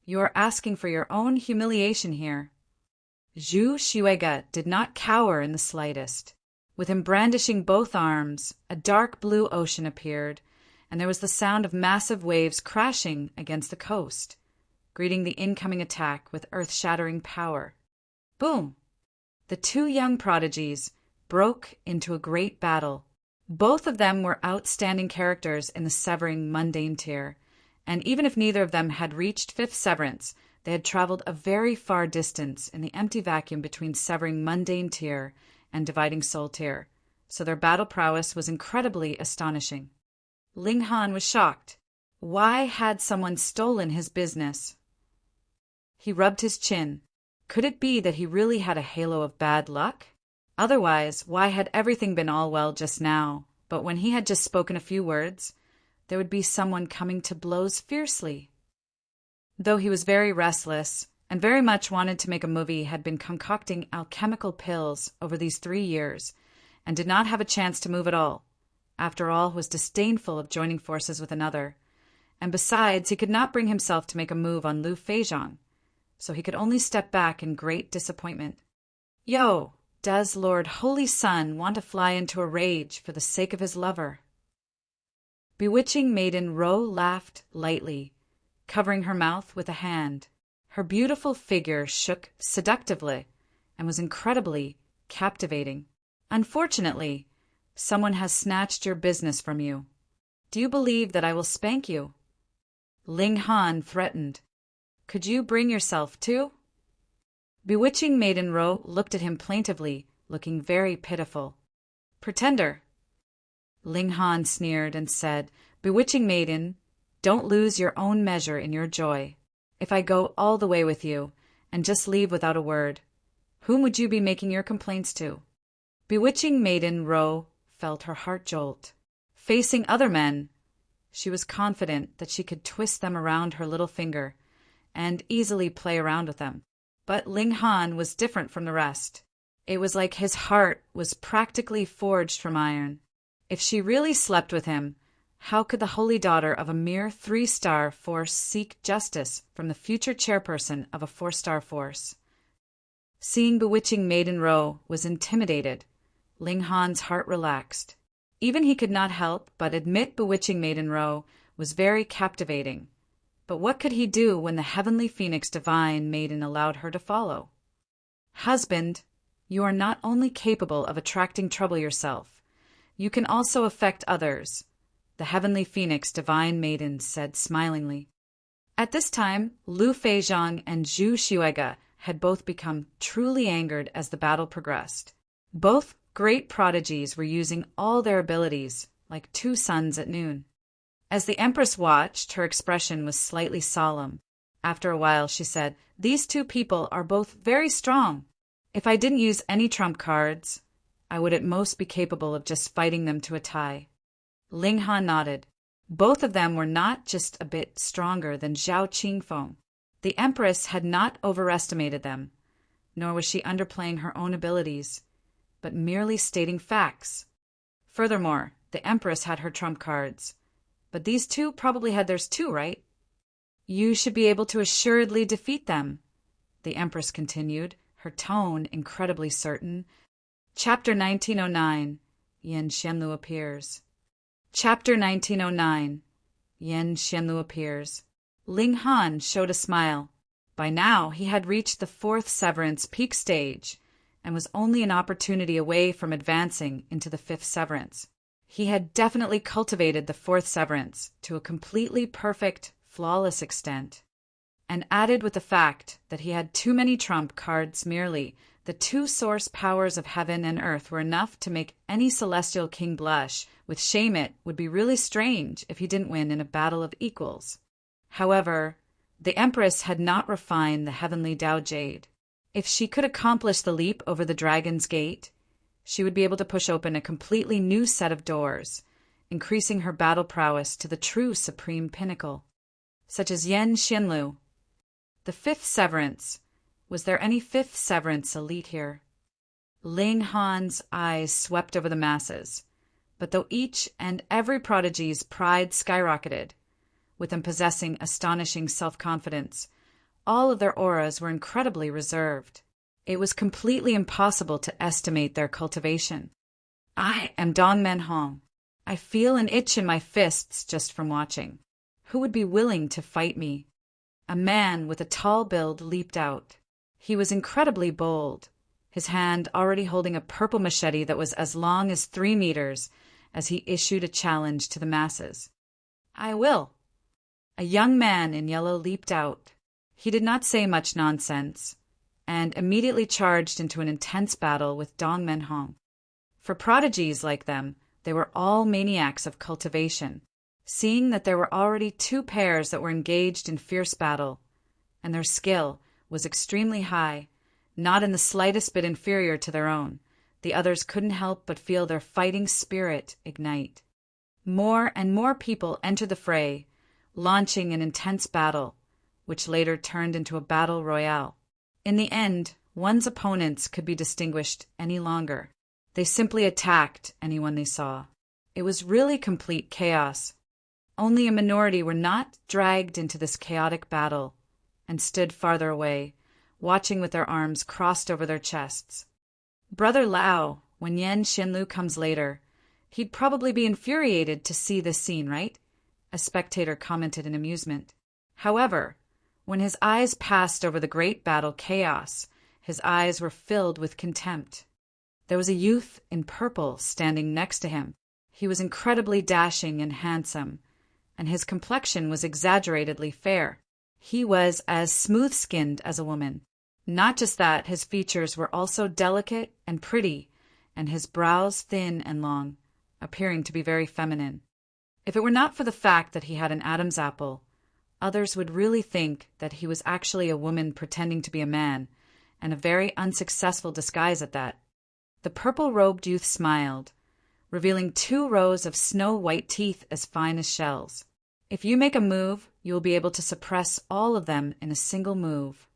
You are asking for your own humiliation here." Zhu Xuega did not cower in the slightest. With him brandishing both arms, a dark blue ocean appeared, and there was the sound of massive waves crashing against the coast, greeting the incoming attack with earth-shattering power. Boom! The two young prodigies broke into a great battle. Both of them were outstanding characters in the Severing Mundane tier, and even if neither of them had reached fifth severance, they had traveled a very far distance in the empty vacuum between Severing Mundane tier and Dividing Soul tier, so their battle prowess was incredibly astonishing. Ling Han was shocked. Why had someone stolen his business? He rubbed his chin. Could it be that he really had a halo of bad luck? Otherwise, why had everything been all well just now, but when he had just spoken a few words, there would be someone coming to blows fiercely? Though he was very restless and very much wanted to make a movie, had been concocting alchemical pills over these 3 years and did not have a chance to move at all. After all, was disdainful of joining forces with another, and besides, he could not bring himself to make a move on Lu Feizhong, so he could only step back in great disappointment. Yo, does Lord Holy Sun want to fly into a rage for the sake of his lover? Bewitching maiden Ro laughed lightly, covering her mouth with a hand. Her beautiful figure shook seductively and was incredibly captivating. Unfortunately, someone has snatched your business from you. Do you believe that I will spank you? Ling Han threatened. Could you bring yourself too? Bewitching maiden Ro looked at him plaintively, looking very pitiful. Pretender. Ling Han sneered and said, Bewitching maiden, don't lose your own measure in your joy. If I go all the way with you, and just leave without a word, whom would you be making your complaints to? Bewitching maiden Ro felt her heart jolt. Facing other men, she was confident that she could twist them around her little finger and easily play around with them. But Ling Han was different from the rest. It was like his heart was practically forged from iron. If she really slept with him, how could the holy daughter of a mere 3-star force seek justice from the future chairperson of a 4-star force? Seeing bewitching maiden Ro was intimidated, Ling Han's heart relaxed. Even he could not help but admit bewitching maiden Ro was very captivating. But what could he do when the heavenly phoenix divine maiden allowed her to follow? Husband, you are not only capable of attracting trouble yourself, you can also affect others, the heavenly phoenix divine maiden said smilingly. At this time, Lu Feizhong and Zhu Xuega had both become truly angered as the battle progressed. Both great prodigies were using all their abilities, like two suns at noon. As the Empress watched, her expression was slightly solemn. After a while, she said, These two people are both very strong. If I didn't use any trump cards, I would at most be capable of just fighting them to a tie. Ling Han nodded. Both of them were not just a bit stronger than Zhao Qingfeng. The Empress had not overestimated them, nor was she underplaying her own abilities, but merely stating facts. Furthermore, the Empress had her trump cards, but these two probably had theirs too, right? You should be able to assuredly defeat them, the Empress continued, her tone incredibly certain. Chapter 1909, Yen Xianlu appears. Chapter 1909, Yen Xianlu appears. Ling Han showed a smile. By now, he had reached the 4th severance peak stage and was only an opportunity away from advancing into the 5th severance. He had definitely cultivated the 4th severance to a completely perfect, flawless extent, and added with the fact that he had too many trump cards merely, the two source powers of heaven and earth were enough to make any celestial king blush. With shame, it would be really strange if he didn't win in a battle of equals. However, the Empress had not refined the heavenly Tao Jade. If she could accomplish the leap over the Dragon's Gate, she would be able to push open a completely new set of doors, increasing her battle prowess to the true supreme pinnacle, such as Yen Xianlu. The 5th severance. Was there any 5th severance elite here? Ling Han's eyes swept over the masses, but though each and every prodigy's pride skyrocketed, with them possessing astonishing self-confidence, All of their auras were incredibly reserved. It was completely impossible to estimate their cultivation. I am Dong Men-hong. I feel an itch in my fists just from watching. Who would be willing to fight me? A man with a tall build leaped out. He was incredibly bold, his hand already holding a purple machete that was as long as 3 meters as he issued a challenge to the masses. I will. A young man in yellow leaped out. He did not say much nonsense, and immediately charged into an intense battle with Dong Men-hong. For prodigies like them, they were all maniacs of cultivation. Seeing that there were already 2 pairs that were engaged in fierce battle, and their skill was extremely high, not in the slightest bit inferior to their own, the others couldn't help but feel their fighting spirit ignite. More and more people entered the fray, launching an intense battle, which later turned into a battle royale. In the end, one's opponents could be distinguished any longer. They simply attacked anyone they saw. It was really complete chaos. Only a minority were not dragged into this chaotic battle and stood farther away, watching with their arms crossed over their chests. Brother Lao, when Yen Xinlu comes later, he'd probably be infuriated to see this scene, right? A spectator commented in amusement. However, when his eyes passed over the great battle chaos, his eyes were filled with contempt. There was a youth in purple standing next to him. He was incredibly dashing and handsome, and his complexion was exaggeratedly fair. He was as smooth-skinned as a woman. Not just that, his features were also delicate and pretty, and his brows thin and long, appearing to be very feminine. If it were not for the fact that he had an Adam's apple, others would really think that he was actually a woman pretending to be a man, and a very unsuccessful disguise at that. The purple-robed youth smiled, revealing 2 rows of snow-white teeth as fine as shells. If you make a move, you will be able to suppress all of them in a single move.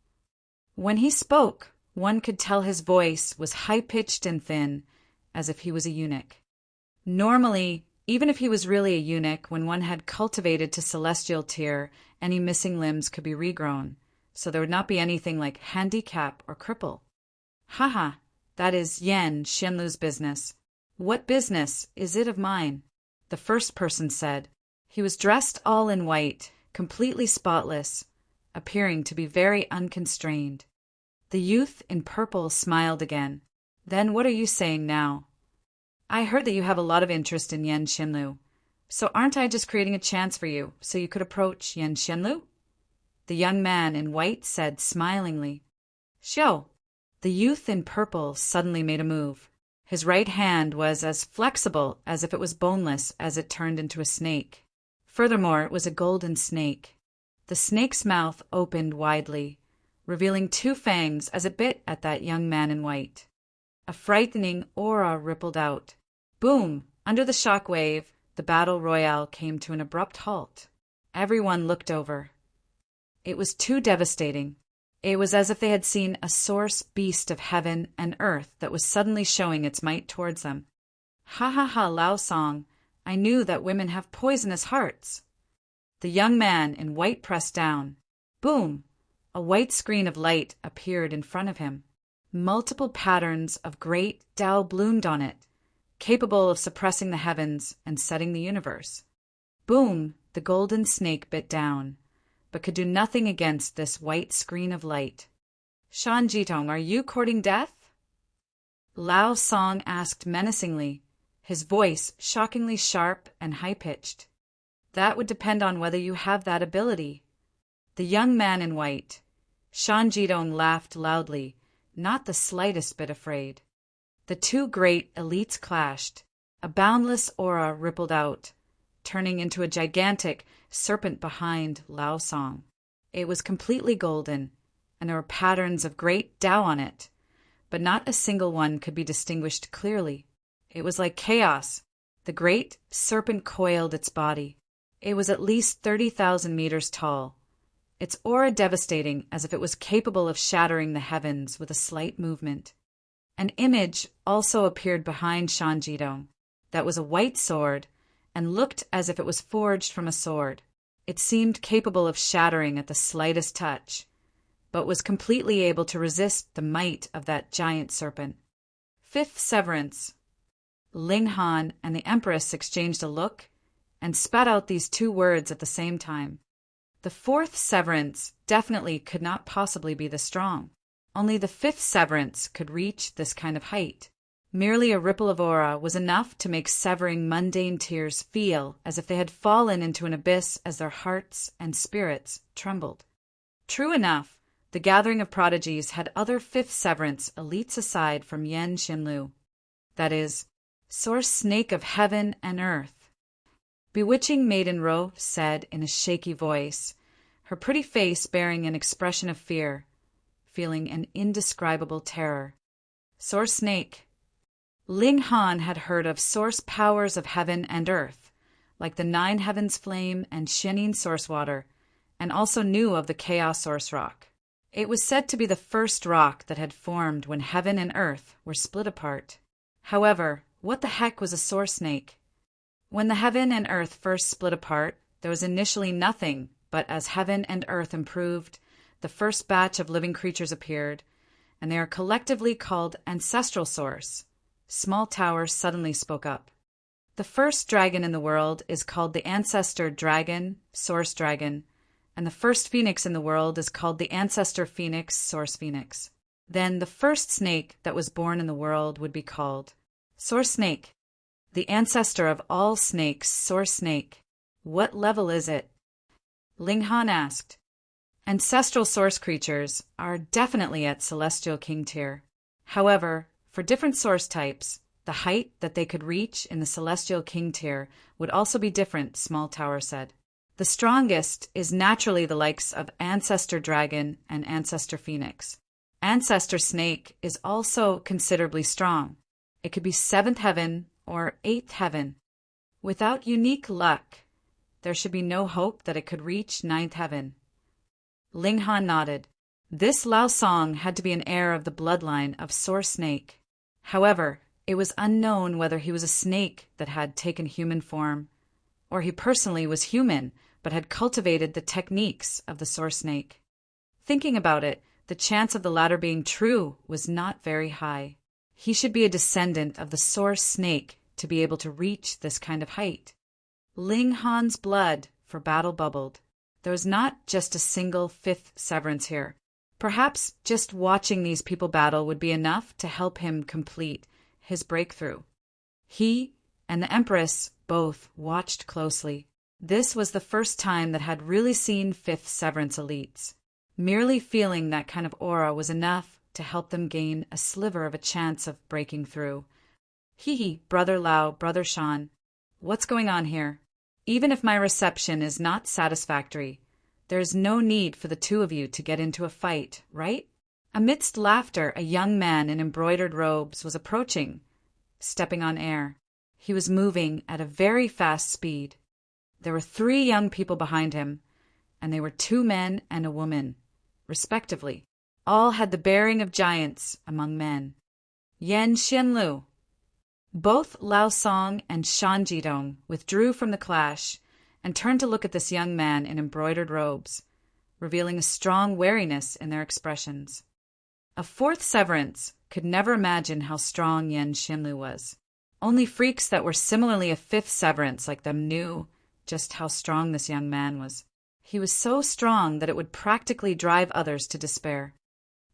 When he spoke, one could tell his voice was high-pitched and thin, as if he was a eunuch. Normally, even if he was really a eunuch, when one had cultivated to celestial tier, any missing limbs could be regrown, so there would not be anything like handicap or cripple. Haha, that is Yen Xinlu's business. What business is it of mine? The first person said. He was dressed all in white, completely spotless, appearing to be very unconstrained. The youth in purple smiled again. Then what are you saying now? I heard that you have a lot of interest in Yen Xinlu. So aren't I just creating a chance for you, so you could approach Yen Xinlu? The young man in white said smilingly. Xiao. The youth in purple suddenly made a move. His right hand was as flexible as if it was boneless as it turned into a snake. Furthermore, it was a golden snake. The snake's mouth opened widely, revealing 2 fangs as it bit at that young man in white. A frightening aura rippled out. Boom! Under the shock wave, the battle royale came to an abrupt halt. Everyone looked over. It was too devastating. It was as if they had seen a source beast of heaven and earth that was suddenly showing its might towards them. Ha ha ha, Lao Song, I knew that women have poisonous hearts. The young man in white pressed down. Boom! A white screen of light appeared in front of him. Multiple patterns of great Tao bloomed on it, capable of suppressing the heavens and setting the universe. Boom! The golden snake bit down, but could do nothing against this white screen of light. Shan Jitong, are you courting death? Lao Song asked menacingly, his voice shockingly sharp and high-pitched. That would depend on whether you have that ability. The young man in white, Shan Jitong, laughed loudly, not the slightest bit afraid. The 2 great elites clashed. A boundless aura rippled out, turning into a gigantic serpent behind Lao Song. It was completely golden, and there were patterns of great Tao on it, but not a single one could be distinguished clearly. It was like chaos. The great serpent coiled its body. It was at least 30,000 meters tall, its aura devastating as if it was capable of shattering the heavens with a slight movement. An image also appeared behind Shan Jitong. That was a white sword, and looked as if it was forged from a sword. It seemed capable of shattering at the slightest touch, but was completely able to resist the might of that giant serpent. Fifth severance. Ling Han and the Empress exchanged a look and spat out these two words at the same time. The fourth severance definitely could not possibly be the strong. Only the fifth severance could reach this kind of height. Merely a ripple of aura was enough to make severing mundane tears feel as if they had fallen into an abyss as their hearts and spirits trembled. True enough, the gathering of prodigies had other fifth severance elites aside from Yen Xinlu. That is, source snake of heaven and earth. Bewitching Maiden Ro said in a shaky voice, her pretty face bearing an expression of fear, feeling an indescribable terror. Source snake. Ling Han had heard of source powers of heaven and earth, like the nine heavens flame and shining source water, and also knew of the chaos source rock. It was said to be the first rock that had formed when heaven and earth were split apart. However, what the heck was a source snake? When the heaven and earth first split apart, there was initially nothing, but as heaven and earth improved, the first batch of living creatures appeared, and they are collectively called ancestral source. Small Tower suddenly spoke up. The first dragon in the world is called the ancestor dragon, source dragon, and the first phoenix in the world is called the ancestor phoenix, source phoenix. Then the first snake that was born in the world would be called source snake. The ancestor of all snakes, source snake. What level is it? Ling Han asked. Ancestral source creatures are definitely at celestial king tier. However, for different source types, the height that they could reach in the celestial king tier would also be different, Small Tower said. The strongest is naturally the likes of Ancestor Dragon and Ancestor Phoenix. Ancestor Snake is also considerably strong. It could be 7th heaven or 8th heaven. Without unique luck, there should be no hope that it could reach 9th heaven. Ling Han nodded. This Lao Song had to be an heir of the bloodline of Source Snake. However, it was unknown whether he was a snake that had taken human form, or he personally was human but had cultivated the techniques of the Source Snake. Thinking about it, the chance of the latter being true was not very high. He should be a descendant of the Source Snake to be able to reach this kind of height. Ling Han's blood for battle bubbled. There was not just a single fifth severance here. Perhaps just watching these people battle would be enough to help him complete his breakthrough. He and the Empress both watched closely. This was the first time that had really seen fifth severance elites. Merely feeling that kind of aura was enough to help them gain a sliver of a chance of breaking through. Hee, Brother Lao, Brother Shan, what's going on here? Even if my reception is not satisfactory, there is no need for the two of you to get into a fight, right? Amidst laughter, a young man in embroidered robes was approaching, stepping on air. He was moving at a very fast speed. There were 3 young people behind him, and they were 2 men and a woman, respectively. All had the bearing of giants among men. Yen Xianlu. Both Lao Song and Shan Jidong withdrew from the clash and turned to look at this young man in embroidered robes, revealing a strong wariness in their expressions. A fourth severance could never imagine how strong Yen Xinlu was. Only freaks that were similarly a fifth severance like them knew just how strong this young man was. He was so strong that it would practically drive others to despair.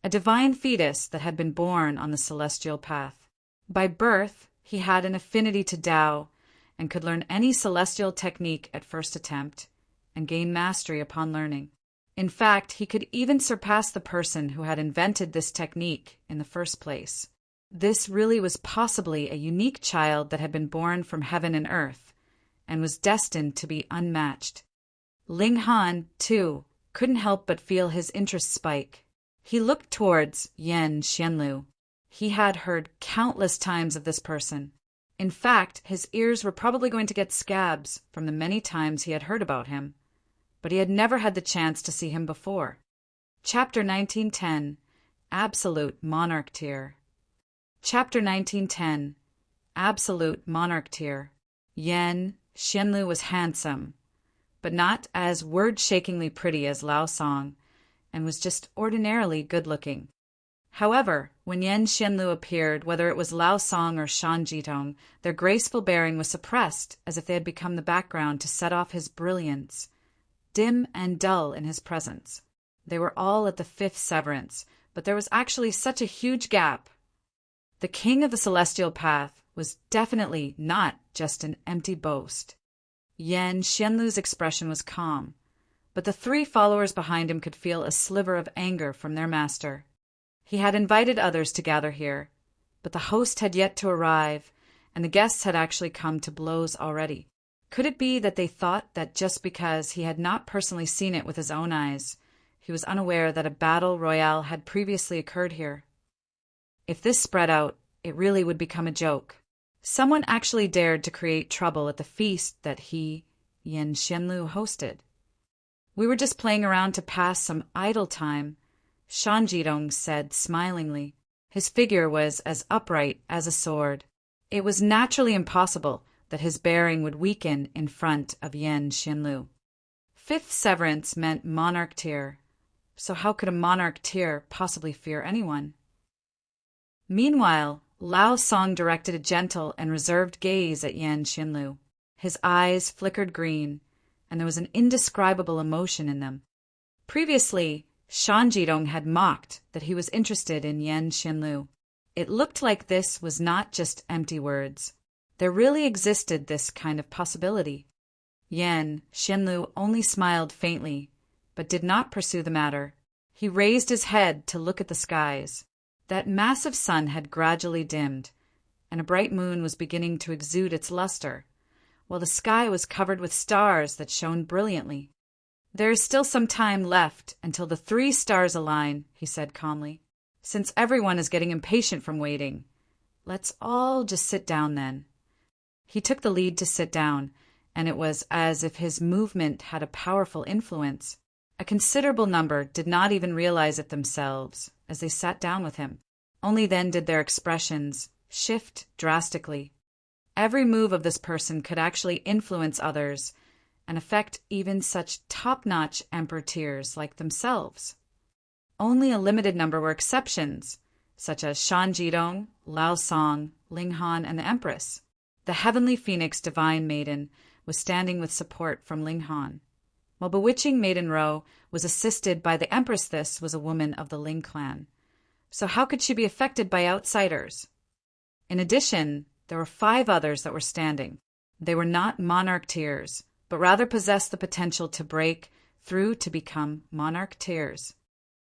A divine fetus that had been born on the celestial path. By birth, he had an affinity to Tao and could learn any celestial technique at first attempt and gain mastery upon learning. In fact, he could even surpass the person who had invented this technique in the first place. This really was possibly a unique child that had been born from heaven and earth and was destined to be unmatched. Ling Han, too, couldn't help but feel his interest spike. He looked towards Yen Xianlu. He had heard countless times of this person. In fact, his ears were probably going to get scabs from the many times he had heard about him, but he had never had the chance to see him before. Chapter 1910, Absolute Monarch Tier. Chapter 1910, Absolute Monarch Tier. Yen Xianlu was handsome, but not as word-shakingly pretty as Lao Song, and was just ordinarily good-looking. However, when Yan Xianlu appeared, whether it was Lao Song or Shan Jitong, their graceful bearing was suppressed, as if they had become the background to set off his brilliance, dim and dull in his presence. They were all at the fifth severance, but there was actually such a huge gap. The king of the celestial path was definitely not just an empty boast. Yan Xianlu's expression was calm, but the three followers behind him could feel a sliver of anger from their master. He had invited others to gather here, but the host had yet to arrive, and the guests had actually come to blows already. Could it be that they thought that just because he had not personally seen it with his own eyes, he was unaware that a battle royale had previously occurred here? If this spread out, it really would become a joke. Someone actually dared to create trouble at the feast that he, Yan Xianlu, hosted. We were just playing around to pass some idle time, Shan Jitong said smilingly. His figure was as upright as a sword. It was naturally impossible that his bearing would weaken in front of Yan Xianlu. Fifth severance meant monarch tier, so how could a monarch tier possibly fear anyone? Meanwhile, Lao Song directed a gentle and reserved gaze at Yan Xianlu. His eyes flickered green, and there was an indescribable emotion in them. Previously, Shan Jitong had mocked that he was interested in Yan Xianlu. It looked like this was not just empty words. There really existed this kind of possibility. Yan Xianlu only smiled faintly, but did not pursue the matter. He raised his head to look at the skies. That massive sun had gradually dimmed, and a bright moon was beginning to exude its luster, while the sky was covered with stars that shone brilliantly. "There is still some time left until the 3 stars align," he said calmly. "Since everyone is getting impatient from waiting, let's all just sit down then." He took the lead to sit down, and it was as if his movement had a powerful influence. A considerable number did not even realize it themselves as they sat down with him. Only then did their expressions shift drastically. Every move of this person could actually influence others and affect even such top-notch emperor tiers like themselves. Only a limited number were exceptions, such as Shan Jitong, Lao Song, Ling Han, and the Empress. The heavenly phoenix divine maiden was standing with support from Ling Han, while bewitching Maiden Ro was assisted by the Empress. This was a woman of the Ling clan, so how could she be affected by outsiders? In addition, there were 5 others that were standing. They were not monarch tiers, but rather possessed the potential to break through to become monarch tiers.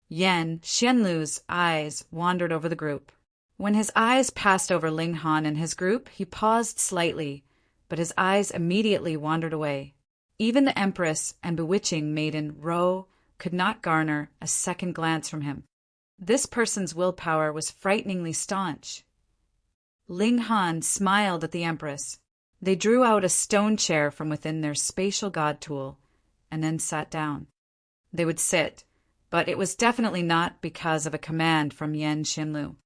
Yan Xianlu's eyes wandered over the group. When his eyes passed over Ling Han and his group, he paused slightly, but his eyes immediately wandered away. Even the Empress and bewitching Maiden Ro could not garner a second glance from him. This person's willpower was frighteningly staunch. Ling Han smiled at the Empress. They drew out a stone chair from within their spatial god tool, and then sat down. They would sit, but it was definitely not because of a command from Yan Xianlu.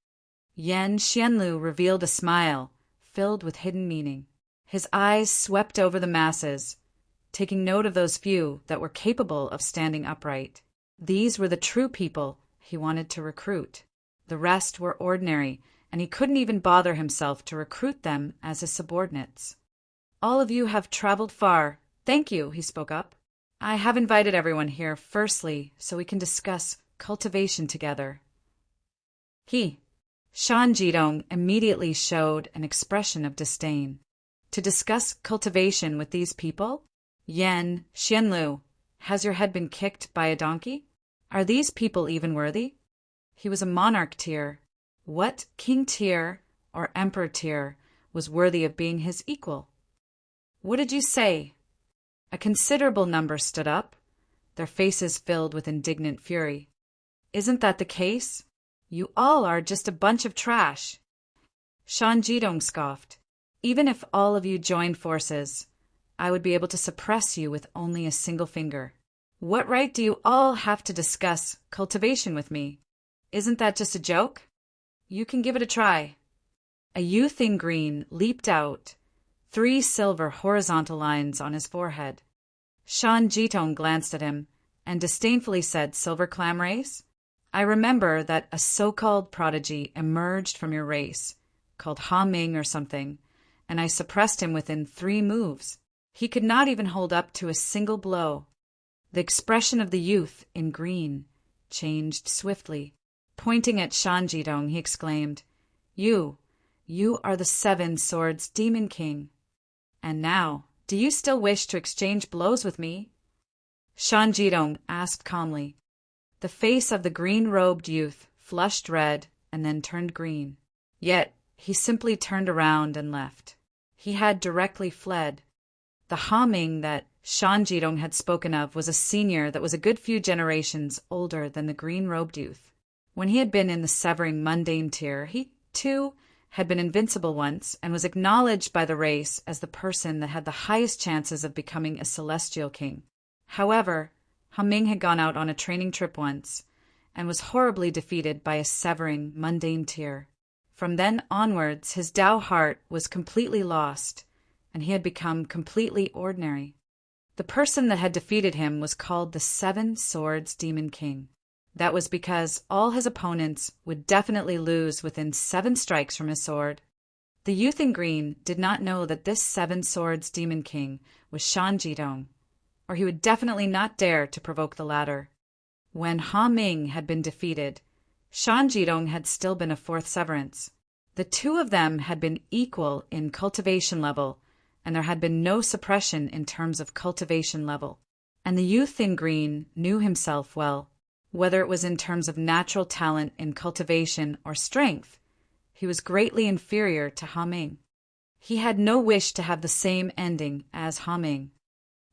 Yan Xianlu revealed a smile filled with hidden meaning. His eyes swept over the masses, taking note of those few that were capable of standing upright. These were the true people he wanted to recruit. The rest were ordinary, and he couldn't even bother himself to recruit them as his subordinates. "All of you have traveled far. Thank you," he spoke up. "I have invited everyone here, firstly, so we can discuss cultivation together." Shan Jitong immediately showed an expression of disdain. "To discuss cultivation with these people? Yan Xianlu, has your head been kicked by a donkey? Are these people even worthy?" He was a monarch tier. What king tier or emperor tier was worthy of being his equal? "What did you say?" A considerable number stood up, their faces filled with indignant fury. "Isn't that the case? You all are just a bunch of trash." Shan Jitong scoffed. "Even if all of you joined forces, I would be able to suppress you with only a single finger. What right do you all have to discuss cultivation with me? Isn't that just a joke? You can give it a try." A youth in green leaped out, 3 silver horizontal lines on his forehead. Shan Jitong glanced at him, and disdainfully said, "Silver clam race? I remember that a so-called prodigy emerged from your race, called Ha Ming or something, and I suppressed him within 3 moves. He could not even hold up to a single blow." The expression of the youth in green changed swiftly. Pointing at Shan Jidong, he exclaimed, You are the 7 Swords Demon King. And now, do you still wish to exchange blows with me? Shan Jidong asked calmly. The face of the green-robed youth flushed red and then turned green. Yet he simply turned around and left. He had directly fled. The Ha Ming that Shan Jidong had spoken of was a senior that was a good few generations older than the green-robed youth. When he had been in the severing mundane tier, he, too, had been invincible once and was acknowledged by the race as the person that had the highest chances of becoming a celestial king. However, Ha Ming had gone out on a training trip once and was horribly defeated by a severing mundane tier. From then onwards, his Tao heart was completely lost, and he had become completely ordinary. The person that had defeated him was called the 7 Swords Demon King. That was because all his opponents would definitely lose within 7 strikes from his sword. The youth in green did not know that this 7 Swords Demon King was Shan Jidong, or he would definitely not dare to provoke the latter. When Ha Ming had been defeated, Shan Jidong had still been a 4th severance. The 2 of them had been equal in cultivation level, and there had been no suppression in terms of cultivation level. And the youth in green knew himself well. Whether it was in terms of natural talent in cultivation or strength, he was greatly inferior to Ha Ming. He had no wish to have the same ending as Ha Ming.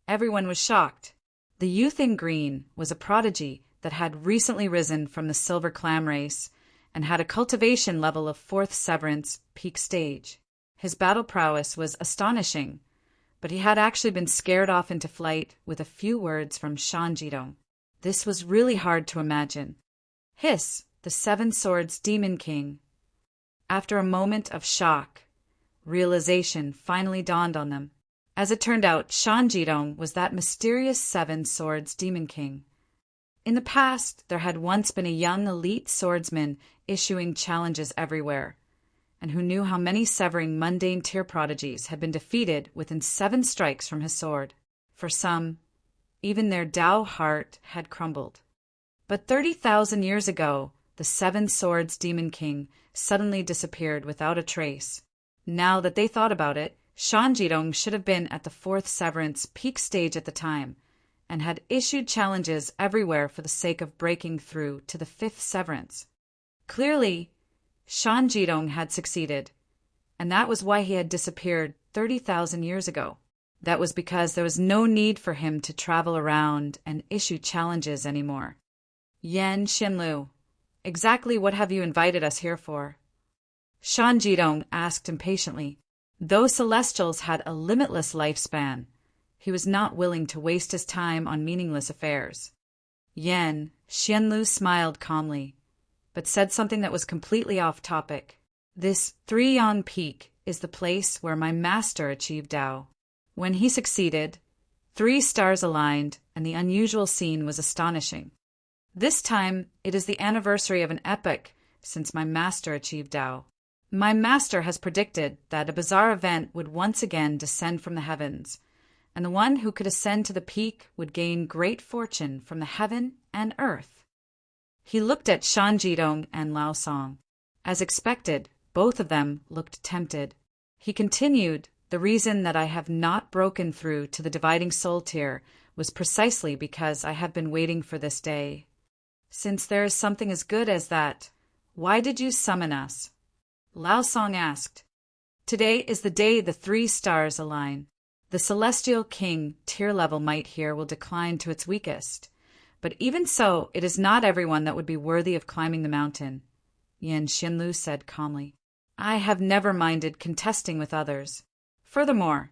Everyone was shocked. The youth in green was a prodigy that had recently risen from the silver clam race and had a cultivation level of 4th severance peak stage. His battle prowess was astonishing, but he had actually been scared off into flight with a few words from Shan Jidong. This was really hard to imagine. Hiss, the 7 Swords Demon King. After a moment of shock, realization finally dawned on them. As it turned out, Shan Jidong was that mysterious 7 Swords Demon King. In the past, there had once been a young elite swordsman issuing challenges everywhere, and who knew how many severing mundane tier prodigies had been defeated within 7 strikes from his sword. For some, even their Tao heart had crumbled. But 30,000 years ago, the 7 Swords Demon King suddenly disappeared without a trace. Now that they thought about it, Shan Jidong should have been at the 4th severance peak stage at the time, and had issued challenges everywhere for the sake of breaking through to the 5th severance. Clearly, Shan Jidong had succeeded, and that was why he had disappeared 30,000 years ago. That was because there was no need for him to travel around and issue challenges anymore. Yan Xinlu, exactly what have you invited us here for? Shan Jidong asked impatiently. Though Celestials had a limitless lifespan, he was not willing to waste his time on meaningless affairs. Yan Xianlu smiled calmly, but said something that was completely off topic. This 3-Yan Peak is the place where my master achieved Tao. When he succeeded, 3 stars aligned, and the unusual scene was astonishing. This time, it is the anniversary of an epoch since my master achieved Tao. My master has predicted that a bizarre event would once again descend from the heavens, and the one who could ascend to the peak would gain great fortune from the heaven and earth. He looked at Shan Jidong and Lao Song. As expected, both of them looked tempted. He continued, The reason that I have not broken through to the dividing soul tier was precisely because I have been waiting for this day. Since there is something as good as that, why did you summon us? Lao Song asked. Today is the day the 3 stars align. The celestial king tier level might here will decline to its weakest. But even so, it is not everyone that would be worthy of climbing the mountain, Yan Xinlu said calmly. I have never minded contesting with others. Furthermore,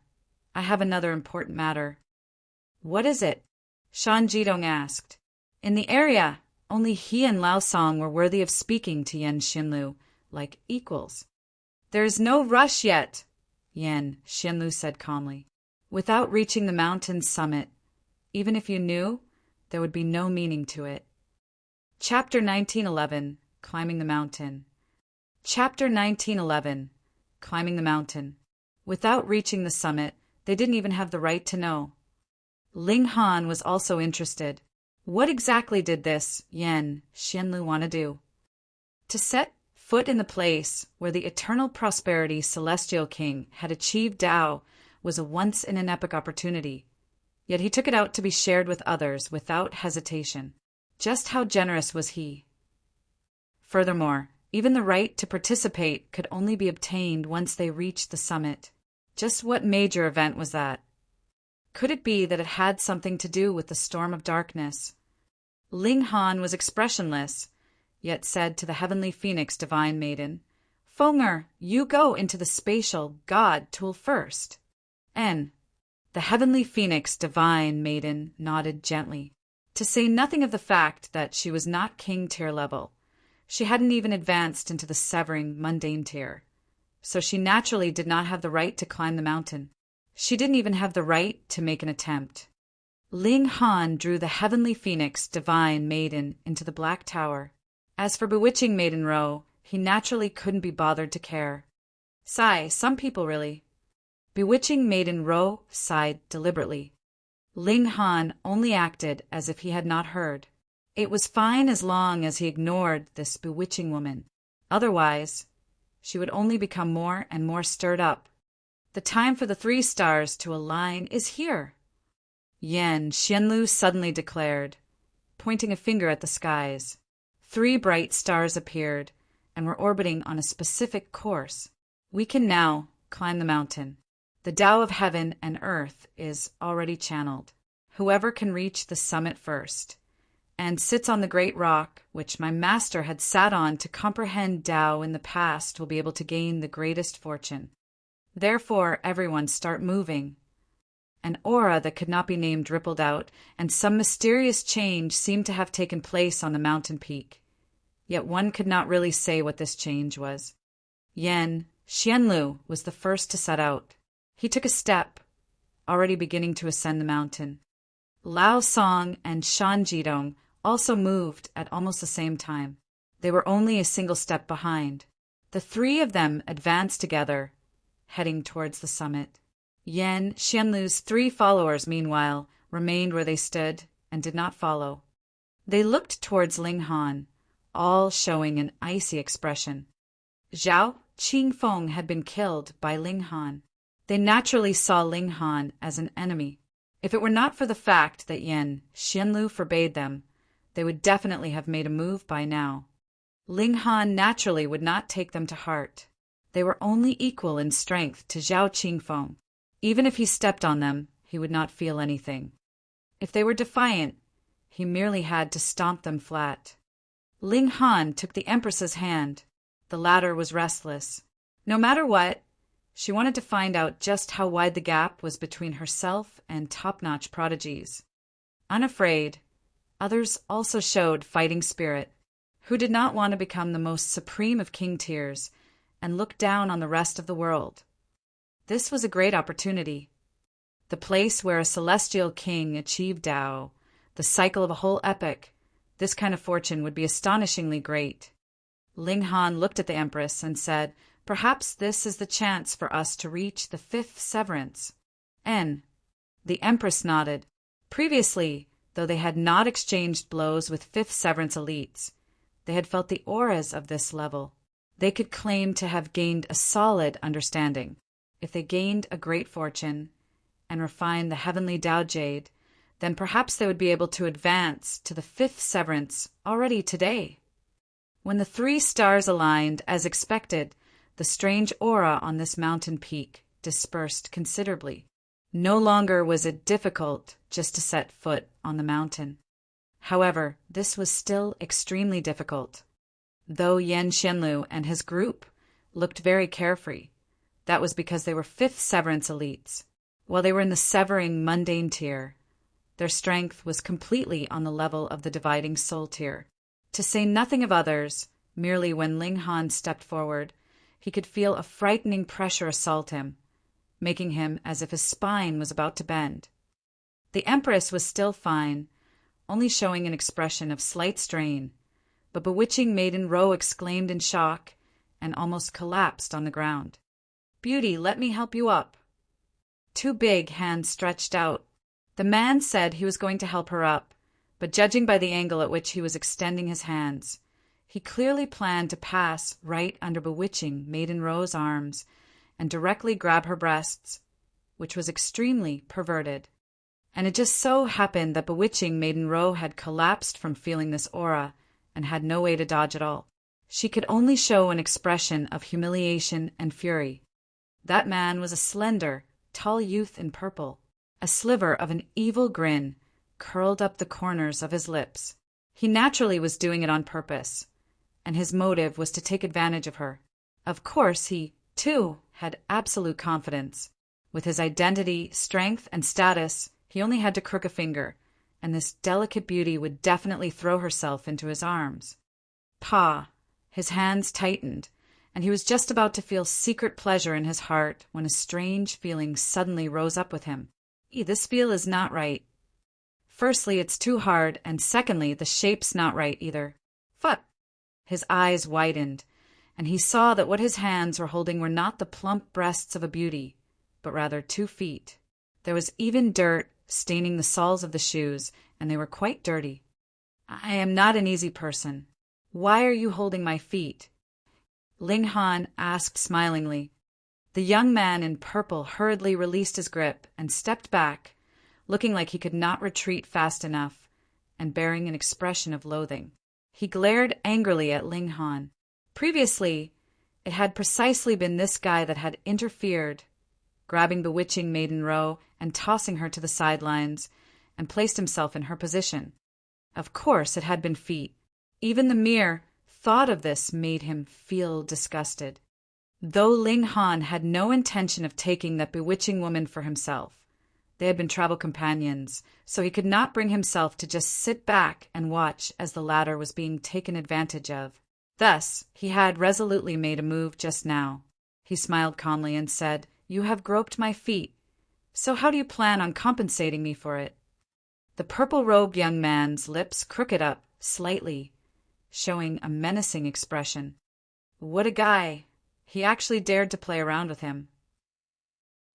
I have another important matter. What is it? Shan Jidong asked. In the area, only he and Lao Song were worthy of speaking to Yan Xinlu like equals. There is no rush yet, Yan Xinlu said calmly. Without reaching the mountain's summit, even if you knew, there would be no meaning to it. Chapter 1911, Climbing the Mountain. Chapter 1911, Climbing the Mountain. Without reaching the summit, they didn't even have the right to know. Ling Han was also interested. What exactly did this Yan Xianlu want to do? To set foot in the place where the eternal prosperity celestial king had achieved Tao was a once-in-an-epoch opportunity, yet he took it out to be shared with others without hesitation. Just how generous was he? Furthermore, even the right to participate could only be obtained once they reached the summit. Just what major event was that? Could it be that it had something to do with the storm of darkness? Ling Han was expressionless, yet said to the heavenly phoenix divine maiden, "Fenger, you go into the spatial God tool first." And the heavenly phoenix divine maiden nodded gently. To say nothing of the fact that she was not king tier level, she hadn't even advanced into the severing mundane tier, so she naturally did not have the right to climb the mountain. She didn't even have the right to make an attempt. Ling Han drew the heavenly phoenix divine maiden into the black tower. As for bewitching Maiden Ro, he naturally couldn't be bothered to care. Sigh, some people really. Bewitching Maiden Ro sighed deliberately. Ling Han only acted as if he had not heard. It was fine as long as he ignored this bewitching woman. Otherwise, she would only become more and more stirred up. The time for the 3 stars to align is here, Yan Xianlu suddenly declared, pointing a finger at the skies. 3 bright stars appeared and were orbiting on a specific course. We can now climb the mountain. The Tao of heaven and earth is already channeled. Whoever can reach the summit first and sits on the great rock which my master had sat on to comprehend Tao in the past will be able to gain the greatest fortune. Therefore, everyone start moving. An aura that could not be named rippled out, and some mysterious change seemed to have taken place on the mountain peak. Yet one could not really say what this change was. Yan Xianlu was the first to set out. He took a step, already beginning to ascend the mountain. Lao Song and Shan Jidong also moved at almost the same time. They were only a single step behind. The 3 of them advanced together, heading towards the summit. Yan Xianlu's 3 followers, meanwhile, remained where they stood and did not follow. They looked towards Ling Han, all showing an icy expression. Zhao Qingfeng had been killed by Ling Han. They naturally saw Ling Han as an enemy. If it were not for the fact that Yan Xianlu forbade them, they would definitely have made a move by now. Ling Han naturally would not take them to heart. They were only equal in strength to Zhao Qingfeng. Even if he stepped on them, he would not feel anything. If they were defiant, he merely had to stomp them flat. Ling Han took the Empress's hand. The latter was restless. No matter what, she wanted to find out just how wide the gap was between herself and top-notch prodigies. Unafraid, others also showed fighting spirit, who did not want to become the most supreme of king tiers and look down on the rest of the world. This was a great opportunity. The place where a celestial king achieved Tao, the cycle of a whole epoch, this kind of fortune would be astonishingly great. Ling Han looked at the Empress and said, "Perhaps this is the chance for us to reach the 5th severance." And the Empress nodded. Previously, though they had not exchanged blows with 5th severance elites, they had felt the auras of this level. They could claim to have gained a solid understanding. If they gained a great fortune and refined the heavenly Tao Jade, then perhaps they would be able to advance to the 5th severance already today. When the 3 stars aligned as expected, the strange aura on this mountain peak dispersed considerably. No longer was it difficult just to set foot on the mountain. However, this was still extremely difficult. Though Yan Xianlu and his group looked very carefree, that was because they were 5th severance elites. While they were in the severing mundane tier, their strength was completely on the level of the dividing soul tier. To say nothing of others, merely when Ling Han stepped forward, he could feel a frightening pressure assault him, making him as if his spine was about to bend. The Empress was still fine, only showing an expression of slight strain, but bewitching Maiden Rowe exclaimed in shock and almost collapsed on the ground. "Beauty, let me help you up." Two big hands stretched out. The man said he was going to help her up, but judging by the angle at which he was extending his hands, he clearly planned to pass right under bewitching Maiden Rowe's arms and directly grab her breasts, which was extremely perverted. And it just so happened that bewitching Maiden Rowe had collapsed from feeling this aura and had no way to dodge at all. She could only show an expression of humiliation and fury. That man was a slender, tall youth in purple. A sliver of an evil grin curled up the corners of his lips. He naturally was doing it on purpose, and his motive was to take advantage of her. Of course, he, too, had absolute confidence. With his identity, strength, and status, he only had to crook a finger, and this delicate beauty would definitely throw herself into his arms. Pah! His hands tightened, and he was just about to feel secret pleasure in his heart when a strange feeling suddenly rose up with him. This feel is not right. Firstly, it's too hard, and secondly, the shape's not right either. Fuck! His eyes widened, and he saw that what his hands were holding were not the plump breasts of a beauty, but rather 2 feet. There was even dirt staining the soles of the shoes, and they were quite dirty. "I am not an easy person. Why are you holding my feet?" Ling Han asked smilingly. The young man in purple hurriedly released his grip and stepped back, looking like he could not retreat fast enough, and bearing an expression of loathing. He glared angrily at Ling Han. Previously, it had precisely been this guy that had interfered, grabbing bewitching Maiden Rowe and tossing her to the sidelines, and placed himself in her position. Of course it had been feet. Even the mere thought of this made him feel disgusted. Though Ling Han had no intention of taking that bewitching woman for himself, they had been travel companions, so he could not bring himself to just sit back and watch as the latter was being taken advantage of. Thus, he had resolutely made a move just now. He smiled calmly and said, "You have groped my feet, so how do you plan on compensating me for it?" The purple-robed young man's lips crooked up slightly, showing a menacing expression. What a guy! He actually dared to play around with him.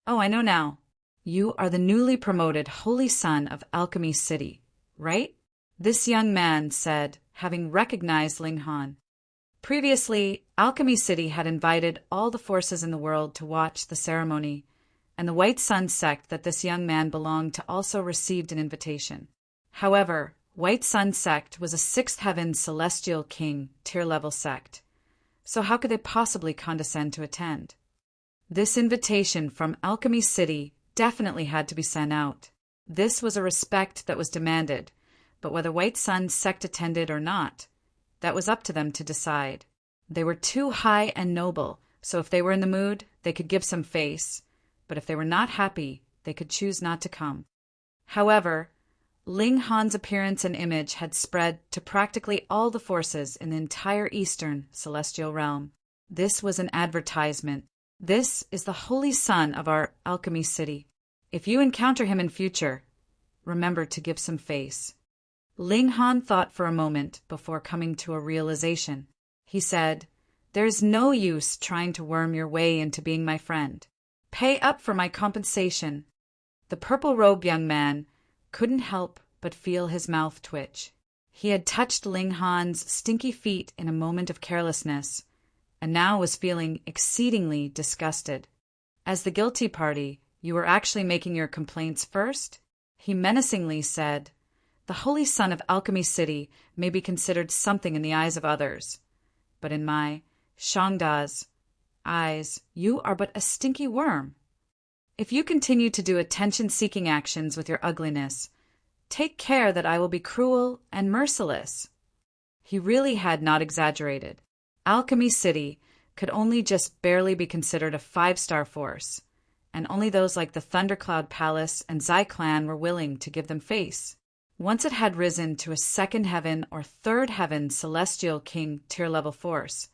"Oh, I know now. You are the newly promoted Holy Son of Alchemist City, right?" This young man said, having recognized Ling Han. Previously, Alchemy City had invited all the forces in the world to watch the ceremony, and the White Sun sect that this young man belonged to also received an invitation. However, White Sun sect was a 6th heaven celestial king tier-level sect, so how could they possibly condescend to attend? This invitation from Alchemy City definitely had to be sent out. This was a respect that was demanded, but whether White Sun sect attended or not, that was up to them to decide. They were too high and noble, so if they were in the mood, they could give some face, but if they were not happy, they could choose not to come. However, Ling Han's appearance and image had spread to practically all the forces in the entire eastern celestial realm. This was an advertisement. This is the Holy Son of our Alchemy City. If you encounter him in future, remember to give some face. Ling Han thought for a moment before coming to a realization. He said, "There's no use trying to worm your way into being my friend. Pay up for my compensation." The purple-robed young man couldn't help but feel his mouth twitch. He had touched Ling Han's stinky feet in a moment of carelessness, and now was feeling exceedingly disgusted. "As the guilty party, you were actually making your complaints first?" He menacingly said, "The Holy Son of Alchemy City may be considered something in the eyes of others, but in my, Shangda's, eyes, you are but a stinky worm. If you continue to do attention-seeking actions with your ugliness, take care that I will be cruel and merciless." He really had not exaggerated. Alchemy City could only just barely be considered a 5-star force, and only those like the Thundercloud Palace and Zai Clan were willing to give them face. Once it had risen to a 2nd heaven or 3rd heaven celestial king tier-level force,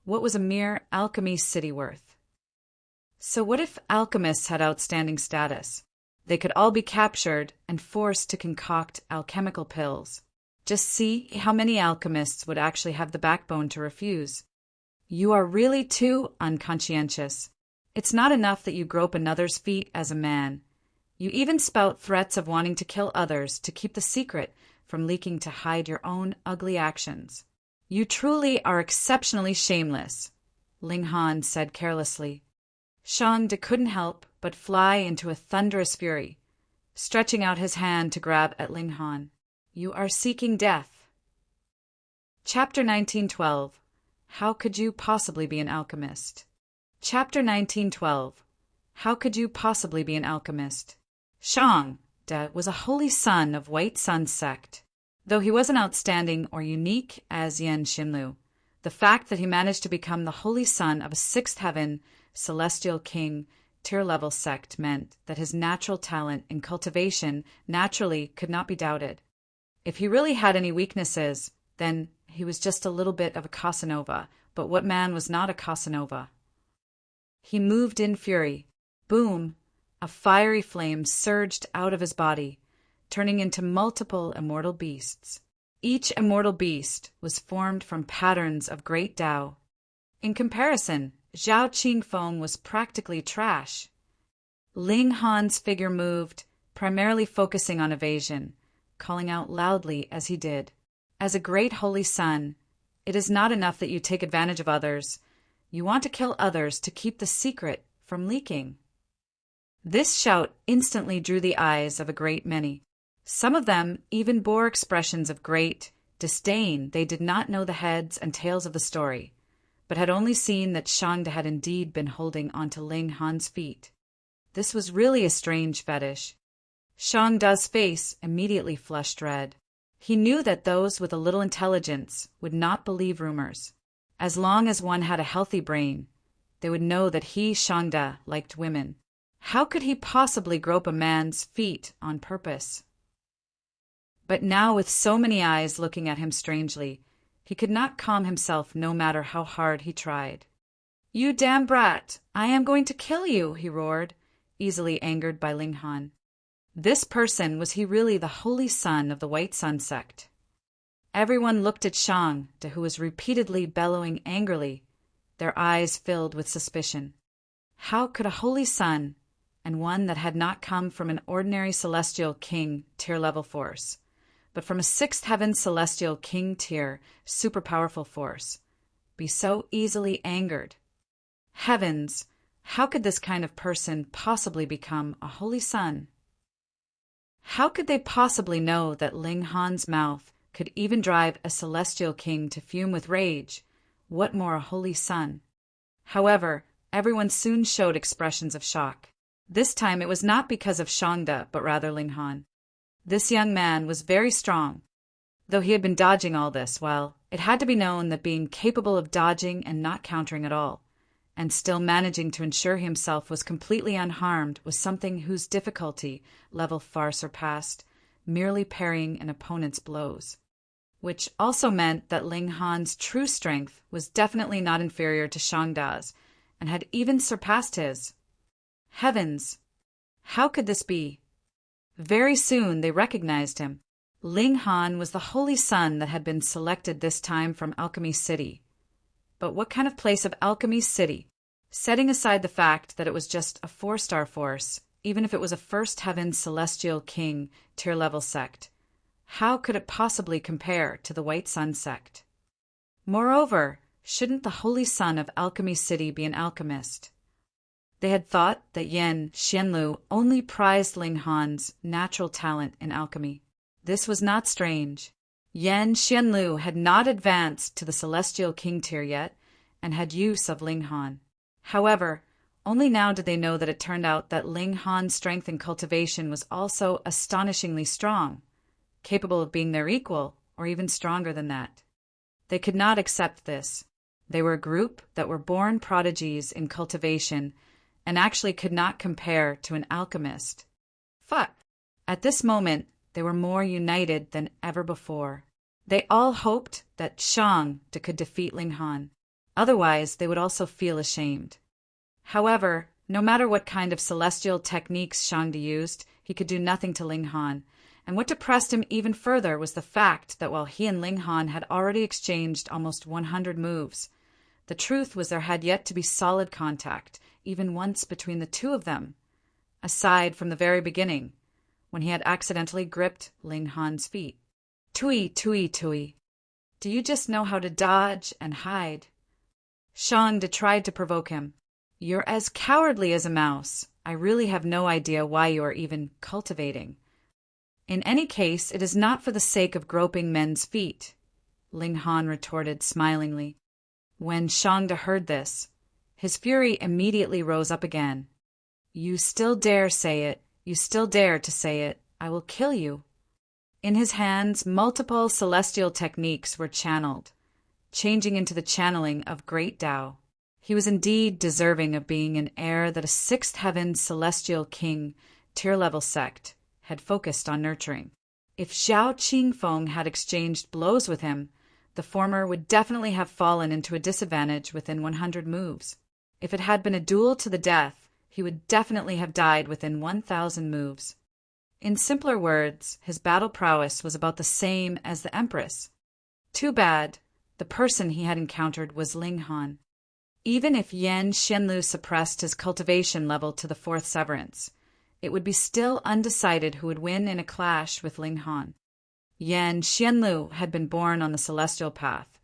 what was a mere Alchemy City worth? So what if alchemists had outstanding status? They could all be captured and forced to concoct alchemical pills. Just see how many alchemists would actually have the backbone to refuse. You are really too unconscientious. It's not enough that you grope another's feet as a man. You even spout threats of wanting to kill others to keep the secret from leaking to hide your own ugly actions. You truly are exceptionally shameless, Ling Han said carelessly. Shang De couldn't help but fly into a thunderous fury, stretching out his hand to grab at Ling Han. You are seeking death. Chapter 1912. How could you possibly be an alchemist? Chapter 1912. How could you possibly be an alchemist? Shang De was a holy son of White Sun sect. Though he wasn't outstanding or unique as Yan Xinlu, the fact that he managed to become the holy son of a sixth heaven, celestial king, tier-level sect meant that his natural talent in cultivation naturally could not be doubted. If he really had any weaknesses, then he was just a little bit of a Casanova, but what man was not a Casanova? He moved in fury. Boom! A fiery flame surged out of his body, turning into multiple immortal beasts. Each immortal beast was formed from patterns of great Tao. In comparison, Zhao Qingfeng was practically trash. Ling Han's figure moved, primarily focusing on evasion, calling out loudly as he did. As a great holy son, it is not enough that you take advantage of others. You want to kill others to keep the secret from leaking. This shout instantly drew the eyes of a great many. Some of them even bore expressions of great disdain. They did not know the heads and tails of the story, but had only seen that Shang De had indeed been holding onto Ling Han's feet. This was really a strange fetish. Shang De's face immediately flushed red. He knew that those with a little intelligence would not believe rumors. As long as one had a healthy brain, they would know that he, Shang De, liked women. How could he possibly grope a man's feet on purpose? But now, with so many eyes looking at him strangely, he could not calm himself no matter how hard he tried. "You damn brat! I am going to kill you!" he roared, easily angered by Ling Han. This person, was he really the holy son of the White Sun sect? Everyone looked at Shang De, who was repeatedly bellowing angrily, their eyes filled with suspicion. How could a holy son, and one that had not come from an ordinary celestial king tier-level force, but from a sixth heaven celestial king tier super-powerful force, be so easily angered? Heavens, how could this kind of person possibly become a holy son? How could they possibly know that Ling Han's mouth could even drive a celestial king to fume with rage? What more a holy son? However, everyone soon showed expressions of shock. This time it was not because of Shang De, but rather Ling Han. This young man was very strong. Though he had been dodging all this, well, it had to be known that being capable of dodging and not countering at all, and still managing to ensure himself was completely unharmed, was something whose difficulty level far surpassed merely parrying an opponent's blows. Which also meant that Ling Han's true strength was definitely not inferior to Shang De's, and had even surpassed his. Heavens! How could this be? Very soon they recognized him. Ling Han was the holy son that had been selected this time from Alchemy City. But what kind of place of Alchemy City? Setting aside the fact that it was just a 4-star force, even if it was a first heaven celestial king tier-level sect, how could it possibly compare to the White Sun sect? Moreover, shouldn't the holy son of Alchemy City be an alchemist? They had thought that Yan Xianlu only prized Ling Han's natural talent in alchemy. This was not strange. Yan Xianlu had not advanced to the celestial king tier yet, and had use of Ling Han. However, only now did they know that it turned out that Ling Han's strength in cultivation was also astonishingly strong, capable of being their equal, or even stronger than that. They could not accept this. They were a group that were born prodigies in cultivation, and actually could not compare to an alchemist. Fuck! At this moment, they were more united than ever before. They all hoped that Shang De could defeat Ling Han. Otherwise, they would also feel ashamed. However, no matter what kind of celestial techniques Shang De used, he could do nothing to Ling Han, and what depressed him even further was the fact that while he and Ling Han had already exchanged almost 100 moves, the truth was there had yet to be solid contact, even once between the two of them, aside from the very beginning, when he had accidentally gripped Ling Han's feet. Tui, tui, tui. Do you just know how to dodge and hide? Shangda tried to provoke him. You're as cowardly as a mouse. I really have no idea why you are even cultivating. In any case, it is not for the sake of groping men's feet, Ling Han retorted smilingly. When Shangda heard this, his fury immediately rose up again. You still dare say it. You still dare to say it. I will kill you. In his hands, multiple celestial techniques were channeled, changing into the channeling of great Tao. He was indeed deserving of being an heir that a sixth heaven celestial king, tier-level sect, had focused on nurturing. If Xiao Qingfeng had exchanged blows with him, the former would definitely have fallen into a disadvantage within 100 moves. If it had been a duel to the death, he would definitely have died within 1,000 moves. In simpler words, his battle prowess was about the same as the Empress. Too bad, the person he had encountered was Ling Han. Even if Yan Xianlu suppressed his cultivation level to the fourth severance, it would be still undecided who would win in a clash with Ling Han. Yan Xianlu had been born on the celestial path,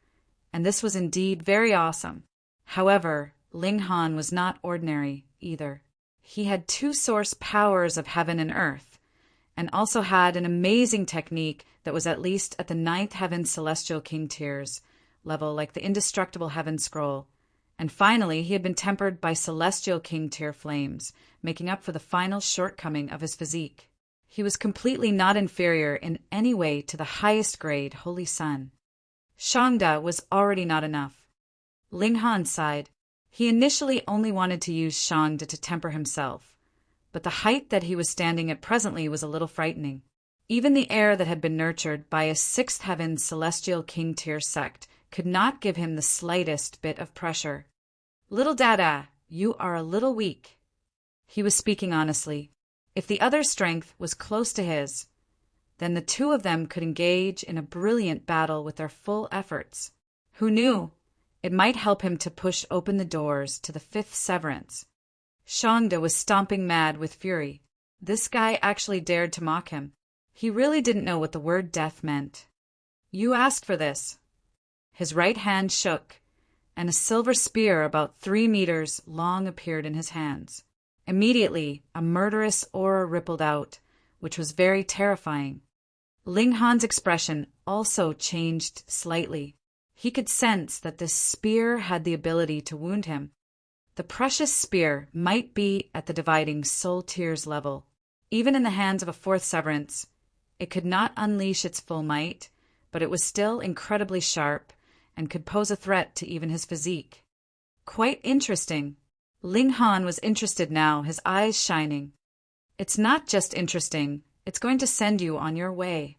and this was indeed very awesome. However, Ling Han was not ordinary either. He had two source powers of heaven and earth, and also had an amazing technique that was at least at the ninth heaven celestial king tiers level, like the indestructible heaven scroll. And finally, he had been tempered by celestial king tier flames, making up for the final shortcoming of his physique. He was completely not inferior in any way to the highest grade Holy Sun. Shangda was already not enough. Ling Han sighed. He initially only wanted to use Shangda to temper himself, but the height that he was standing at presently was a little frightening. Even the air that had been nurtured by a sixth heaven celestial king tier sect could not give him the slightest bit of pressure. Little Dada, you are a little weak. He was speaking honestly. If the other's strength was close to his, then the two of them could engage in a brilliant battle with their full efforts. Who knew? It might help him to push open the doors to the fifth severance. Shangda was stomping mad with fury. This guy actually dared to mock him. He really didn't know what the word death meant. You asked for this. His right hand shook, and a silver spear about 3 meters long appeared in his hands. Immediately, a murderous aura rippled out, which was very terrifying. Ling Han's expression also changed slightly. He could sense that this spear had the ability to wound him. The precious spear might be at the dividing soul tiers level. Even in the hands of a fourth severance, it could not unleash its full might, but it was still incredibly sharp and could pose a threat to even his physique. Quite interesting. Ling Han was interested now, his eyes shining. It's not just interesting, it's going to send you on your way.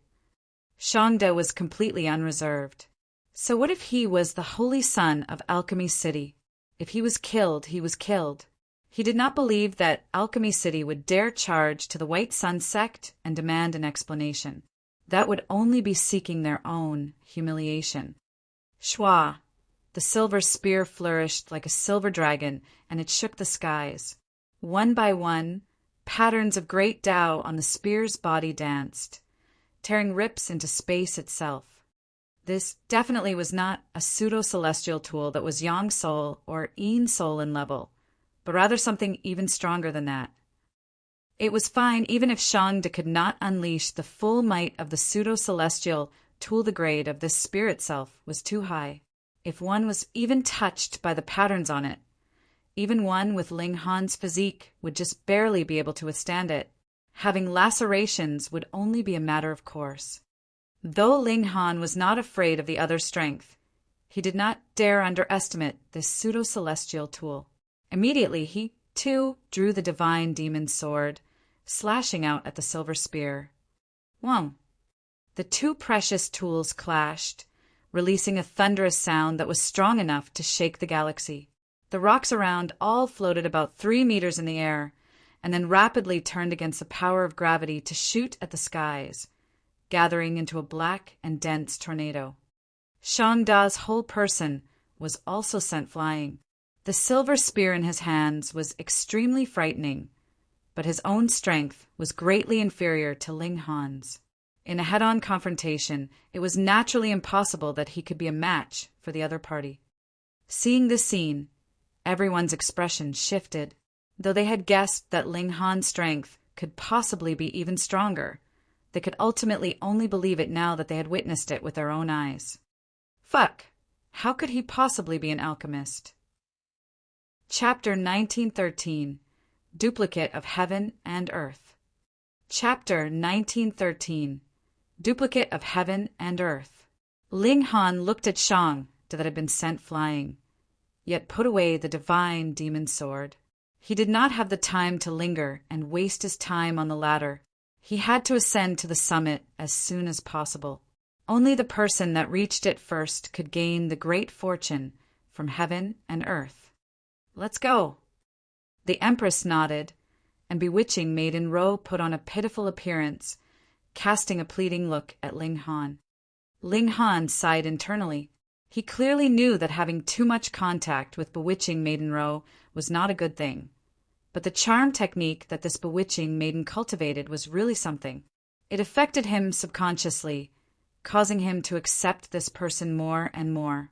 Shangda was completely unreserved. So what if he was the holy son of Alchemy City? If he was killed, he was killed. He did not believe that Alchemy City would dare charge to the White Sun sect and demand an explanation. That would only be seeking their own humiliation. Shwa! The silver spear flourished like a silver dragon, and it shook the skies. One by one, patterns of great Tao on the spear's body danced, tearing rips into space itself. This definitely was not a pseudo-celestial tool that was Yang Soul or Yin Soul in level, but rather something even stronger than that. It was fine even if Shangda could not unleash the full might of the pseudo-celestial tool. The grade of this spear itself was too high. If one was even touched by the patterns on it, even one with Ling Han's physique would just barely be able to withstand it. Having lacerations would only be a matter of course. Though Ling Han was not afraid of the other's strength, he did not dare underestimate this pseudo-celestial tool. Immediately he, too, drew the divine demon sword, slashing out at the silver spear. Wong! The two precious tools clashed, releasing a thunderous sound that was strong enough to shake the galaxy. The rocks around all floated about 3 meters in the air, and then rapidly turned against the power of gravity to shoot at the skies, gathering into a black and dense tornado. Shang Da's whole person was also sent flying. The silver spear in his hands was extremely frightening, but his own strength was greatly inferior to Ling Han's. In a head-on confrontation, it was naturally impossible that he could be a match for the other party. Seeing this scene, everyone's expression shifted. Though they had guessed that Ling Han's strength could possibly be even stronger, they could ultimately only believe it now that they had witnessed it with their own eyes. Fuck! How could he possibly be an alchemist? Chapter 1913. Duplicate of Heaven and Earth. Chapter 1913. Duplicate of Heaven and Earth. Ling Han looked at Shang that had been sent flying, yet put away the divine demon sword. He did not have the time to linger and waste his time on the ladder. He had to ascend to the summit as soon as possible. Only the person that reached it first could gain the great fortune from heaven and earth. Let's go. The Empress nodded, and bewitching Maiden Ro put on a pitiful appearance, casting a pleading look at Ling Han. Ling Han sighed internally. He clearly knew that having too much contact with bewitching Maiden Ro was not a good thing. But the charm technique that this bewitching maiden cultivated was really something. It affected him subconsciously, causing him to accept this person more and more.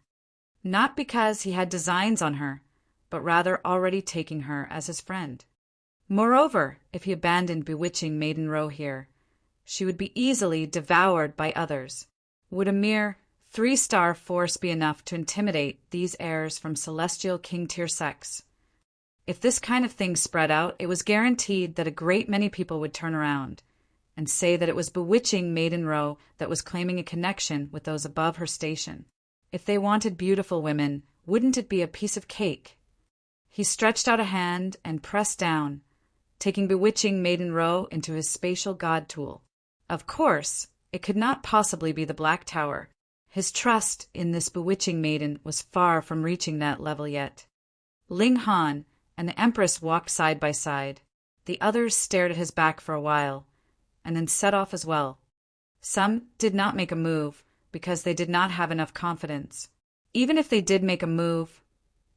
Not because he had designs on her, but rather already taking her as his friend. Moreover, if he abandoned bewitching Maiden Ro here, she would be easily devoured by others. Would a mere 3-star force be enough to intimidate these heirs from celestial king-tier sex? If this kind of thing spread out, it was guaranteed that a great many people would turn around and say that it was bewitching Maiden Ro that was claiming a connection with those above her station. If they wanted beautiful women, wouldn't it be a piece of cake? He stretched out a hand and pressed down, taking bewitching Maiden Ro into his spatial god tool. Of course, it could not possibly be the Black Tower. His trust in this bewitching maiden was far from reaching that level yet. Ling Han and the Empress walked side by side. The others stared at his back for a while, and then set off as well. Some did not make a move because they did not have enough confidence. Even if they did make a move,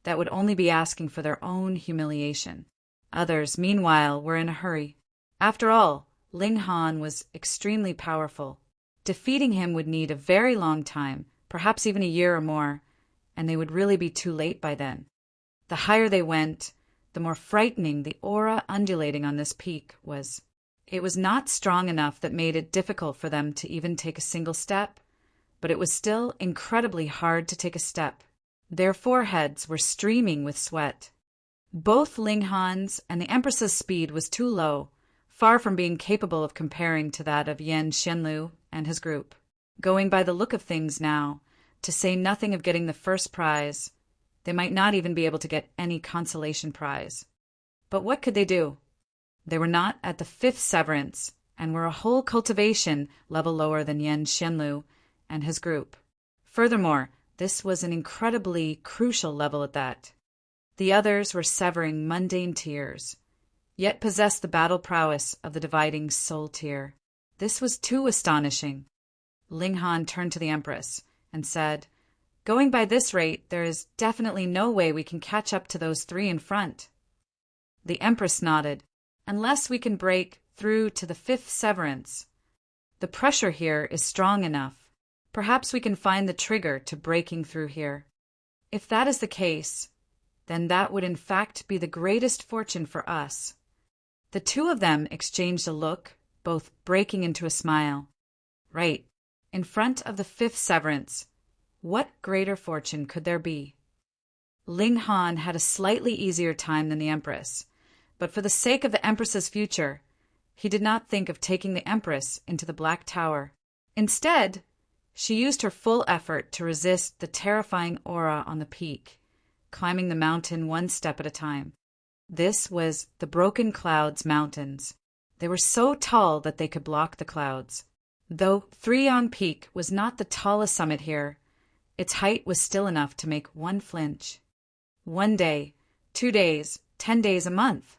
that would only be asking for their own humiliation. Others, meanwhile, were in a hurry. After all, Ling Han was extremely powerful. Defeating him would need a very long time, perhaps even a year or more, and they would really be too late by then. The higher they went, the more frightening the aura undulating on this peak was. It was not strong enough that made it difficult for them to even take a single step, but it was still incredibly hard to take a step. Their foreheads were streaming with sweat. Both Ling Han's and the Empress's speed was too low, far from being capable of comparing to that of Yan Xianlu and his group. Going by the look of things now, to say nothing of getting the first prize, they might not even be able to get any consolation prize. But what could they do? They were not at the 5th severance, and were a whole cultivation level lower than Yan Xianlu and his group. Furthermore, this was an incredibly crucial level at that. The others were severing mundane tiers, yet possessed the battle prowess of the dividing soul tier. This was too astonishing. Ling Han turned to the Empress and said, "Going by this rate, there is definitely no way we can catch up to those 3 in front." The Empress nodded. "Unless we can break through to the 5th severance. The pressure here is strong enough. Perhaps we can find the trigger to breaking through here. If that is the case, then that would in fact be the greatest fortune for us." The two of them exchanged a look, both breaking into a smile. Right, in front of the 5th severance. What greater fortune could there be? Ling Han had a slightly easier time than the Empress, but for the sake of the Empress's future, he did not think of taking the Empress into the Black Tower. Instead, she used her full effort to resist the terrifying aura on the peak, climbing the mountain one step at a time. This was the Broken Clouds Mountains. They were so tall that they could block the clouds. Though Three-Yang Peak was not the tallest summit here, its height was still enough to make one flinch. 1 day, 2 days, 10 days, a month.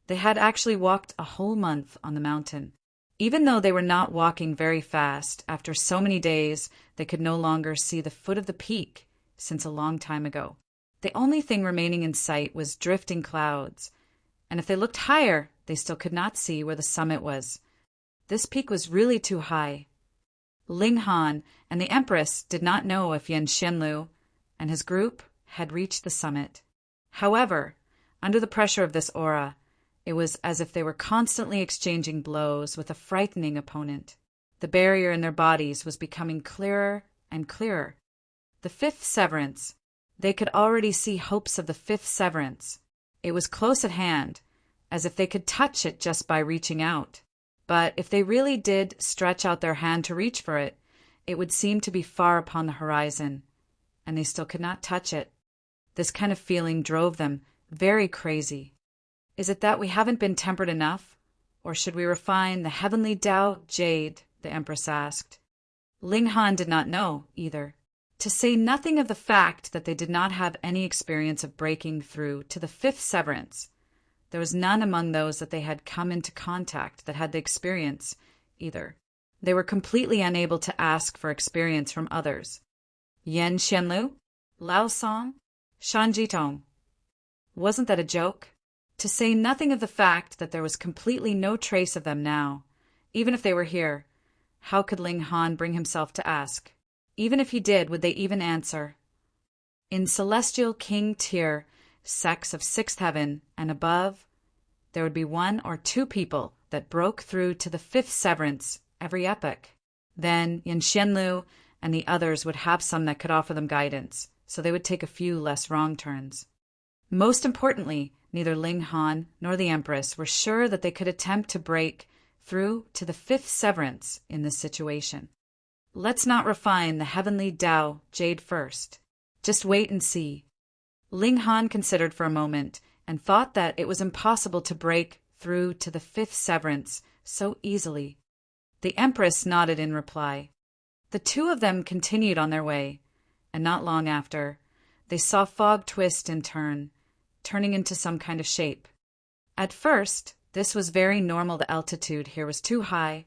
They had actually walked a whole month on the mountain. Even though they were not walking very fast, after so many days, they could no longer see the foot of the peak since a long time ago. The only thing remaining in sight was drifting clouds, and if they looked higher, they still could not see where the summit was. This peak was really too high. Ling Han and the Empress did not know if Yan Xianlu and his group had reached the summit. However, under the pressure of this aura, it was as if they were constantly exchanging blows with a frightening opponent. The barrier in their bodies was becoming clearer and clearer. The fifth severance. They could already see hopes of the fifth severance. It was close at hand, as if they could touch it just by reaching out. But if they really did stretch out their hand to reach for it, it would seem to be far upon the horizon, and they still could not touch it. This kind of feeling drove them very crazy. Is it that we haven't been tempered enough, or should we refine the heavenly Tao jade? The Empress asked. Ling Han did not know, either. To say nothing of the fact that they did not have any experience of breaking through to the fifth severance. There was none among those that they had come into contact that had the experience, either. They were completely unable to ask for experience from others. Yan Xianlu? Lao Song? Shan Jitong? Wasn't that a joke? To say nothing of the fact that there was completely no trace of them now. Even if they were here, how could Ling Han bring himself to ask? Even if he did, would they even answer? In Celestial King tier, sects of sixth heaven and above, there would be one or two people that broke through to the fifth severance every epoch. Then Yan Xianlu and the others would have some that could offer them guidance, so they would take a few less wrong turns. Most importantly, neither Ling Han nor the Empress were sure that they could attempt to break through to the fifth severance in this situation. Let's not refine the heavenly Tao jade first. Just wait and see. Ling Han considered for a moment and thought that it was impossible to break through to the fifth severance so easily. The Empress nodded in reply. The two of them continued on their way, and not long after, they saw fog twist and turn, turning into some kind of shape. At first, this was very normal. The altitude here was too high,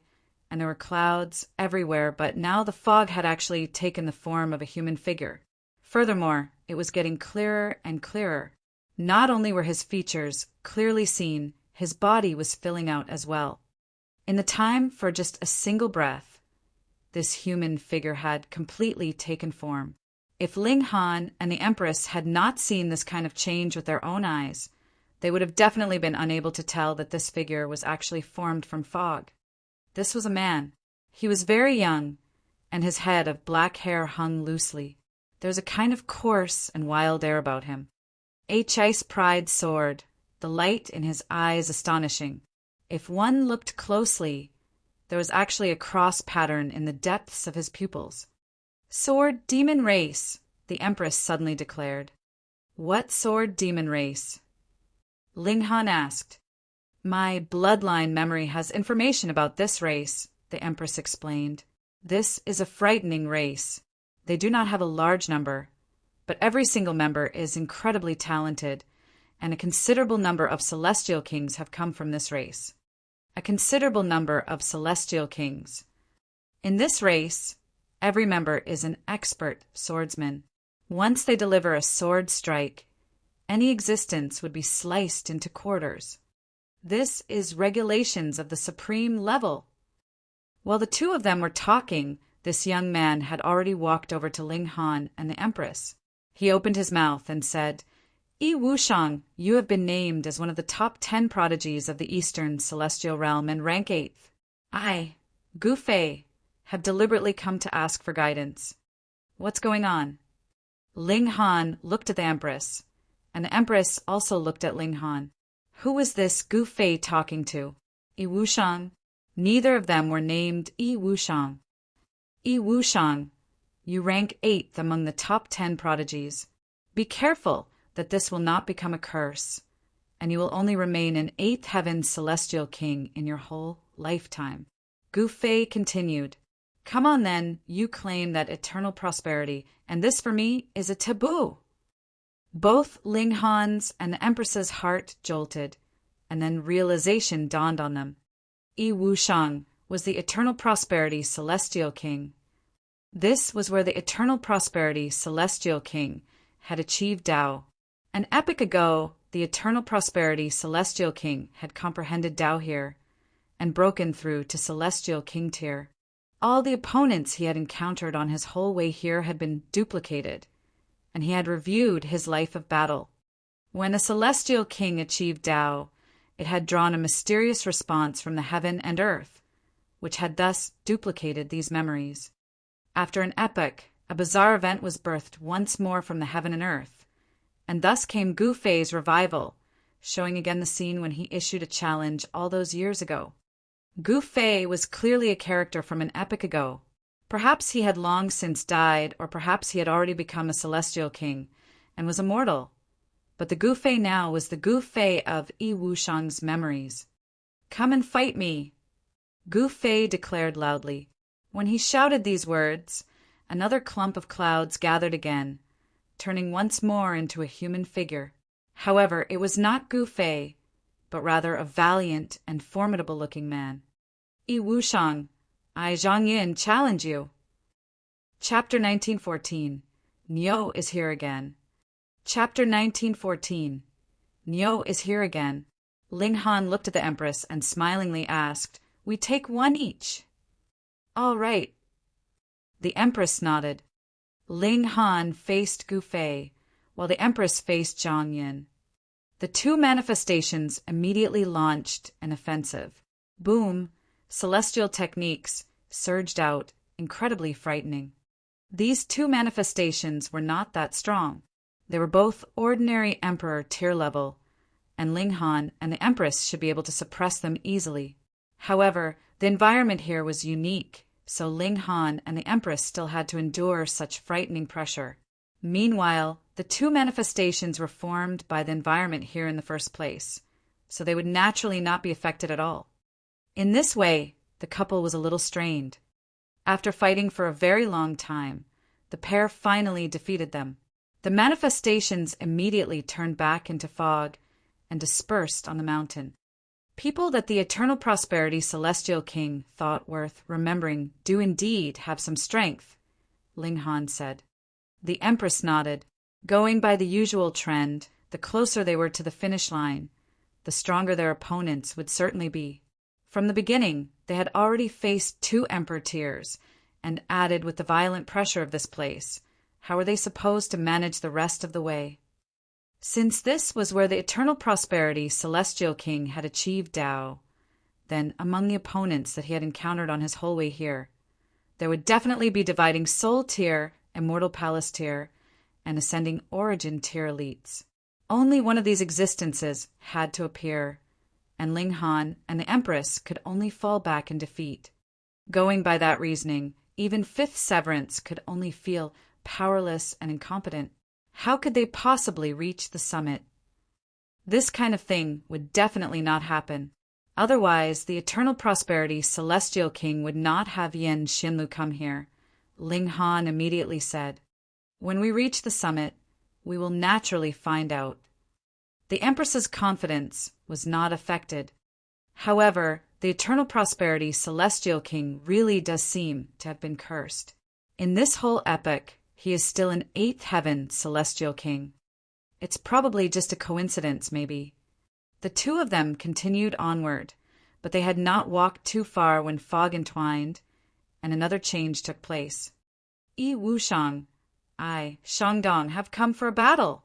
and there were clouds everywhere, but now the fog had actually taken the form of a human figure. Furthermore, it was getting clearer and clearer. Not only were his features clearly seen, his body was filling out as well. In the time for just a single breath, this human figure had completely taken form. If Ling Han and the Empress had not seen this kind of change with their own eyes, they would have definitely been unable to tell that this figure was actually formed from fog. This was a man. He was very young, and his head of black hair hung loosely. There was a kind of coarse and wild air about him. His pride soared, the light in his eyes astonishing. If one looked closely, there was actually a cross pattern in the depths of his pupils. Sword demon race, the Empress suddenly declared. What sword demon race? Ling Han asked. My bloodline memory has information about this race, the Empress explained. This is a frightening race. They do not have a large number, but every single member is incredibly talented, and a considerable number of celestial kings have come from this race. A considerable number of celestial kings. In this race, every member is an expert swordsman. Once they deliver a sword strike, any existence would be sliced into quarters. This is regulations of the supreme level. While the two of them were talking, this young man had already walked over to Ling Han and the Empress. He opened his mouth and said, Yi Wushang, you have been named as one of the top 10 prodigies of the Eastern Celestial Realm and rank 8th. I, Gu Fei, have deliberately come to ask for guidance. What's going on? Ling Han looked at the Empress, and the Empress also looked at Ling Han. Who was this Gu Fei talking to? Yi Wushang? Neither of them were named Yi Wushang. Yi Wushang, you rank 8th among the top 10 prodigies. Be careful that this will not become a curse, and you will only remain an 8th heaven celestial king in your whole lifetime. Gu Fei continued. Come on then, you claim that eternal prosperity, and this for me is a taboo. Both Ling Han's and the Empress's heart jolted, and then realization dawned on them. Yi Wushang was the Eternal Prosperity Celestial King. This was where the Eternal Prosperity Celestial King had achieved Tao. An epoch ago, the Eternal Prosperity Celestial King had comprehended Tao here and broken through to Celestial King tier. All the opponents he had encountered on his whole way here had been duplicated, and he had reviewed his life of battle. When a Celestial King achieved Tao, it had drawn a mysterious response from the heaven and earth, which had thus duplicated these memories. After an epoch, a bizarre event was birthed once more from the heaven and earth, and thus came Gu Fei's revival, showing again the scene when he issued a challenge all those years ago. Gu Fei was clearly a character from an epoch ago. Perhaps he had long since died, or perhaps he had already become a celestial king and was immortal. But the Gu Fei now was the Gu Fei of Yi Wushang's memories. "Come and fight me," Gu Fei declared loudly. When he shouted these words, another clump of clouds gathered again, turning once more into a human figure. However, it was not Gu Fei, but rather a valiant and formidable-looking man. "Yi Wushang, I, Zhang Yin, challenge you." Chapter 1914. Niu is here again. Chapter 1914. Niu is here again. Ling Han looked at the Empress and smilingly asked, "We take one each." "All right." The Empress nodded. Ling Han faced Gu Fei, while the Empress faced Zhang Yin. The two manifestations immediately launched an offensive. Boom! Celestial techniques surged out, incredibly frightening. These two manifestations were not that strong. They were both ordinary Emperor tier level, and Ling Han and the Empress should be able to suppress them easily. However, the environment here was unique, so Ling Han and the Empress still had to endure such frightening pressure. Meanwhile, the two manifestations were formed by the environment here in the first place, so they would naturally not be affected at all. In this way, the couple was a little strained. After fighting for a very long time, the pair finally defeated them. The manifestations immediately turned back into fog and dispersed on the mountain. People that the Eternal Prosperity Celestial King thought worth remembering do indeed have some strength, Ling Han said. The Empress nodded. Going by the usual trend, the closer they were to the finish line, the stronger their opponents would certainly be. From the beginning, they had already faced two Emperor tiers, and added with the violent pressure of this place, how were they supposed to manage the rest of the way? Since this was where the Eternal Prosperity Celestial King had achieved Tao, then among the opponents that he had encountered on his whole way here, there would definitely be dividing Soul tier, Immortal Palace tier, and Ascending Origin tier elites. Only one of these existences had to appear, and Ling Han and the Empress could only fall back in defeat. Going by that reasoning, even Fifth Severance could only feel powerless and incompetent. How could they possibly reach the summit? This kind of thing would definitely not happen. Otherwise, the Eternal Prosperity Celestial King would not have Yin Xinlu come here, Ling Han immediately said. When we reach the summit, we will naturally find out. The Empress's confidence was not affected. However, the Eternal Prosperity Celestial King really does seem to have been cursed. In this whole epoch, he is still an 8th heaven Celestial King. It's probably just a coincidence, maybe. The two of them continued onward, but they had not walked too far when fog entwined, and another change took place. Yi Wushang, I, Shangdong, have come for a battle.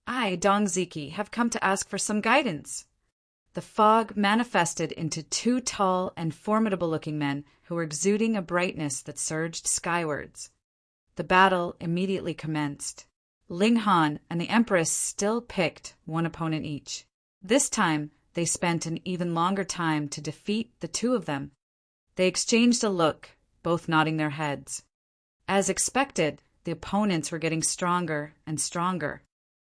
I, Dongziki, have come to ask for some guidance. The fog manifested into two tall and formidable-looking men who were exuding a brightness that surged skywards. The battle immediately commenced. Ling Han and the Empress still picked one opponent each. This time, they spent an even longer time to defeat the two of them. They exchanged a look, both nodding their heads. As expected, the opponents were getting stronger and stronger.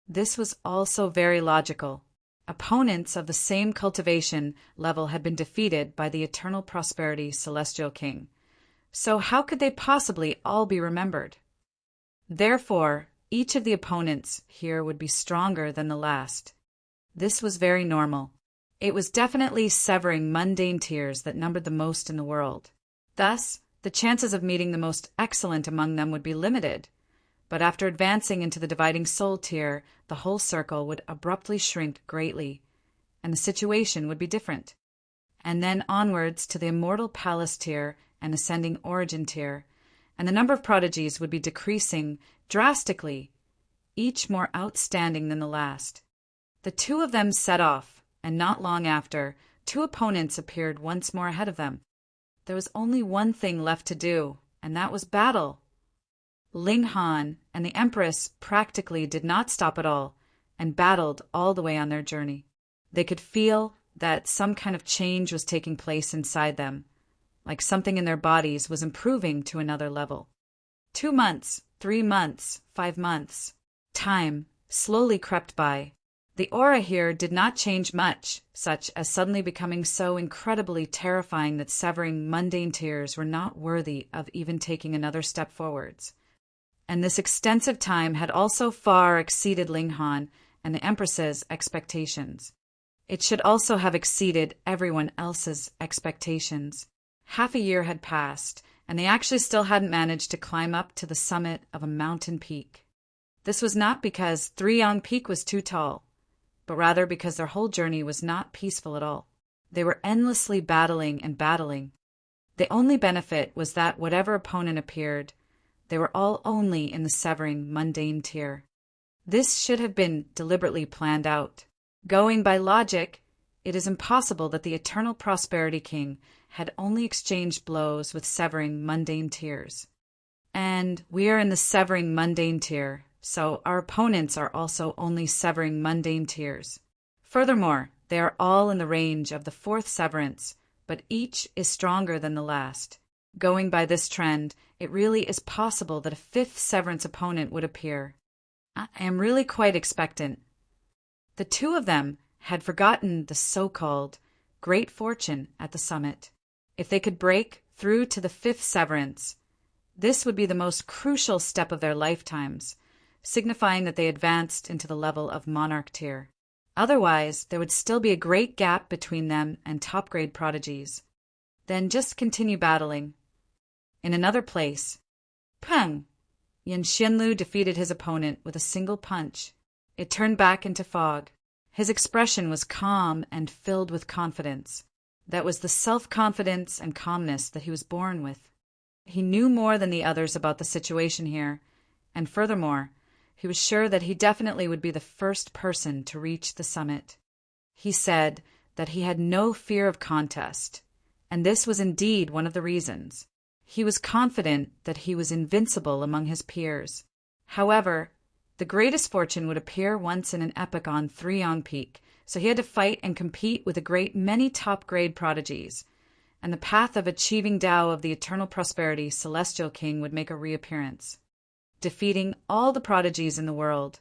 This was also very logical. Opponents of the same cultivation level had been defeated by the Eternal Prosperity Celestial King. So how could they possibly all be remembered? Therefore, each of the opponents here would be stronger than the last. This was very normal. It was definitely severing mundane tiers that numbered the most in the world. Thus, the chances of meeting the most excellent among them would be limited. But after advancing into the dividing soul tier, the whole circle would abruptly shrink greatly, and the situation would be different. And then onwards to the immortal palace tier and ascending origin tier, and the number of prodigies would be decreasing drastically, each more outstanding than the last. The two of them set off, and not long after, two opponents appeared once more ahead of them. There was only one thing left to do, and that was battle. Ling Han and the Empress practically did not stop at all, and battled all the way on their journey. They could feel that some kind of change was taking place inside them, like something in their bodies was improving to another level. 2 months, 3 months, 5 months. Time slowly crept by. The aura here did not change much, such as suddenly becoming so incredibly terrifying that severing mundane tiers were not worthy of even taking another step forwards. And this extensive time had also far exceeded Ling Han and the Empress's expectations. It should also have exceeded everyone else's expectations. Half a year had passed, and they actually still hadn't managed to climb up to the summit of a mountain peak. This was not because Three-Yang Peak was too tall, but rather because their whole journey was not peaceful at all. They were endlessly battling and battling. The only benefit was that whatever opponent appeared, they were all only in the severing mundane tier. This should have been deliberately planned out. Going by logic, it is impossible that the Eternal Prosperity King had only exchanged blows with severing mundane tiers. And we are in the severing mundane tier, so our opponents are also only severing mundane tiers. Furthermore, they are all in the range of the 4th severance, but each is stronger than the last. Going by this trend, it really is possible that a 5th severance opponent would appear. I am really quite expectant. The two of them had forgotten the so-called great fortune at the summit. If they could break through to the 5th severance, this would be the most crucial step of their lifetimes, signifying that they advanced into the level of monarch tier. Otherwise, there would still be a great gap between them and top-grade prodigies. Then just continue battling. In another place, Peng! Yan Xianlu defeated his opponent with a single punch. It turned back into fog. His expression was calm and filled with confidence. That was the self-confidence and calmness that he was born with. He knew more than the others about the situation here, and furthermore, he was sure that he definitely would be the first person to reach the summit. He said that he had no fear of contest, and this was indeed one of the reasons. He was confident that he was invincible among his peers. However, the greatest fortune would appear once in an epoch on Three-Yang Peak, so he had to fight and compete with a great many top-grade prodigies, and the path of achieving Tao of the Eternal Prosperity Celestial King would make a reappearance. Defeating all the prodigies in the world,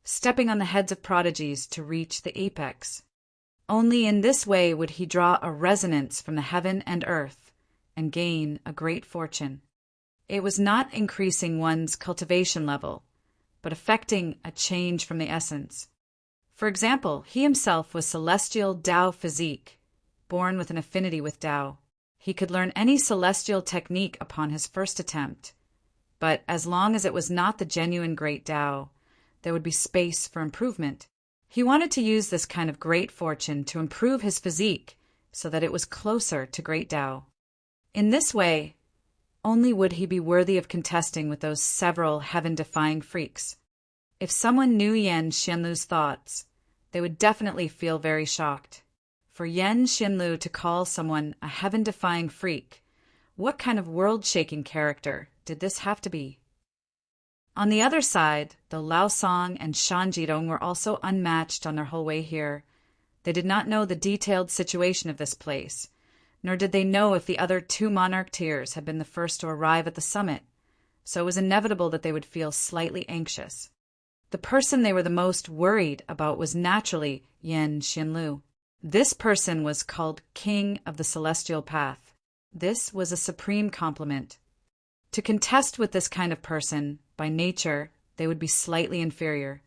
stepping on the heads of prodigies to reach the apex. Only in this way would he draw a resonance from the heaven and earth and gain a great fortune. It was not increasing one's cultivation level, but affecting a change from the essence. For example, he himself was celestial Tao physique, born with an affinity with Tao. He could learn any celestial technique upon his first attempt, but as long as it was not the genuine great Tao, there would be space for improvement. He wanted to use this kind of great fortune to improve his physique so that it was closer to great Tao. In this way, only would he be worthy of contesting with those several heaven-defying freaks. If someone knew Yan Xianlu's thoughts, they would definitely feel very shocked. For Yan Xianlu to call someone a heaven-defying freak, what kind of world-shaking character did this have to be? On the other side, though Lao Song and Shan Jidong were also unmatched on their whole way here, they did not know the detailed situation of this place, nor did they know if the other 2 monarch tiers had been the first to arrive at the summit, so it was inevitable that they would feel slightly anxious. The person they were the most worried about was naturally Yan Xianlu. This person was called King of the Celestial Path. This was a supreme compliment. To contest with this kind of person, by nature, they would be slightly inferior.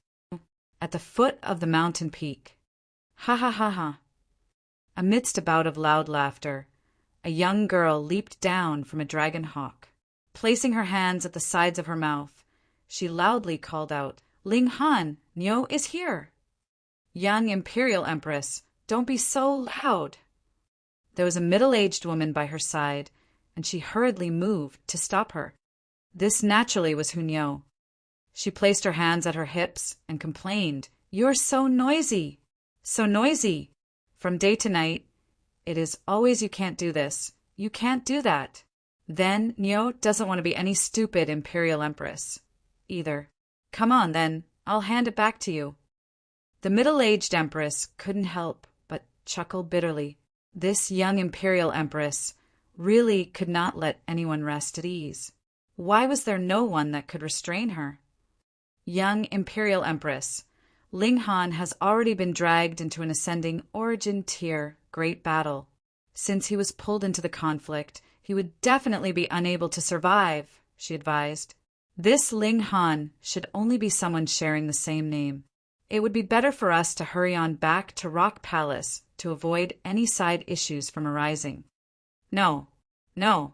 At the foot of the mountain peak. Ha ha ha ha. Amidst a bout of loud laughter, a young girl leaped down from a dragon hawk. Placing her hands at the sides of her mouth, she loudly called out, "Ling Han, Niu is here!" "Young Imperial Empress, don't be so loud!" There was a middle-aged woman by her side, and she hurriedly moved to stop her. This naturally was Niu. She placed her hands at her hips and complained, "You're so noisy! So noisy! From day to night, it is always you can't do this, you can't do that." Then Niu doesn't want to be any stupid Imperial Empress either. "Come on, then, I'll hand it back to you." The middle-aged Empress couldn't help but chuckle bitterly. This young Imperial Empress really could not let anyone rest at ease. Why was there no one that could restrain her? "Young Imperial Empress, Ling Han has already been dragged into an ascending origin tier great battle. Since he was pulled into the conflict, he would definitely be unable to survive," she advised. "This Ling Han should only be someone sharing the same name. It would be better for us to hurry on back to Rock Palace to avoid any side issues from arising." "No, no."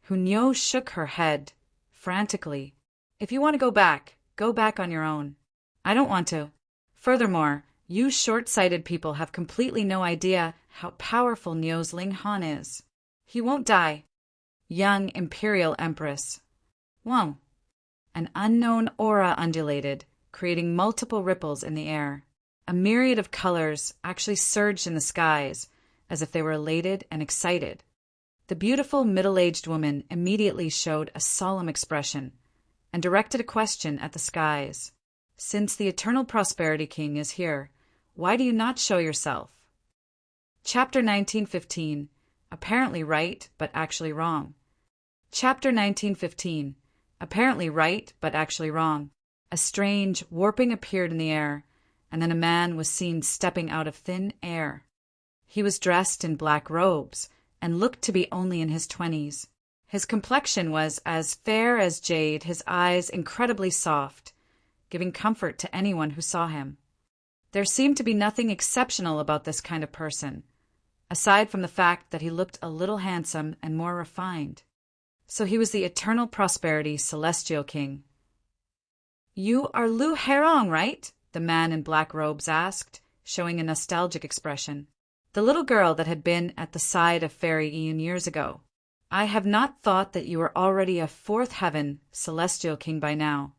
Niu shook her head frantically. "If you want to go back on your own. I don't want to. Furthermore, you short-sighted people have completely no idea how powerful Niu's Ling Han is. He won't die." "Young Imperial Empress." "Whoa." An unknown aura undulated, creating multiple ripples in the air. A myriad of colors actually surged in the skies, as if they were elated and excited. The beautiful middle-aged woman immediately showed a solemn expression and directed a question at the skies. "Since the Eternal Prosperity King is here, why do you not show yourself?" Chapter 1915. Apparently right, but actually wrong. Chapter 1915. Apparently right, but actually wrong. A strange warping appeared in the air, and then a man was seen stepping out of thin air. He was dressed in black robes and looked to be only in his 20s. His complexion was as fair as jade, his eyes incredibly soft, giving comfort to anyone who saw him. There seemed to be nothing exceptional about this kind of person, aside from the fact that he looked a little handsome and more refined. So he was the Eternal Prosperity Celestial King. "You are Lu Herong, right?" the man in black robes asked, showing a nostalgic expression. "The little girl that had been at the side of Fairy Ian years ago. I have not thought that you were already a fourth heaven Celestial King by now."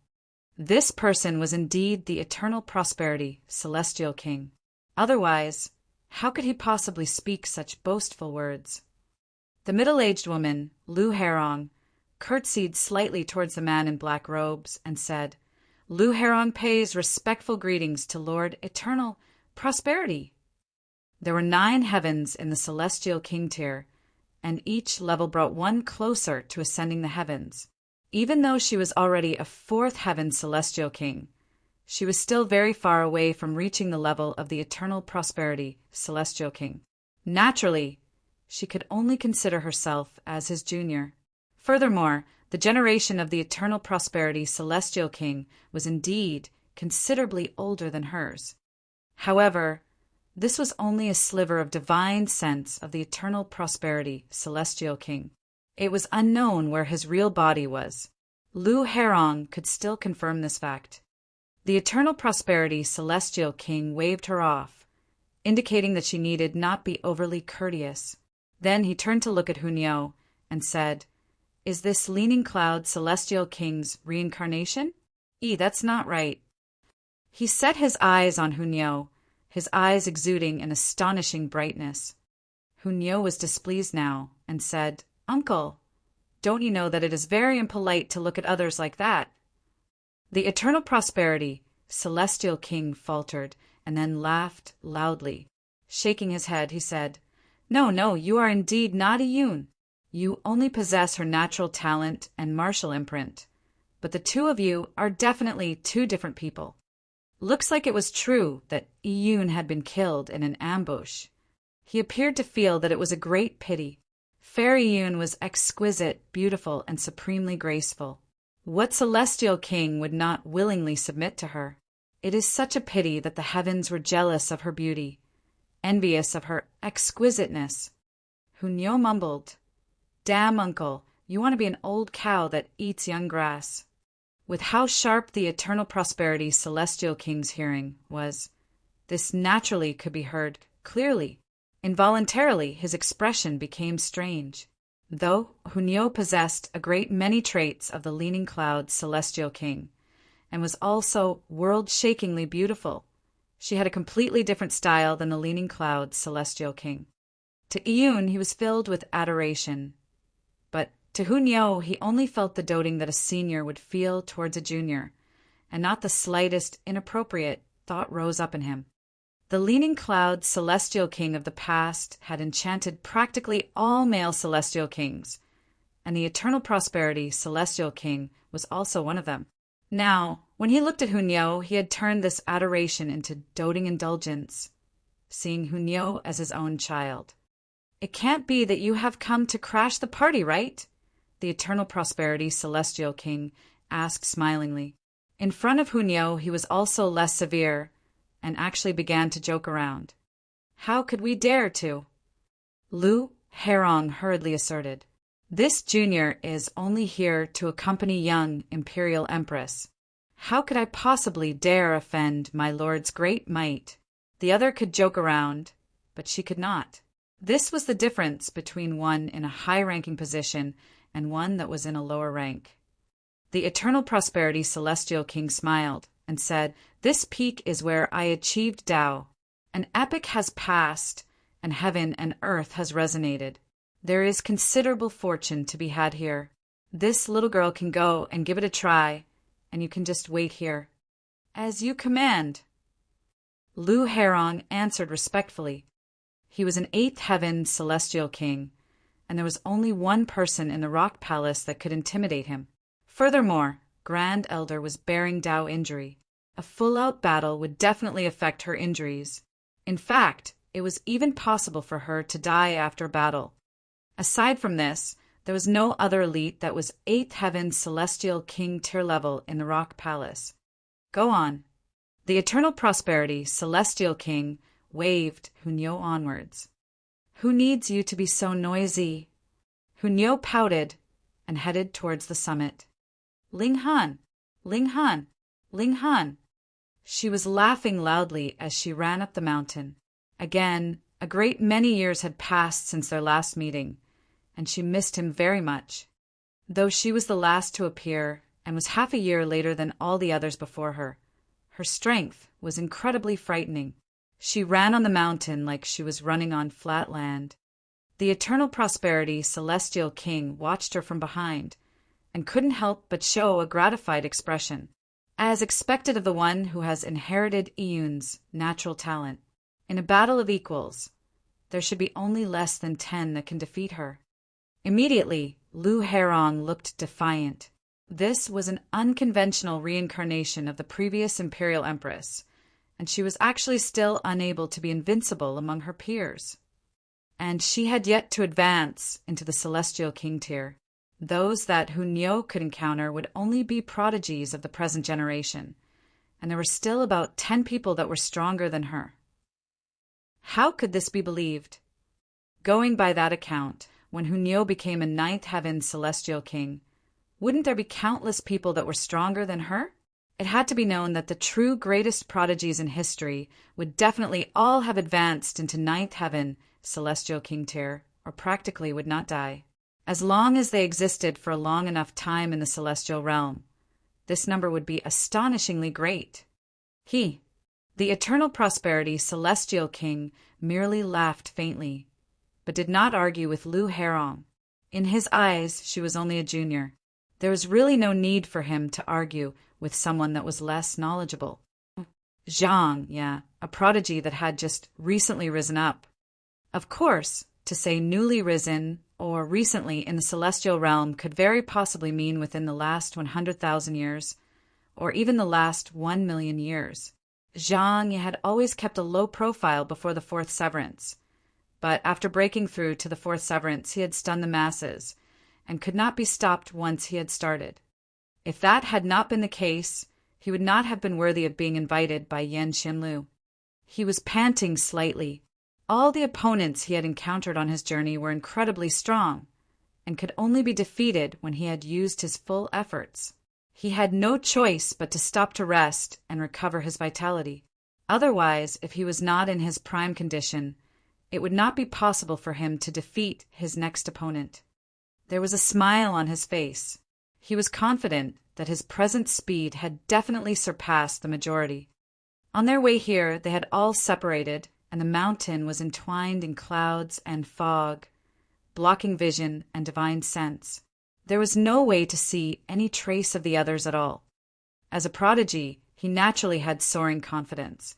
This person was indeed the Eternal Prosperity Celestial King. Otherwise, how could he possibly speak such boastful words? The middle-aged woman, Lu Herong, curtsied slightly towards the man in black robes and said, "Lu Herong pays respectful greetings to Lord Eternal Prosperity." There were 9 heavens in the Celestial King tier, and each level brought one closer to ascending the heavens. Even though she was already a 4th heaven Celestial King, she was still very far away from reaching the level of the Eternal Prosperity Celestial King. Naturally, she could only consider herself as his junior. Furthermore, the generation of the Eternal Prosperity Celestial King was indeed considerably older than hers. However, this was only a sliver of divine sense of the Eternal Prosperity Celestial King. It was unknown where his real body was. Lu Herong could still confirm this fact. The Eternal Prosperity Celestial King waved her off, indicating that she needed not be overly courteous. Then he turned to look at Niu and said, "Is this Leaning Cloud Celestial King's reincarnation? That's not right." He set his eyes on Niu, his eyes exuding an astonishing brightness. Niu was displeased now and said, "Uncle, don't you know that it is very impolite to look at others like that?" The Eternal Prosperity Celestial King faltered and then laughed loudly. Shaking his head, he said, No, you are indeed not a Yoon. You only possess her natural talent and martial imprint. But the two of you are definitely 2 different people. Looks like it was true that Iyun had been killed in an ambush. He appeared to feel that it was a great pity. Fair Iyun was exquisite, beautiful, and supremely graceful. What celestial king would not willingly submit to her? It is such a pity that the heavens were jealous of her beauty, envious of her exquisiteness. Hunyo mumbled, "Damn, uncle, you want to be an old cow that eats young grass." With how sharp the eternal prosperity Celestial King's hearing was, this naturally could be heard clearly. Involuntarily, his expression became strange. Though Hunyo possessed a great many traits of the Leaning Cloud Celestial King, and was also world-shakingly beautiful, she had a completely different style than the Leaning Cloud Celestial King. To Iyun he was filled with adoration, but to Hunyo he only felt the doting that a senior would feel towards a junior, and not the slightest inappropriate thought rose up in him. The Leaning Cloud Celestial King of the past had enchanted practically all male Celestial Kings, and the Eternal Prosperity Celestial King was also one of them. Now, when he looked at Hunyo, he had turned this adoration into doting indulgence, seeing Hunyo as his own child. "It can't be that you have come to crash the party, right?" the Eternal Prosperity Celestial King asked smilingly. In front of Hunyo, he was also less severe, and actually began to joke around. "How could we dare to?" Lu Herong hurriedly asserted. "This junior is only here to accompany young Imperial Empress. How could I possibly dare offend my lord's great might?" The other could joke around, but she could not. This was the difference between one in a high-ranking position and one that was in a lower rank. The Eternal Prosperity Celestial King smiled and said, "This peak is where I achieved Tao. An epoch has passed, and heaven and earth has resonated. There is considerable fortune to be had here. This little girl can go and give it a try, and you can just wait here." "As you command." Lu Herong answered respectfully. He was an 8th heaven Celestial King, and there was only one person in the Rock Palace that could intimidate him. Furthermore, Grand Elder was bearing Tao injury. A full-out battle would definitely affect her injuries. In fact, it was even possible for her to die after battle. Aside from this, there was no other elite that was 8th heaven Celestial King tier level in the Rock Palace. "Go on." The Eternal Prosperity Celestial King waved Hunyo onwards. "Who needs you to be so noisy?" Hunyo pouted and headed towards the summit. "Ling Han! Ling Han! Ling Han!" She was laughing loudly as she ran up the mountain. Again, a great many years had passed since their last meeting, and she missed him very much. Though she was the last to appear, and was half a year later than all the others before her, her strength was incredibly frightening. She ran on the mountain like she was running on flat land. The Eternal Prosperity Celestial King watched her from behind, and couldn't help but show a gratified expression, as expected of the one who has inherited Iyun's natural talent. In a battle of equals, there should be only less than 10 that can defeat her. Immediately, Lu Herong looked defiant. This was an unconventional reincarnation of the previous Imperial Empress, and she was actually still unable to be invincible among her peers. And she had yet to advance into the Celestial King tier. Those that Hunyo could encounter would only be prodigies of the present generation, and there were still about 10 people that were stronger than her. How could this be believed? Going by that account, when Hunyo became a 9th heaven Celestial King, wouldn't there be countless people that were stronger than her? It had to be known that the true greatest prodigies in history would definitely all have advanced into 9th heaven Celestial King tier, or practically would not die. As long as they existed for a long enough time in the celestial realm, this number would be astonishingly great. The Eternal Prosperity Celestial King, merely laughed faintly, but did not argue with Lu Herong. In his eyes, she was only a junior. There was really no need for him to argue with someone that was less knowledgeable. Zhang, a prodigy that had just recently risen up. Of course, to say newly risen or recently in the celestial realm could very possibly mean within the last 100,000 years, or even the last 1 million years. Zhang had always kept a low profile before the 4th severance, but after breaking through to the 4th severance he had stunned the masses, and could not be stopped once he had started. If that had not been the case, he would not have been worthy of being invited by Yan Xinlu. He was panting slightly. All the opponents he had encountered on his journey were incredibly strong, and could only be defeated when he had used his full efforts. He had no choice but to stop to rest and recover his vitality. Otherwise, if he was not in his prime condition, it would not be possible for him to defeat his next opponent. There was a smile on his face. He was confident that his present speed had definitely surpassed the majority. On their way here, they had all separated, and the mountain was entwined in clouds and fog, blocking vision and divine sense. There was no way to see any trace of the others at all. As a prodigy, he naturally had soaring confidence.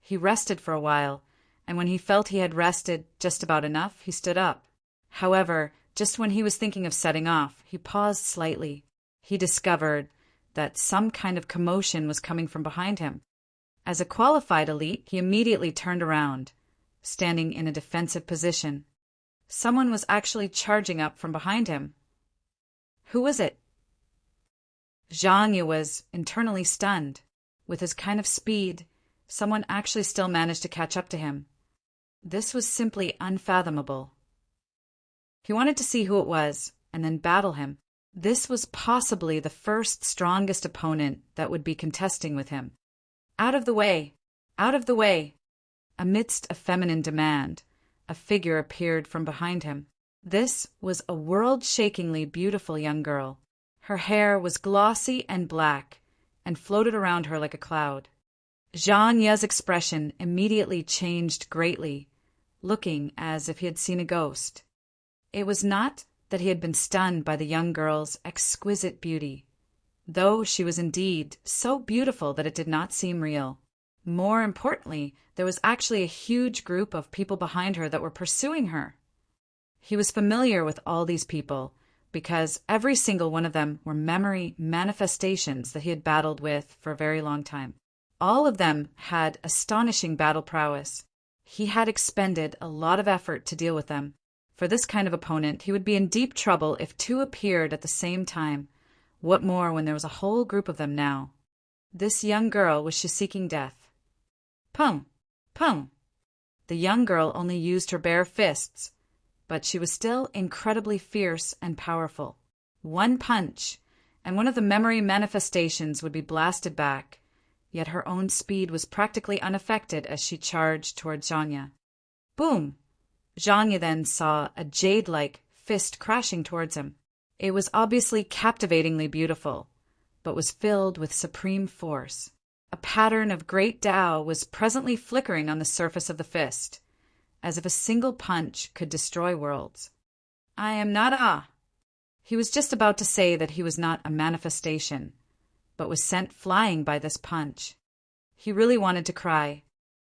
He rested for a while, and when he felt he had rested just about enough, he stood up. However, just when he was thinking of setting off, he paused slightly. He discovered that some kind of commotion was coming from behind him. As a qualified elite, he immediately turned around, standing in a defensive position. Someone was actually charging up from behind him. Who was it? Zhang was internally stunned. With his kind of speed, someone actually still managed to catch up to him. This was simply unfathomable. He wanted to see who it was, and then battle him. This was possibly the first strongest opponent that would be contesting with him. Out of the way! Out of the way! Amidst a feminine demand, a figure appeared from behind him. This was a world-shakingly beautiful young girl. Her hair was glossy and black, and floated around her like a cloud. Zhang Ye's expression immediately changed greatly, looking as if he had seen a ghost. It was not that he had been stunned by the young girl's exquisite beauty, though she was indeed so beautiful that it did not seem real. More importantly, there was actually a huge group of people behind her that were pursuing her. He was familiar with all these people, because every single one of them were memory manifestations that he had battled with for a very long time. All of them had astonishing battle prowess. He had expended a lot of effort to deal with them. For this kind of opponent, he would be in deep trouble if two appeared at the same time. What more when there was a whole group of them now? This young girl, was she seeking death? Pung! Pung! The young girl only used her bare fists, but she was still incredibly fierce and powerful. One punch, and one of the memory manifestations would be blasted back, yet her own speed was practically unaffected as she charged toward Zhang. Boom! Zhang then saw a jade-like fist crashing towards him. It was obviously captivatingly beautiful, but was filled with supreme force. A pattern of great Tao was presently flickering on the surface of the fist, as if a single punch could destroy worlds. I am not a... He was just about to say that he was not a manifestation, but was sent flying by this punch. He really wanted to cry,